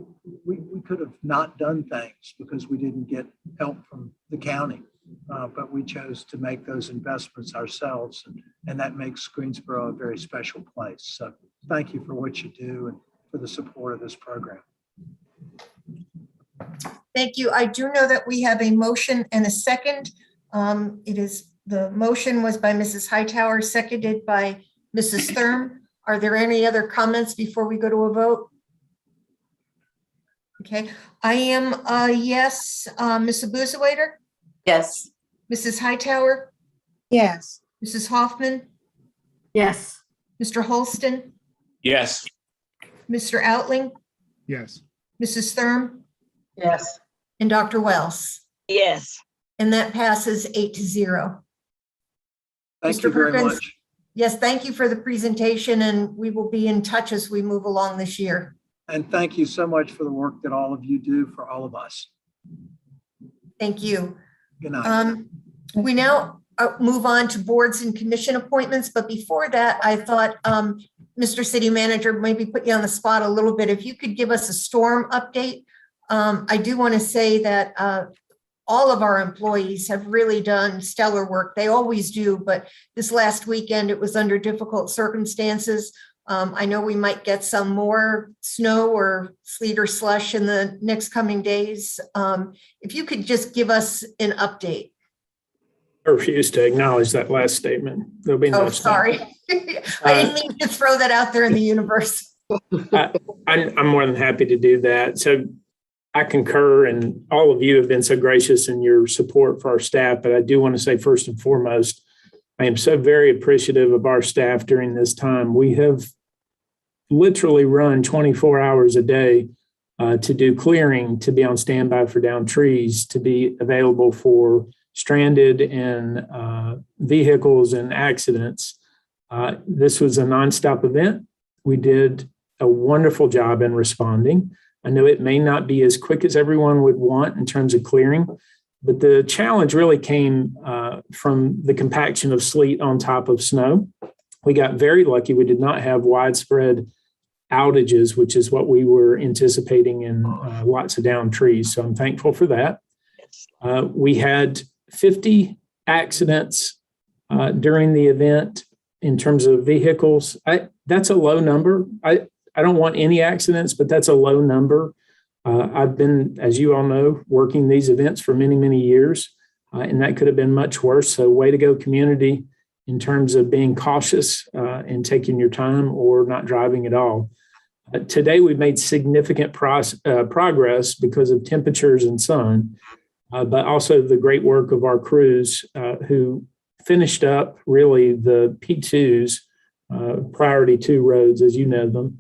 could have not done things because we didn't get help from the county, but we chose to make those investments ourselves. And that makes Greensboro a very special place. So thank you for what you do and for the support of this program. Thank you. I do know that we have a motion and a second. The motion was by Mrs. Hightower, seconded by Mrs. Thurm. Are there any other comments before we go to a vote? Okay, I am a yes. Ms. Abuzawaiter? Yes. Mrs. Hightower? Yes. Mrs. Hoffman? Yes. Mr. Holston? Yes. Mr. Outling? Yes. Mrs. Thurm? Yes. And Dr. Wells? Yes. And that passes 8-0. Thank you very Perkins, much. yes, thank you for the presentation, and we will be in touch as we move along this year. And thank you so much for the work that all of you do for all of us. Thank you. Good night. We now move on to boards and commission appointments, but before that, I thought, Mr. City Manager, maybe put you on the spot a little bit. If you could give us a storm update. I do want to say that all of our employees have really done stellar work. They always do, but this last weekend, it was under difficult circumstances. I know we might get some more snow or sleet or slush in the next coming days. If you could just give us an update. I refuse to acknowledge that last statement. There'll be no. Oh, sorry. I didn't mean to throw that out there in the universe. I'm more than happy to do that. So I concur, and all of you have been so gracious in your support for our staff. But I do want to say, first and foremost, I am so very appreciative of our staff during this time. We have literally run 24 hours a day to do clearing, to be on standby for downed trees, to be available for stranded and vehicles and accidents. This was a nonstop event. We did a wonderful job in responding. I know it may not be as quick as everyone would want in terms of clearing, but the challenge really came from the compaction of sleet on top of snow. We got very lucky. We did not have widespread outages, which is what we were anticipating in lots of downed trees. So I'm thankful for that. We had 50 accidents during the event in terms of vehicles. That's a low number. I don't want any accidents, but that's a low number. I've been, as you all know, working these events for many, many years, and that could have been much worse. So way to go, community, in terms of being cautious and taking your time or not driving at all. Today, we've made significant progress because of temperatures and sun, but also the great work of our crews who finished up really the P2s, priority 2 roads, as you know them.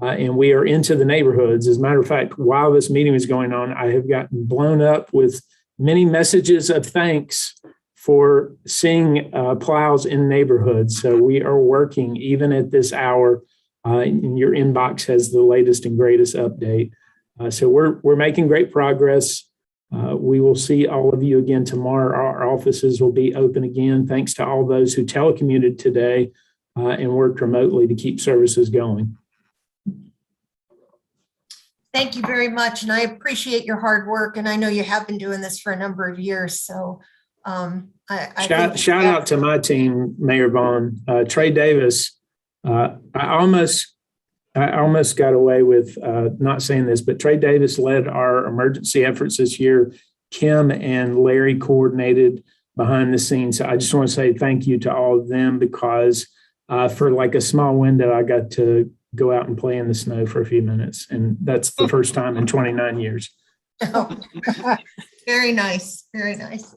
And we are into the neighborhoods. As a matter of fact, while this meeting was going on, I have gotten blown up with many messages of thanks for seeing plows in neighborhoods. So we are working even at this hour. And your inbox has the latest and greatest update. So we're making great progress. We will see all of you again tomorrow. Our offices will be open again. Thanks to all those who telecommuted today and worked remotely to keep services going. Thank you very much. And I appreciate your hard work. And I know you have been doing this for a number of years. So shout out to my team, Mayor Vaughn. Trey Davis. I almost got away with not saying this, but Trey Davis led our emergency efforts this year. Kim and Larry coordinated behind the scenes. So I just want to say thank you to all of them because for like a small window, I got to go out and play in the snow for a few minutes. And that's the first time in 29 years. Oh, very nice. Very nice.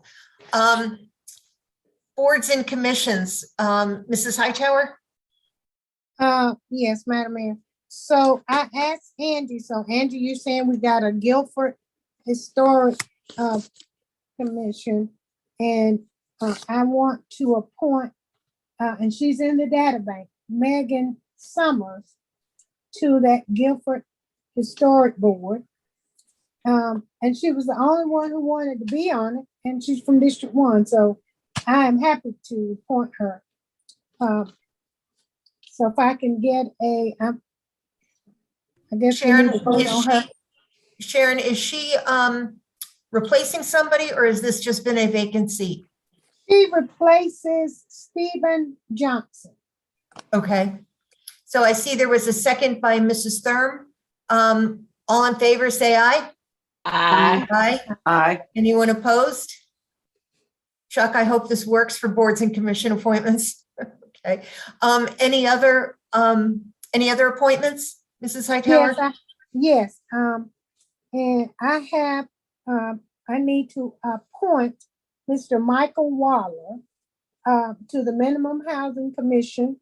Boards and commissions. Mrs. Hightower? Yes, Madam Mayor. So I asked Angie, so Angie, you're saying we got a Guilford Historic Commission, and I want to appoint, and she's in the databank, Megan Summers, to that Guilford Historic Board. And she was the only one who wanted to be on it, and she's from District 1, so I am happy to appoint her. So if I can get I guess Sharon, we need to vote on her. Sharon, is she replacing somebody or has this just been a vacant seat? She replaces Stephen Johnson. Okay. So I see there was a second by Mrs. Thurm. All in favor, say aye. Aye. Aye. Aye. Anyone opposed? Chuck, I hope this works for boards and commission appointments. Okay. Any other appointments, Mrs. Hightower? Yes. And I have, I need to appoint Mr. Michael Waller to the Minimum Housing Commission,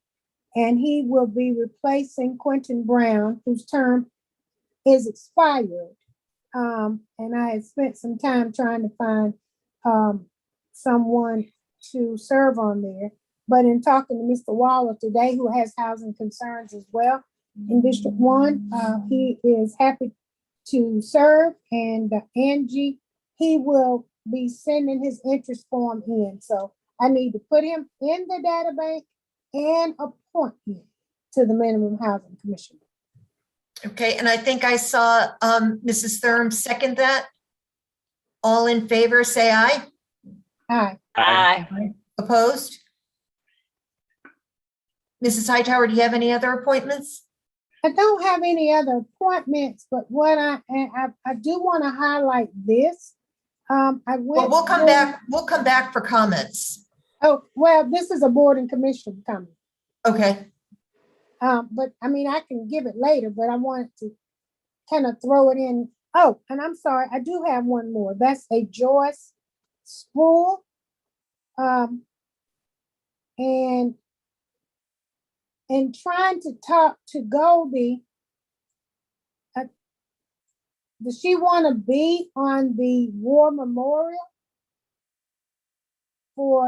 and he will be replacing Quentin Brown, whose term is expired. And I had spent some time trying to find someone to serve on there. But in talking to Mr. Waller today, who has housing concerns as well in District 1, he is happy to serve. And Angie, he will be sending his interest form in. So I need to put him in the databank and appoint him to the Minimum Housing Commission. Okay, and I think I saw Mrs. Thurm second that. All in favor, say aye. Aye. Aye. Opposed? Mrs. Hightower, do you have any other appointments? I don't have any other appointments, but what I do want to highlight this. We'll come back. We'll come back for comments. Oh, well, this is a board and commission comment. Okay. But I mean, I can give it later, but I wanted to kind of throw it in. Oh, and I'm sorry, I do have one more. That's a Joyce Sproul. And trying to talk to Goldie, does she want to be on the War Memorial?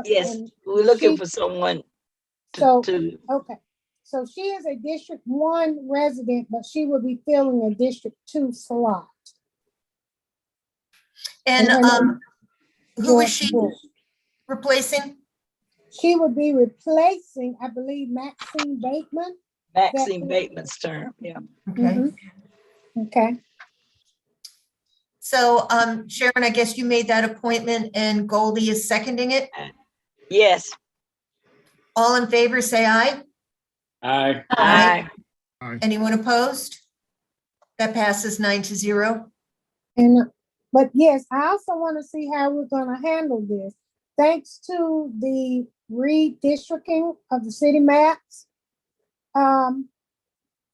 Yes, we're looking for someone to. Okay. So she is a District 1 resident, but she will be filling a District 2 slot. And who is she replacing? She would be replacing, I believe, Maxine Bateman. Maxine Bateman's term, yeah. Okay. Mm-hmm. Okay. So, Sharon, I guess you made that appointment and Goldie is seconding it? Yes. All in favor, say aye. Aye. Aye. Anyone opposed? That passes 9-0. And, but yes, I also want to see how we're going to handle this. Thanks to the redistricting of the city maps,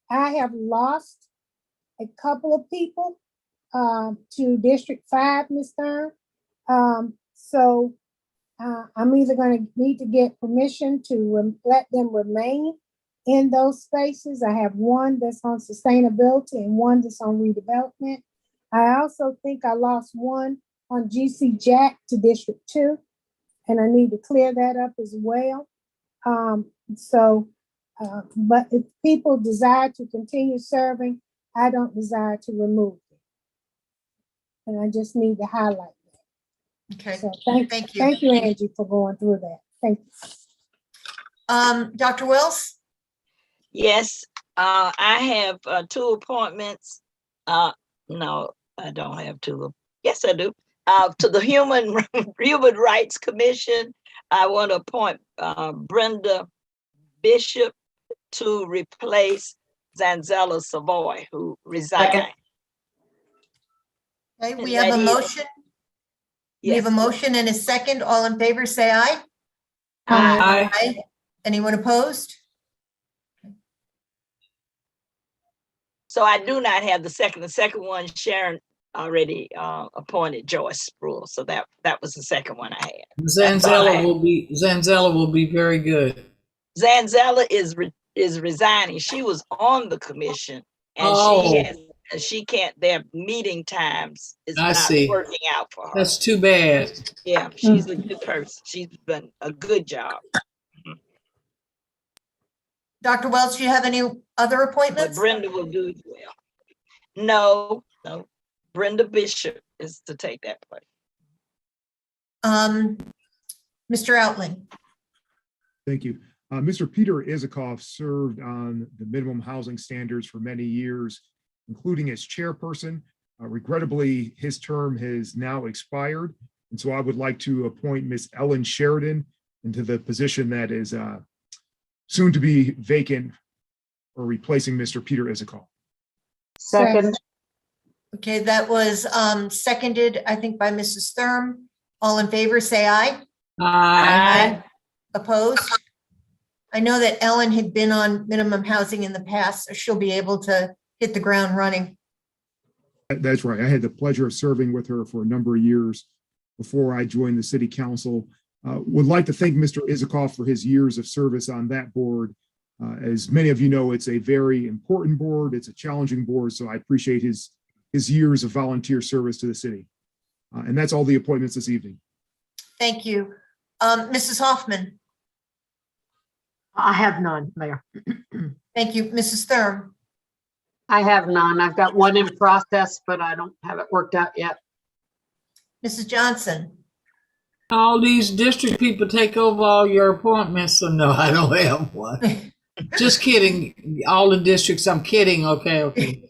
I have lost a couple of people to District 5, Ms. Stern. So I'm either going to need to get permission to let them remain in those spaces. I have one that's on sustainability and one that's on redevelopment. I also think I lost one on GC Jack to District 2, and I need to clear that up as well. But if people desire to continue serving, I don't desire to remove them. And I just need to highlight that. Okay, So thank you. Thank you, Angie, for going through that. Thank you. Dr. Wells? Yes, I have 2 appointments. No, I don't have 2. Yes, I do. To the Human Rights Commission, I want to appoint Brenda Bishop to replace Zanzella Savoy, who resigned. Okay, we have a motion. We have a motion and a second. All in favor, say aye. Aye. Aye. Anyone opposed? So I do not have the second. The second one, Sharon already appointed Joyce Rule. So that was the second one I had. Zanzella will be very good. Zanzella is resigning. She was on the commission, and she can't. Their meeting times is not working out for her. That's too bad. Yeah, she's a good person. She's done a good job. Dr. Welch, do you have any other appointments? But Brenda will do as well. No. Brenda Bishop is to take that place. Mr. Outling. Thank you. Mr. Peter Isikoff served on the minimum housing standards for many years, including as chairperson. Regrettably, his term has now expired. And so I would like to appoint Ms. Ellen Sheridan into the position that is soon to be vacant or replacing Mr. Peter Isikoff. Second. Okay, that was seconded, I think, by Mrs. Thurm. All in favor, say aye. Aye. Opposed? I know that Ellen had been on minimum housing in the past, so she'll be able to hit the ground running. That's right. I had the pleasure of serving with her for a number of years before I joined the city council. Would like to thank Mr. Isikoff for his years of service on that board. As many of you know, it's a very important board. It's a challenging board, so I appreciate his years of volunteer service to the city. And that's all the appointments this evening. Thank you. Mrs. Hoffman. I have none, Mayor. Thank you. Mrs. Thurm. I have none. I've got one in process, but I don't have it worked out yet. Mrs. Johnson. All these district people take over all your appointments, so no, I don't have one. Just kidding. All the districts, I'm kidding. Okay.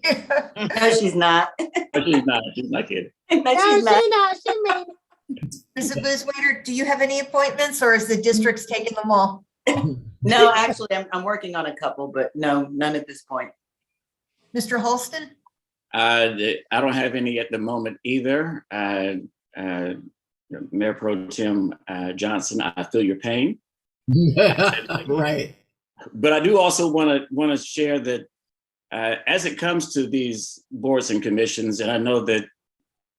No, she's not. She's not kidding. No, she's not. She made it. Mrs. Booswaiter, do you have any appointments or is the districts taking them all? No, actually, I'm working on a couple, but no, none at this point. Mr. Holston? I don't have any at the moment either. Mayor Pro Tem Johnson, I feel your pain. Right. But I do also want to share that as it comes to these boards and commissions, and I know that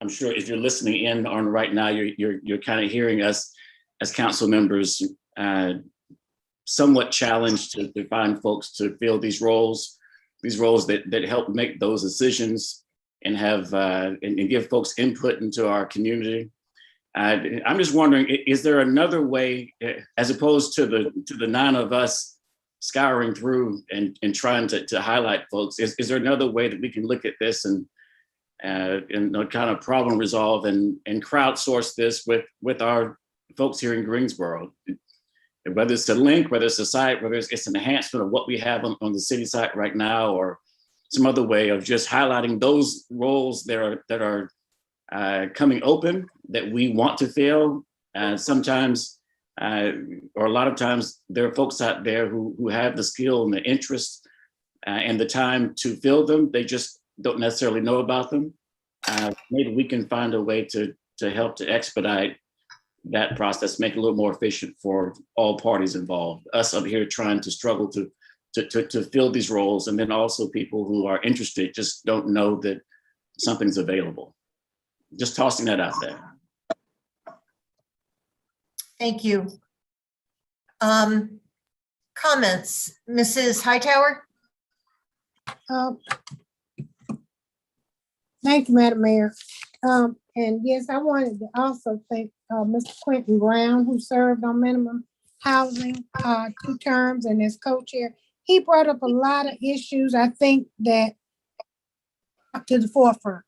I'm sure if you're listening in on right now, you're kind of hearing us as council members somewhat challenged to find folks to fill these roles that help make those decisions and have and give folks input into our community. I'm just wondering, is there another way, as opposed to the 9 of us scouring through and trying to highlight folks, is there another way that we can look at this and kind of problem resolve and crowdsource this with our folks here in Greensboro? Whether it's a link, whether it's a site, whether it's an enhancement of what we have on the city site right now, or some other way of just highlighting those roles that are coming open that we want to fill. Sometimes, or a lot of times, there are folks out there who have the skill and the interest and the time to fill them. They just don't necessarily know about them. Maybe we can find a way to help to expedite that process, make it a little more efficient for all parties involved. Us up here trying to struggle to to fill these roles. And then also people who are interested just don't know that something's available. Just tossing that out there. Thank you. Comments, Mrs. Hightower? Thank you, Madam Mayor. And yes, I wanted to also thank Mr. Quentin Brown, who served on minimum housing 2 terms and as co-chair. He brought up a lot of issues, I think, that up to the forefront,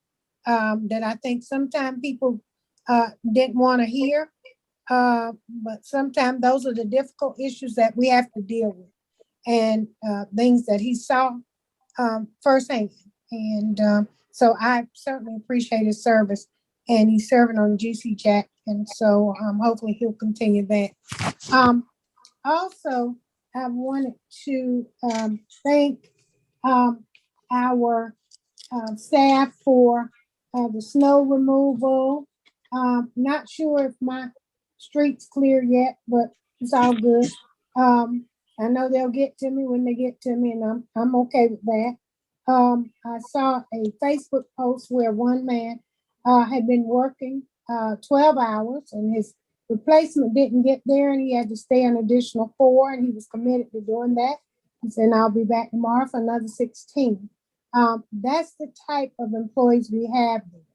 that I think sometimes people didn't want to hear. But sometimes those are the difficult issues that we have to deal with, and things that he saw firsthand. And so I certainly appreciate his service, and he's serving on GC Jack, and so hopefully he'll continue that. Also, I wanted to thank our staff for the snow removal. Not sure if my street's clear yet, but it's all good. I know they'll get to me when they get to me, and I'm okay with that. I saw a Facebook post where one man had been working 12 hours and his replacement didn't get there, and he had to stay an additional 4, and he was committed to doing that. He said, I'll be back tomorrow for another 16. That's the type of employees we have there.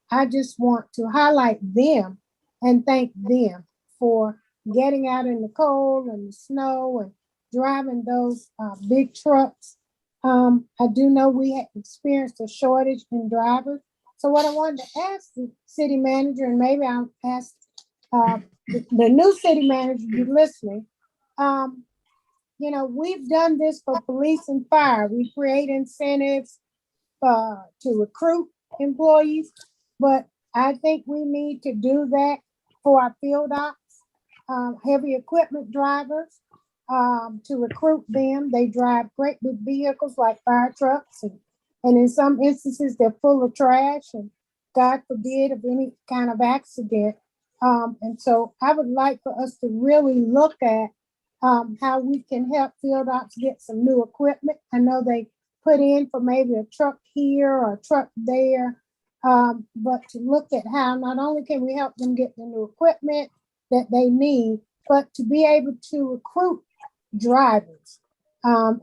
I just want to highlight them and thank them for getting out in the cold and the snow and driving those big trucks. I do know we have experienced a shortage in drivers. So what I wanted to ask the city manager, and maybe I'll ask the new city manager to be listening. You know, we've done this for police and fire. We create incentives to recruit employees, but I think we need to do that for our field ops, heavy equipment drivers, to recruit them. They drive great big vehicles like fire trucks, and in some instances they're full of trash, and God forbid of any kind of accident. And so I would like for us to really look at how we can help field ops get some new equipment. I know they put in for maybe a truck here or a truck there, but to look at how not only can we help them get the new equipment that they need, but to be able to recruit drivers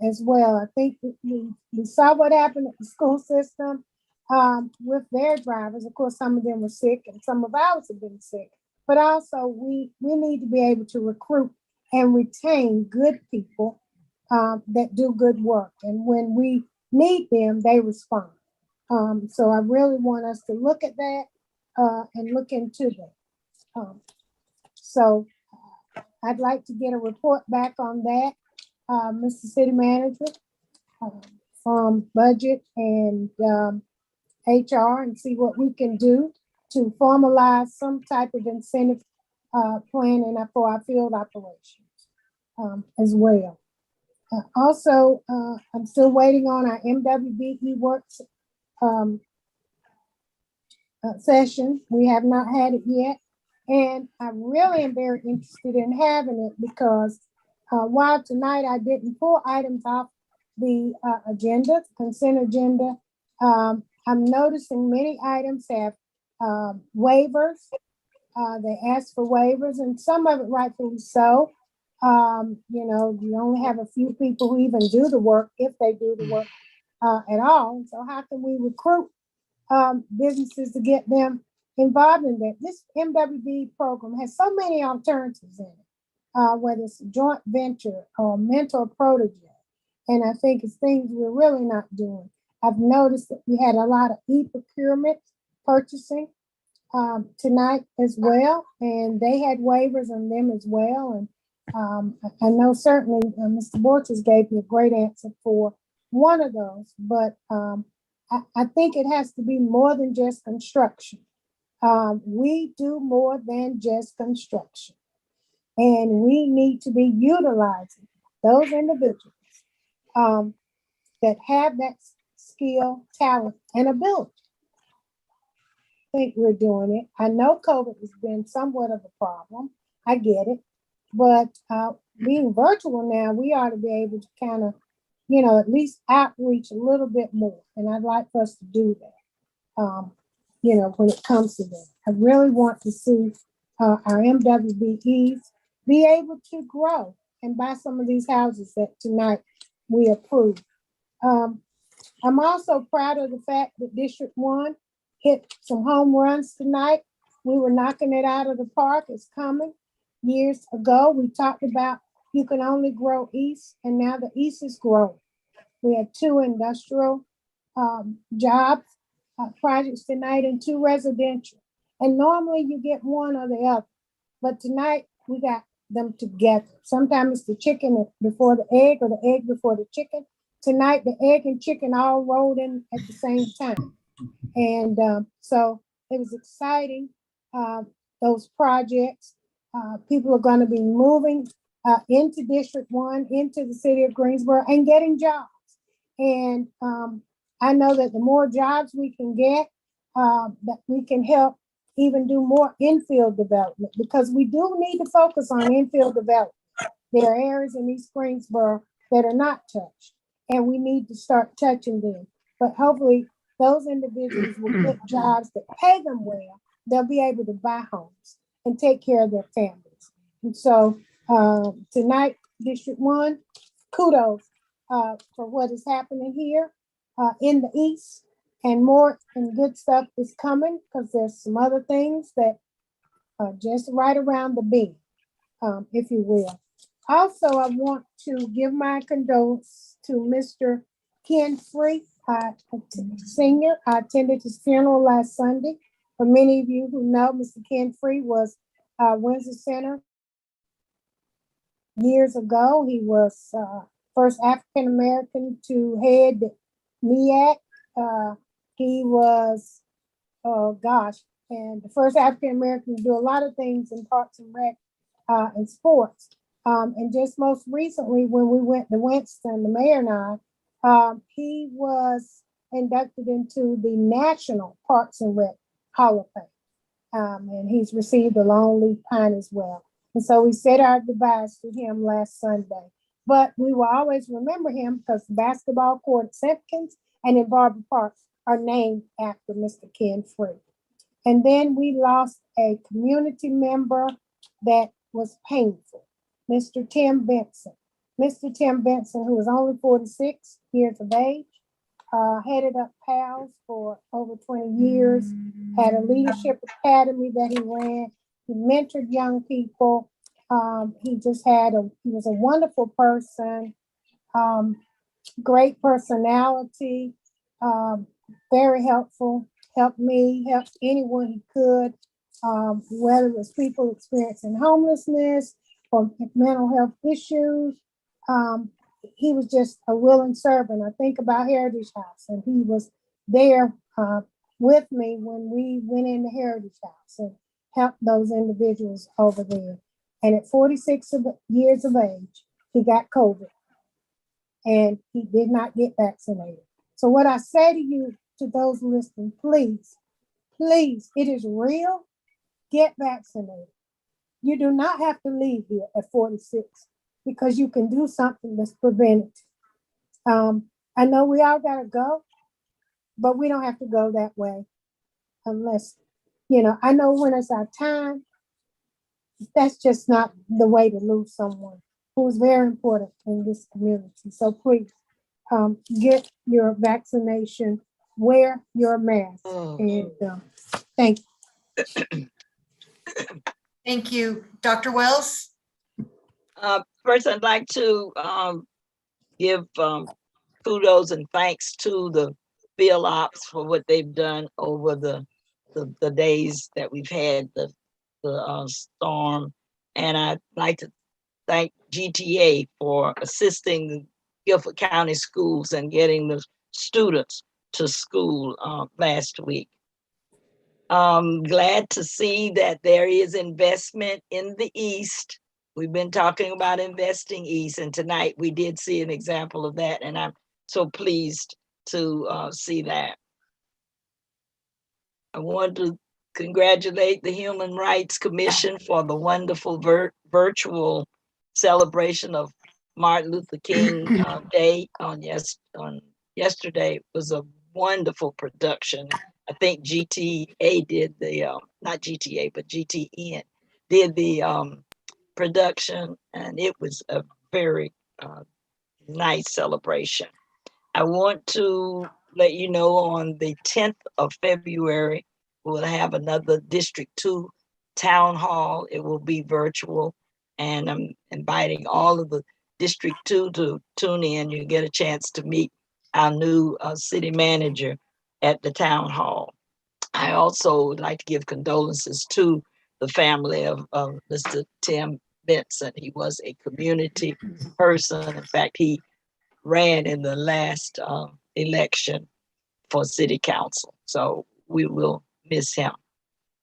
as well. I think we saw what happened at the school system with their drivers. Of course, some of them were sick and some of ours have been sick, but also we need to be able to recruit and retain good people that do good work. And when we need them, they respond. So I really want us to look at that and look into that. So I'd like to get a report back on that, Mr. City Manager, from budget and HR, and see what we can do to formalize some type of incentive plan for our field operations as well. Also, I'm still waiting on our MWBE works session. We have not had it yet. And I really am very interested in having it because while tonight I didn't pull items off the agenda, consent agenda, I'm noticing many items have waivers. They ask for waivers, and some of it rightfully so. You know, you only have a few people who even do the work, if they do the work at all. So how can we recruit businesses to get them involved in that? This MWB program has so many alternatives in it, whether it's a joint venture or mentor protege. And I think it's things we're really not doing. I've noticed that we had a lot of e-procurement purchasing tonight as well, and they had waivers on them as well. And I know certainly Mr. Borchers gave me a great answer for one of those, but I think it has to be more than just construction. We do more than just construction, and we need to be utilizing those individuals that have that skill, talent, and ability. I think we're doing it. I know COVID has been somewhat of a problem. I get it, but being virtual now, we ought to be able to kind of, you know, at least outreach a little bit more. And I'd like for us to do that, you know, when it comes to that. I really want to see our MWBEs be able to grow and buy some of these houses that tonight we approved. I'm also proud of the fact that District 1 hit some home runs tonight. We were knocking it out of the park. It's coming. Years ago, we talked about you can only grow east, and now the east is growing. We had 2 industrial jobs, projects tonight, and 2 residential. And normally you get one or the other, but tonight we got them together. Sometimes it's the chicken before the egg or the egg before the chicken. Tonight, the egg and chicken all rolled in at the same time. And so it was exciting, those projects. People are going to be moving into District 1, into the city of Greensboro, and getting jobs. And I know that the more jobs we can get, that we can help even do more infield development, because we do need to focus on infield development. There are areas in East Greensboro that are not touched, and we need to start touching them. But hopefully those individuals will get jobs that pay them well. They'll be able to buy homes and take care of their families. And so tonight, District 1, kudos for what is happening here in the East, and more and good stuff is coming, because there's some other things that are just right around the bend, if you will. Also, I want to give my condolences to Mr. Ken Free, Senior. I attended his funeral last Sunday. For many of you who know, Mr. Ken Free was Windsor Center years ago. He was first African-American to head MEAC. He was, and the first African-American to do a lot of things in Parks and Rec and sports. And just most recently, when we went to Winston, the mayor and I, he was inducted into the National Parks and Rec Hall of Fame. And he's received a long leaf pine as well. And so we said our goodbyes to him last Sunday. But we will always remember him, because the basketball court at Simpkins and in Barber Park are named after Mr. Ken Free. And then we lost a community member that was painful, Mr. Tim Benson. Mr. Tim Benson, who was only 46 years of age, headed up PALS for over 20 years, had a leadership academy that he ran. He mentored young people. He was a wonderful person, great personality, very helpful, helped me, helped anyone he could, whether it was people experiencing homelessness or mental health issues. He was just a willing servant. I think about Heritage House, and he was there with me when we went into Heritage House and helped those individuals over there. And at 46 years of age, he got COVID, and he did not get vaccinated. So what I say to you, to those listening, please, please, it is real. Get vaccinated. You do not have to leave here at 46, because you can do something that's preventative. I know we all gotta go, but we don't have to go that way unless, I know when it's our time, that's just not the way to lose someone who's very important in this community. So please, get your vaccination, wear your mask, and thank you. Thank you. Dr. Wells? First, I'd like to give kudos and thanks to the field ops for what they've done over the days that we've had the storm. And I'd like to thank GTA for assisting the Guilford County schools and getting the students to school last week. Glad to see that there is investment in the East. We've been talking about investing East, and tonight we did see an example of that, and I'm so pleased to see that. I want to congratulate the Human Rights Commission for the wonderful virtual celebration of Martin Luther King Day on yesterday was a wonderful production. I think GTA did the not GTA but GTN did the production, and it was a very nice celebration. I want to let you know on the 10th of February, we'll have another District 2 town hall. It will be virtual, and I'm inviting all of the District 2 to tune in. You get a chance to meet our new city manager at the town hall. I also would like to give condolences to the family of Mr. Tim Benson. He was a community person. In fact, he ran in the last election for city council. So we will miss him.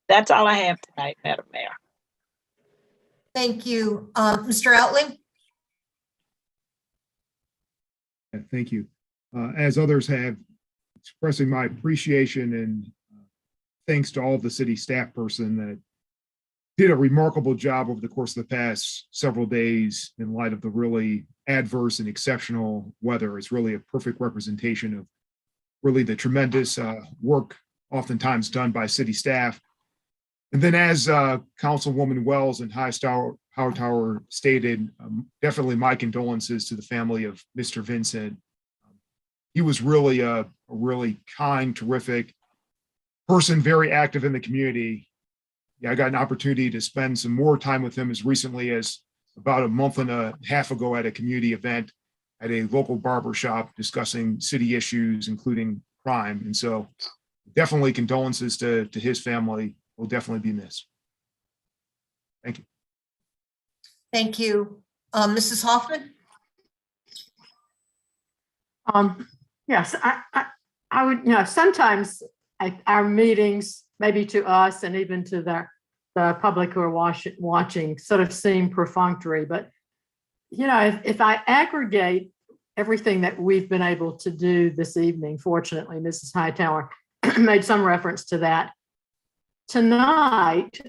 That's all I have tonight, Madam Mayor. Thank you. Mr. Outling? Thank you. As others have, expressing my appreciation and thanks to all of the city staff person that did a remarkable job over the course of the past several days in light of the really adverse and exceptional weather. It's really a perfect representation of really the tremendous work oftentimes done by city staff. And then as Councilwoman Wells and Hightower stated, definitely my condolences to the family of Mr. Vincent. He was really a really kind, terrific person, very active in the community. Yeah, I got an opportunity to spend some more time with him as recently as about a month and a half ago at a community event at a local barber shop discussing city issues, including crime. And so definitely condolences to his family. Will definitely be missed. Thank you. Thank you. Mrs. Hoffman? Yes, I would, sometimes our meetings, maybe to us and even to the public who are watching, sort of seem perfunctory. But, if I aggregate everything that we've been able to do this evening, fortunately, Mrs. Hightower made some reference to that. Tonight,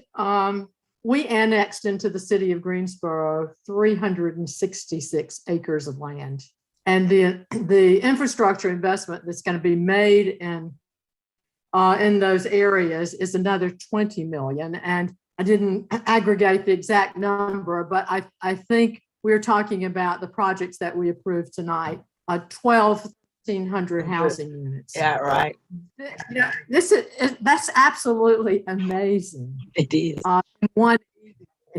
we annexed into the city of Greensboro 366 acres of land. And the infrastructure investment that's going to be made in those areas is another 20 million. And I didn't aggregate the exact number, but I think we're talking about the projects that we approved tonight, 1,200 housing units. Yeah, right. That's absolutely amazing. It is.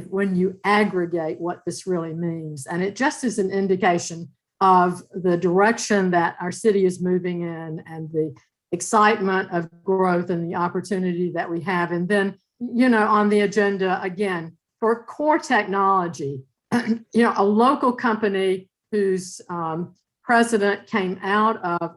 When you aggregate what this really means, and it just is an indication of the direction that our city is moving in and the excitement of growth and the opportunity that we have. And then, on the agenda again for core technology, a local company whose president came out of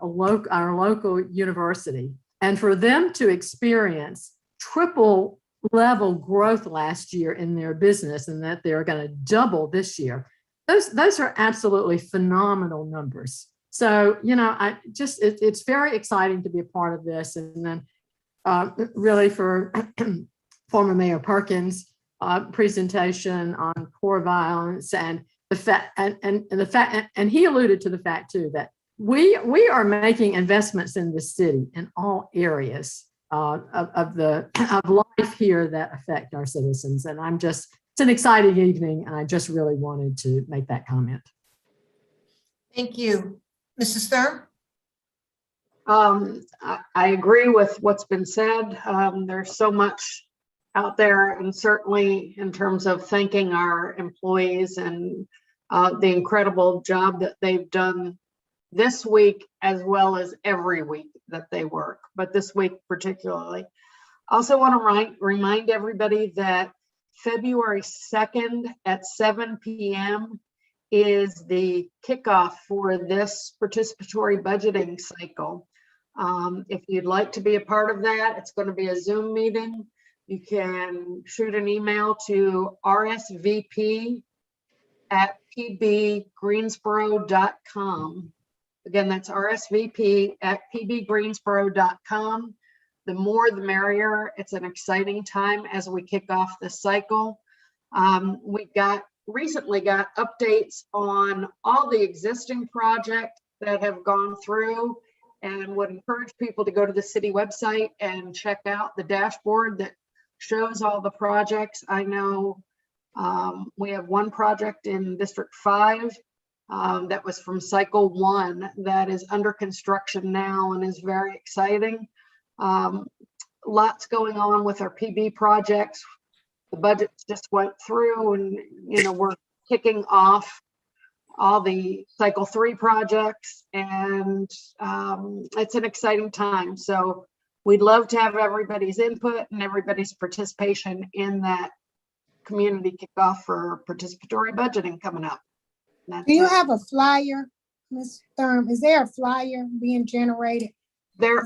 our local university, and for them to experience triple level growth last year in their business, and that they're going to double this year. Those are absolutely phenomenal numbers. So, it's very exciting to be a part of this. And then really for former Mayor Perkins' presentation on core violence and the fact, and he alluded to the fact too, that we are making investments in the city in all areas of life here that affect our citizens. And it's an exciting evening, and I just really wanted to make that comment. Thank you. Mrs. Thurm? I agree with what's been said. There's so much out there, and certainly in terms of thanking our employees and the incredible job that they've done this week, as well as every week that they work, but this week particularly. Also want to remind everybody that February 2nd at 7 p.m. is the kickoff for this participatory budgeting cycle. If you'd like to be a part of that, it's going to be a Zoom meeting. You can shoot an email to rsvp@pbgreensboro.com. Again, that's rsvp@pbgreensboro.com. The more, the merrier. It's an exciting time as we kick off this cycle. We've got recently got updates on all the existing projects that have gone through, and would encourage people to go to the city website and check out the dashboard that shows all the projects. I know we have one project in District 5 that was from cycle 1 that is under construction now and is very exciting. Lots going on with our PB projects. The budget just went through, and we're kicking off all the cycle 3 projects, and it's an exciting time. So we'd love to have everybody's input and everybody's participation in that community kickoff for participatory budgeting coming up. Do you have a flyer, Ms. Thurm? Is there a flyer being generated? There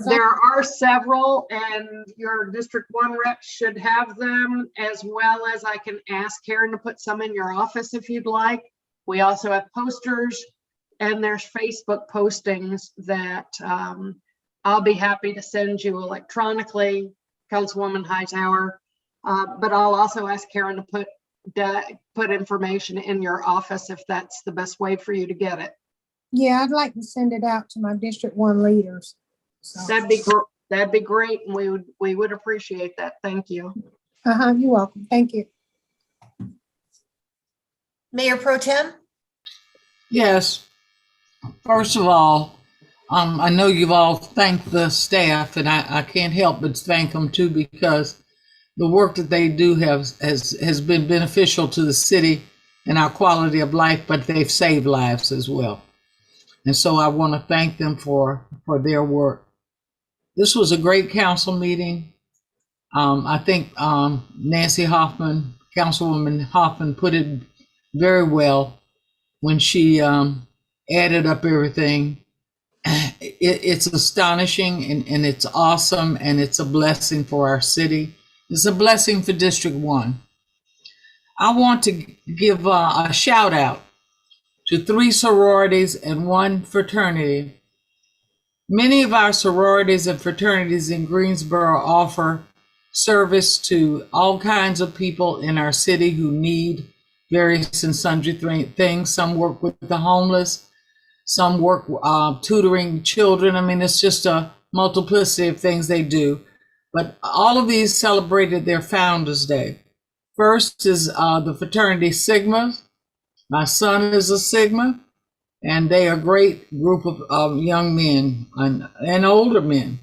are several, and your District 1 rep should have them, as well as I can ask Karen to put some in your office if you'd like. We also have posters, and there's Facebook postings that I'll be happy to send you electronically, Councilwoman Hightower. But I'll also ask Karen to put information in your office if that's the best way for you to get it. Yeah, I'd like to send it out to my District 1 leaders. So. That'd be great, and we would appreciate that. Thank you. You're welcome. Thank you. Mayor Pro Tem? Yes. First of all, I know you've all thanked the staff, and I can't help but thank them too, because the work that they do has been beneficial to the city and our quality of life, but they've saved lives as well. And so I want to thank them for their work. This was a great council meeting. I think Nancy Hoffman, Councilwoman Hoffman, put it very well when she added up everything. It's astonishing, and it's awesome, and it's a blessing for our city. It's a blessing for District 1. I want to give a shout out to 3 sororities and 1 fraternity. Many of our sororities and fraternities in Greensboro offer service to all kinds of people in our city who need various and sundry things. Some work with the homeless, some work tutoring children. I mean, it's just a multiplicity of things they do. But all of these celebrated their Founders Day. First is the fraternity Sigma. My son is a Sigma, and they are a great group of young men and older men.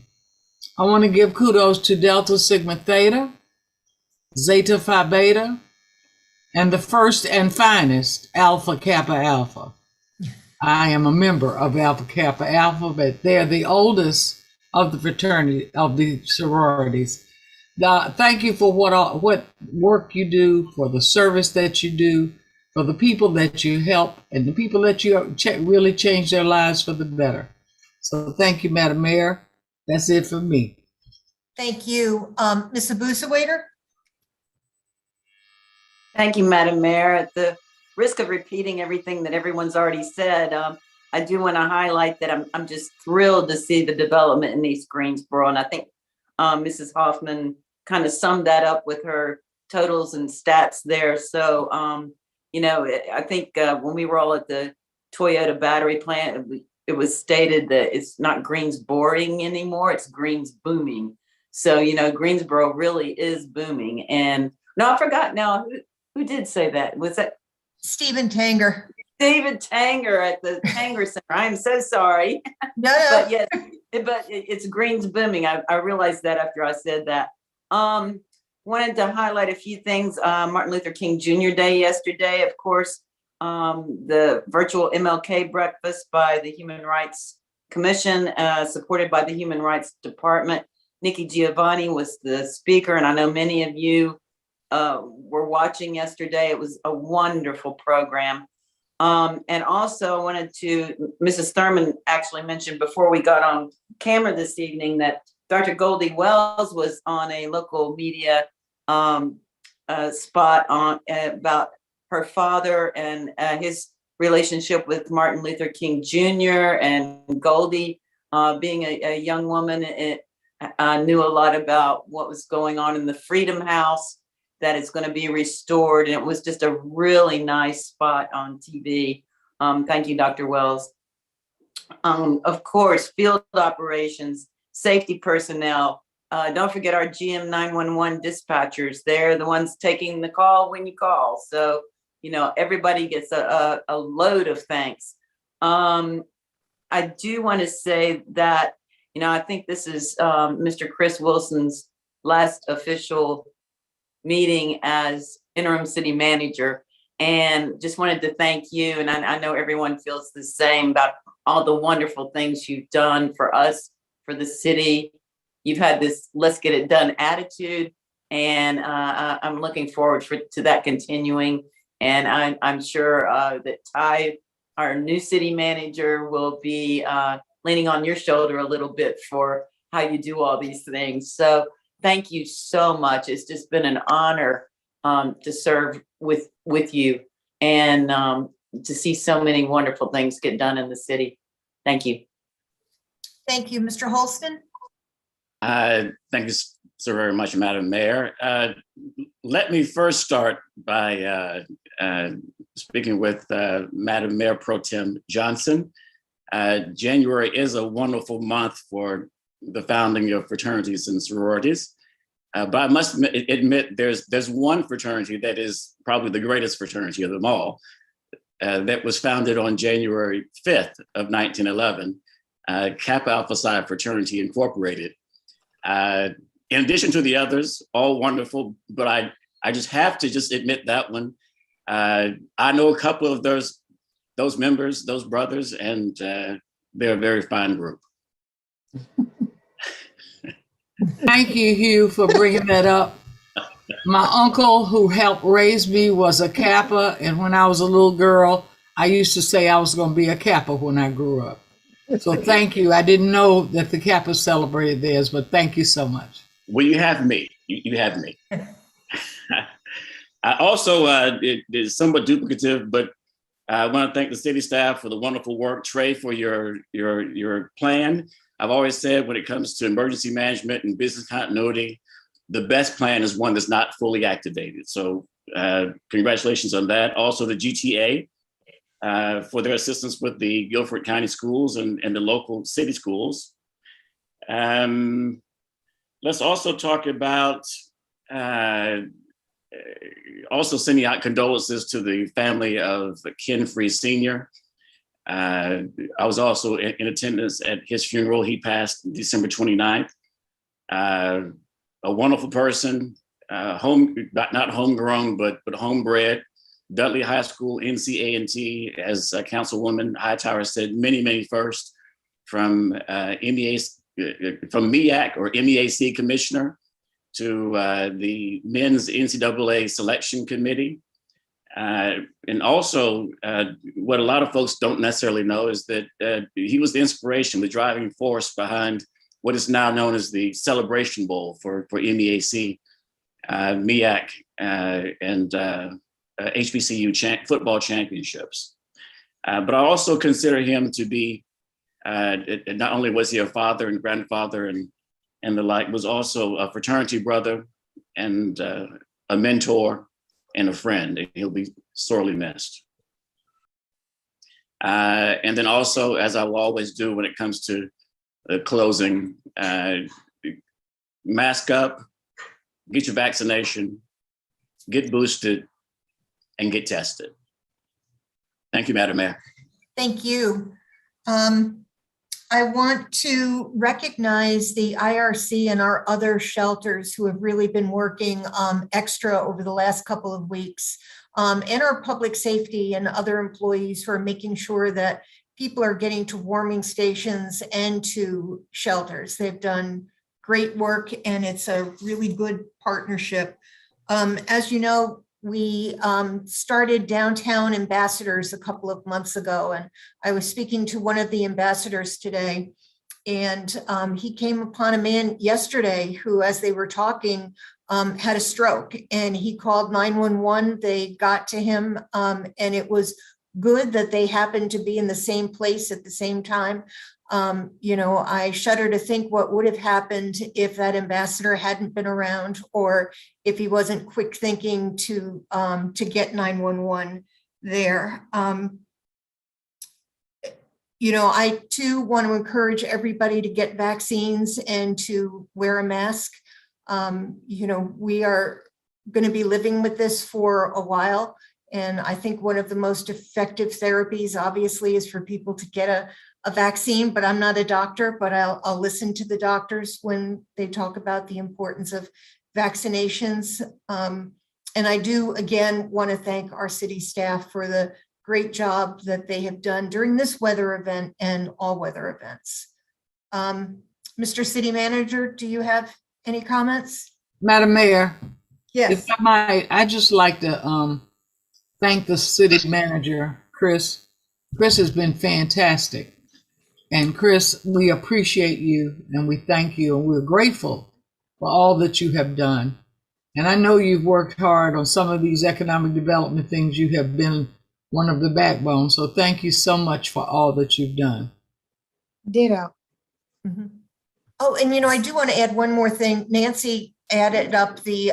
I want to give kudos to Delta Sigma Theta, Zeta Phi Beta, and the first and finest Alpha Kappa Alpha. I am a member of Alpha Kappa Alpha, but they're the oldest of the fraternity, of the sororities. Thank you for what work you do, for the service that you do, for the people that you help, and the people that you really change their lives for the better. So thank you, Madam Mayor. That's it for me. Thank you. Ms. Abusawader? Thank you, Madam Mayor. At the risk of repeating everything that everyone's already said, I do want to highlight that I'm just thrilled to see the development in East Greensboro. And I think Mrs. Hoffman kind of summed that up with her totals and stats there. So, I think when we were all at the Toyota battery plant, it was stated that it's not Greensboro-ing anymore, it's Greens booming. So, Greensboro really is booming. And no, I forgot now, who did say that? Was that Stephen Tanger? David Tanger at the Tanger Center. I'm so sorry. No. But yes, but it's Greens booming. I realized that after I said that. Wanted to highlight a few things. Martin Luther King Jr. Day yesterday, of course, the virtual MLK breakfast by the Human Rights Commission, supported by the Human Rights Department. Nikki Giovanni was the speaker, and I know many of you were watching yesterday. It was a wonderful program. And also I wanted to, Mrs. Thurman actually mentioned before we got on camera this evening that Dr. Goldie Wells was on a local media spot on about her father and his relationship with Martin Luther King Jr. and Goldie, being a young woman, knew a lot about what was going on in the Freedom House. that it's going to be restored. And it was just a really nice spot on TV. Thank you, Dr. Wells. Of course, field operations, safety personnel. Don't forget our GM 911 dispatchers. They're the ones taking the call when you call. So, you know, everybody gets a load of thanks. I do want to say that, you know, I think this is Mr. Chris Wilson's last official meeting as interim city manager. And just wanted to thank you. And I know everyone feels the same about all the wonderful things you've done for us, for the city. You've had this let's get it done attitude. And I'm looking forward to that continuing. And I'm sure that Ty, our new city manager, will be leaning on your shoulder a little bit for how you do all these things. So thank you so much. It's just been an honor to serve with you and to see so many wonderful things get done in the city. Thank you. Thank you. Mr. Holston? Thank you so very much, Madam Mayor. Let me first start by speaking with Madam Mayor Pro Tem Johnson. January is a wonderful month for the founding of fraternities and sororities. But I must admit, there's one fraternity that is probably the greatest fraternity of them all, that was founded on January 5th of 1911, Kappa Alpha Psi Fraternity Incorporated. In addition to the others, all wonderful, but I just have to just admit that one. I know a couple of those members, those brothers, and they're a very fine group. Thank you, Hugh, for bringing that up. My uncle, who helped raise me, was a Kappa, and when I was a little girl, I used to say I was going to be a Kappa when I grew up. So thank you. I didn't know that the Kappa celebrated theirs, but thank you so much. Well, you have me. You have me. I also, it is somewhat duplicative, but I want to thank the city staff for the wonderful work. Trey, for your plan. I've always said when it comes to emergency management and business continuity, the best plan is one that's not fully activated. So congratulations on that. Also the GTA for their assistance with the Guilford County schools and the local city schools. Let's also talk about also sending out condolences to the family of Ken Free Sr. I was also in attendance at his funeral. He passed December 29th. A wonderful person, not homegrown, but homebred. Dudley High School, NCA&T, as Councilwoman Hightower said, many first, from MEAC or MEAC commissioner to the men's NCAA selection committee. And also, what a lot of folks don't necessarily know is that he was the inspiration, the driving force behind what is now known as the Celebration Bowl for MEAC, MEAC, and HBCU football championships. But I also consider him to be, not only was he a father and grandfather and the like, was also a fraternity brother and a mentor and a friend. He'll be sorely missed. And then also, as I will always do when it comes to the closing, mask up, get your vaccination, get boosted, and get tested. Thank you, Madam Mayor. Thank you. I want to recognize the IRC and our other shelters who have really been working extra over the last couple of weeks, and our public safety and other employees who are making sure that people are getting to warming stations and to shelters. They've done great work, and it's a really good partnership. As you know, we started Downtown Ambassadors a couple of months ago, and I was speaking to one of the ambassadors today, and he came upon a man yesterday who, as they were talking, had a stroke, and he called 911. They got to him, and it was good that they happened to be in the same place at the same time. I shudder to think what would have happened if that ambassador hadn't been around, or if he wasn't quick thinking to get 911 there. I too want to encourage everybody to get vaccines and to wear a mask. We are going to be living with this for a while. And I think one of the most effective therapies, obviously, is for people to get a vaccine, but I'm not a doctor, but I'll listen to the doctors when they talk about the importance of vaccinations. And I do, again, want to thank our city staff for the great job that they have done during this weather event and all weather events. Mr. City Manager, do you have any comments? Madam Mayor, Yes. if I might, I'd just like to thank the city manager, Chris. Chris has been fantastic. And Chris, we appreciate you and we thank you and we're grateful for all that you have done. And I know you've worked hard on some of these economic development things. You have been one of the backbones. So thank you so much for all that you've done. Ditto. Mm-hmm. Oh, and I do want to add one more thing. Nancy added up the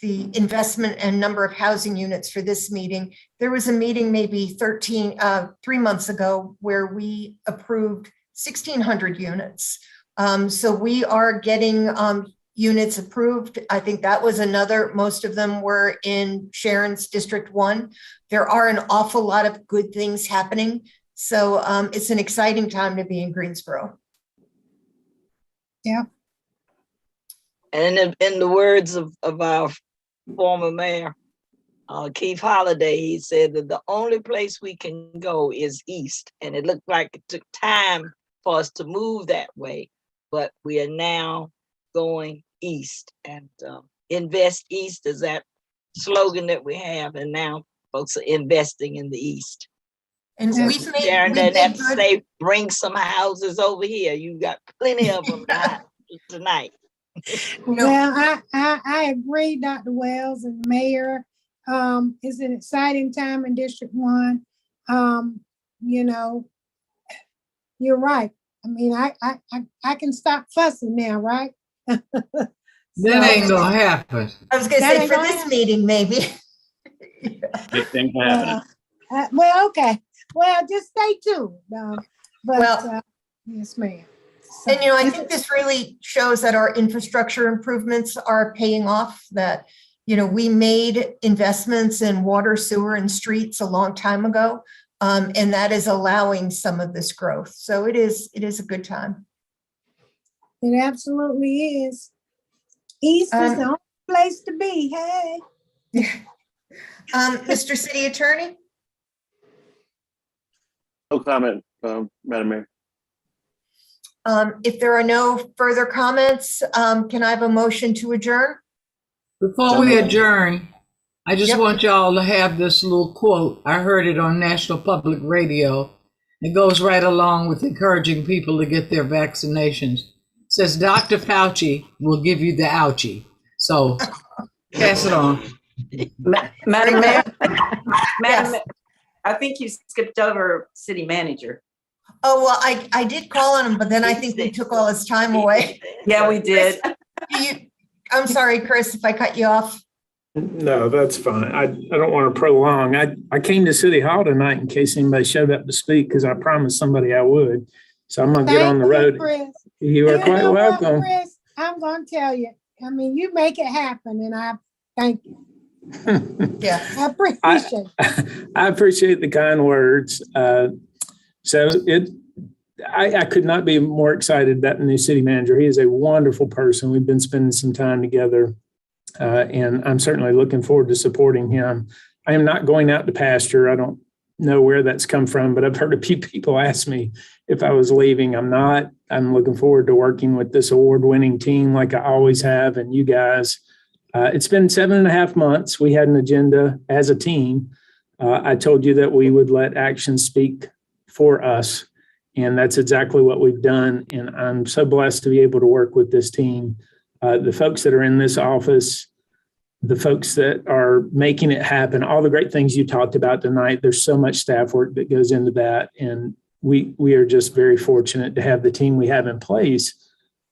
investment and number of housing units for this meeting. There was a meeting maybe 3 months ago where we approved 1,600 units. So we are getting units approved. I think that was most of them were in Sharon's District 1. There are an awful lot of good things happening. So it's an exciting time to be in Greensboro. Yeah. And in the words of our former mayor, Keith Holliday, he said that the only place we can go is east. And it looked like it took time for us to move that way, but we are now going east. And invest east is that slogan that we have. And now folks are investing in the east. And we've made, Sharon we've doesn't have made to good, say, bring some houses over here. You got plenty of them tonight. Well, I agree, Dr. Wells and Mayor. It's an exciting time in District 1. You're right. I mean, I can stop fussing now, right? That ain't gonna happen. I was gonna say for this meeting, maybe. Big things happening. Well, okay. Well, just stay tuned. Yes, ma'am. And I think this really shows that our infrastructure improvements are paying off, that we made investments in water, sewer, and streets a long time ago. And that is allowing some of this growth. So it is a good time. It absolutely is. East is the only place to be. Hey. Mr. City Attorney? No comment, Madam Mayor. If there are no further comments, can I have a motion to adjourn? Before we adjourn, I just want y'all to have this little quote. I heard it on National Public Radio. It goes right along with encouraging people to get their vaccinations. It says, Dr. Fauci will give you the ouchie. So pass it on. Madam Mayor, I think you skipped over city manager. Oh, well, I did call on him, but then I think we took all his time away. Yeah, we did. I'm sorry, Chris, if I cut you off. No, that's fine. I don't want to prolong. I came to City Hall tonight in case anybody showed up to speak because I promised somebody I would. So I'm going to get on the road. Chris. You are quite welcome. Chris, I'm going to tell you. I mean, you make it happen, and I thank you. Yeah, I appreciate it. I appreciate the kind words. I could not be more excited about the new city manager. He is a wonderful person. We've been spending some time together, and I'm certainly looking forward to supporting him. I am not going out to pasture. I don't know where that's come from, but I've heard a few people ask me if I was leaving. I'm not. I'm looking forward to working with this award-winning team like I always have, and you guys. It's been 7.5 months. We had an agenda as a team. I told you that we would let action speak for us. And that's exactly what we've done. And I'm so blessed to be able to work with this team. The folks that are in this office, the folks that are making it happen, all the great things you talked about tonight, there's so much staff work that goes into that. And we are just very fortunate to have the team we have in place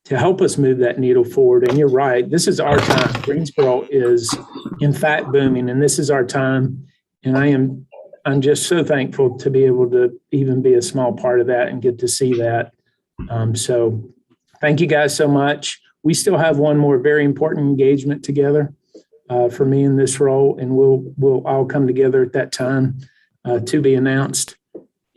to help us move that needle forward. And you're right, this is our time. Greensboro is in fact booming, and this is our time. And I'm just so thankful to be able to even be a small part of that and get to see that. So thank you guys so much. We still have one more very important engagement together for me in this role, and we'll all come together at that time to be announced.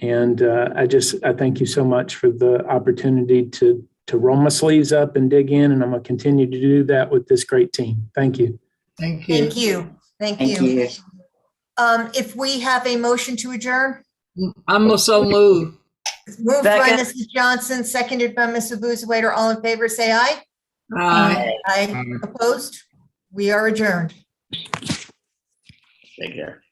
And I thank you so much for the opportunity to roll my sleeves up and dig in, and I'm going to continue to do that with this great team. Thank you. Thank you. Thank you. Thank you. If we have a motion to adjourn? I'm so moved. Moved by Second. Mrs. Johnson, seconded by Mrs. Boothwaiter. All in favor, say aye. Aye. Aye. Opposed? We are adjourned. Take care.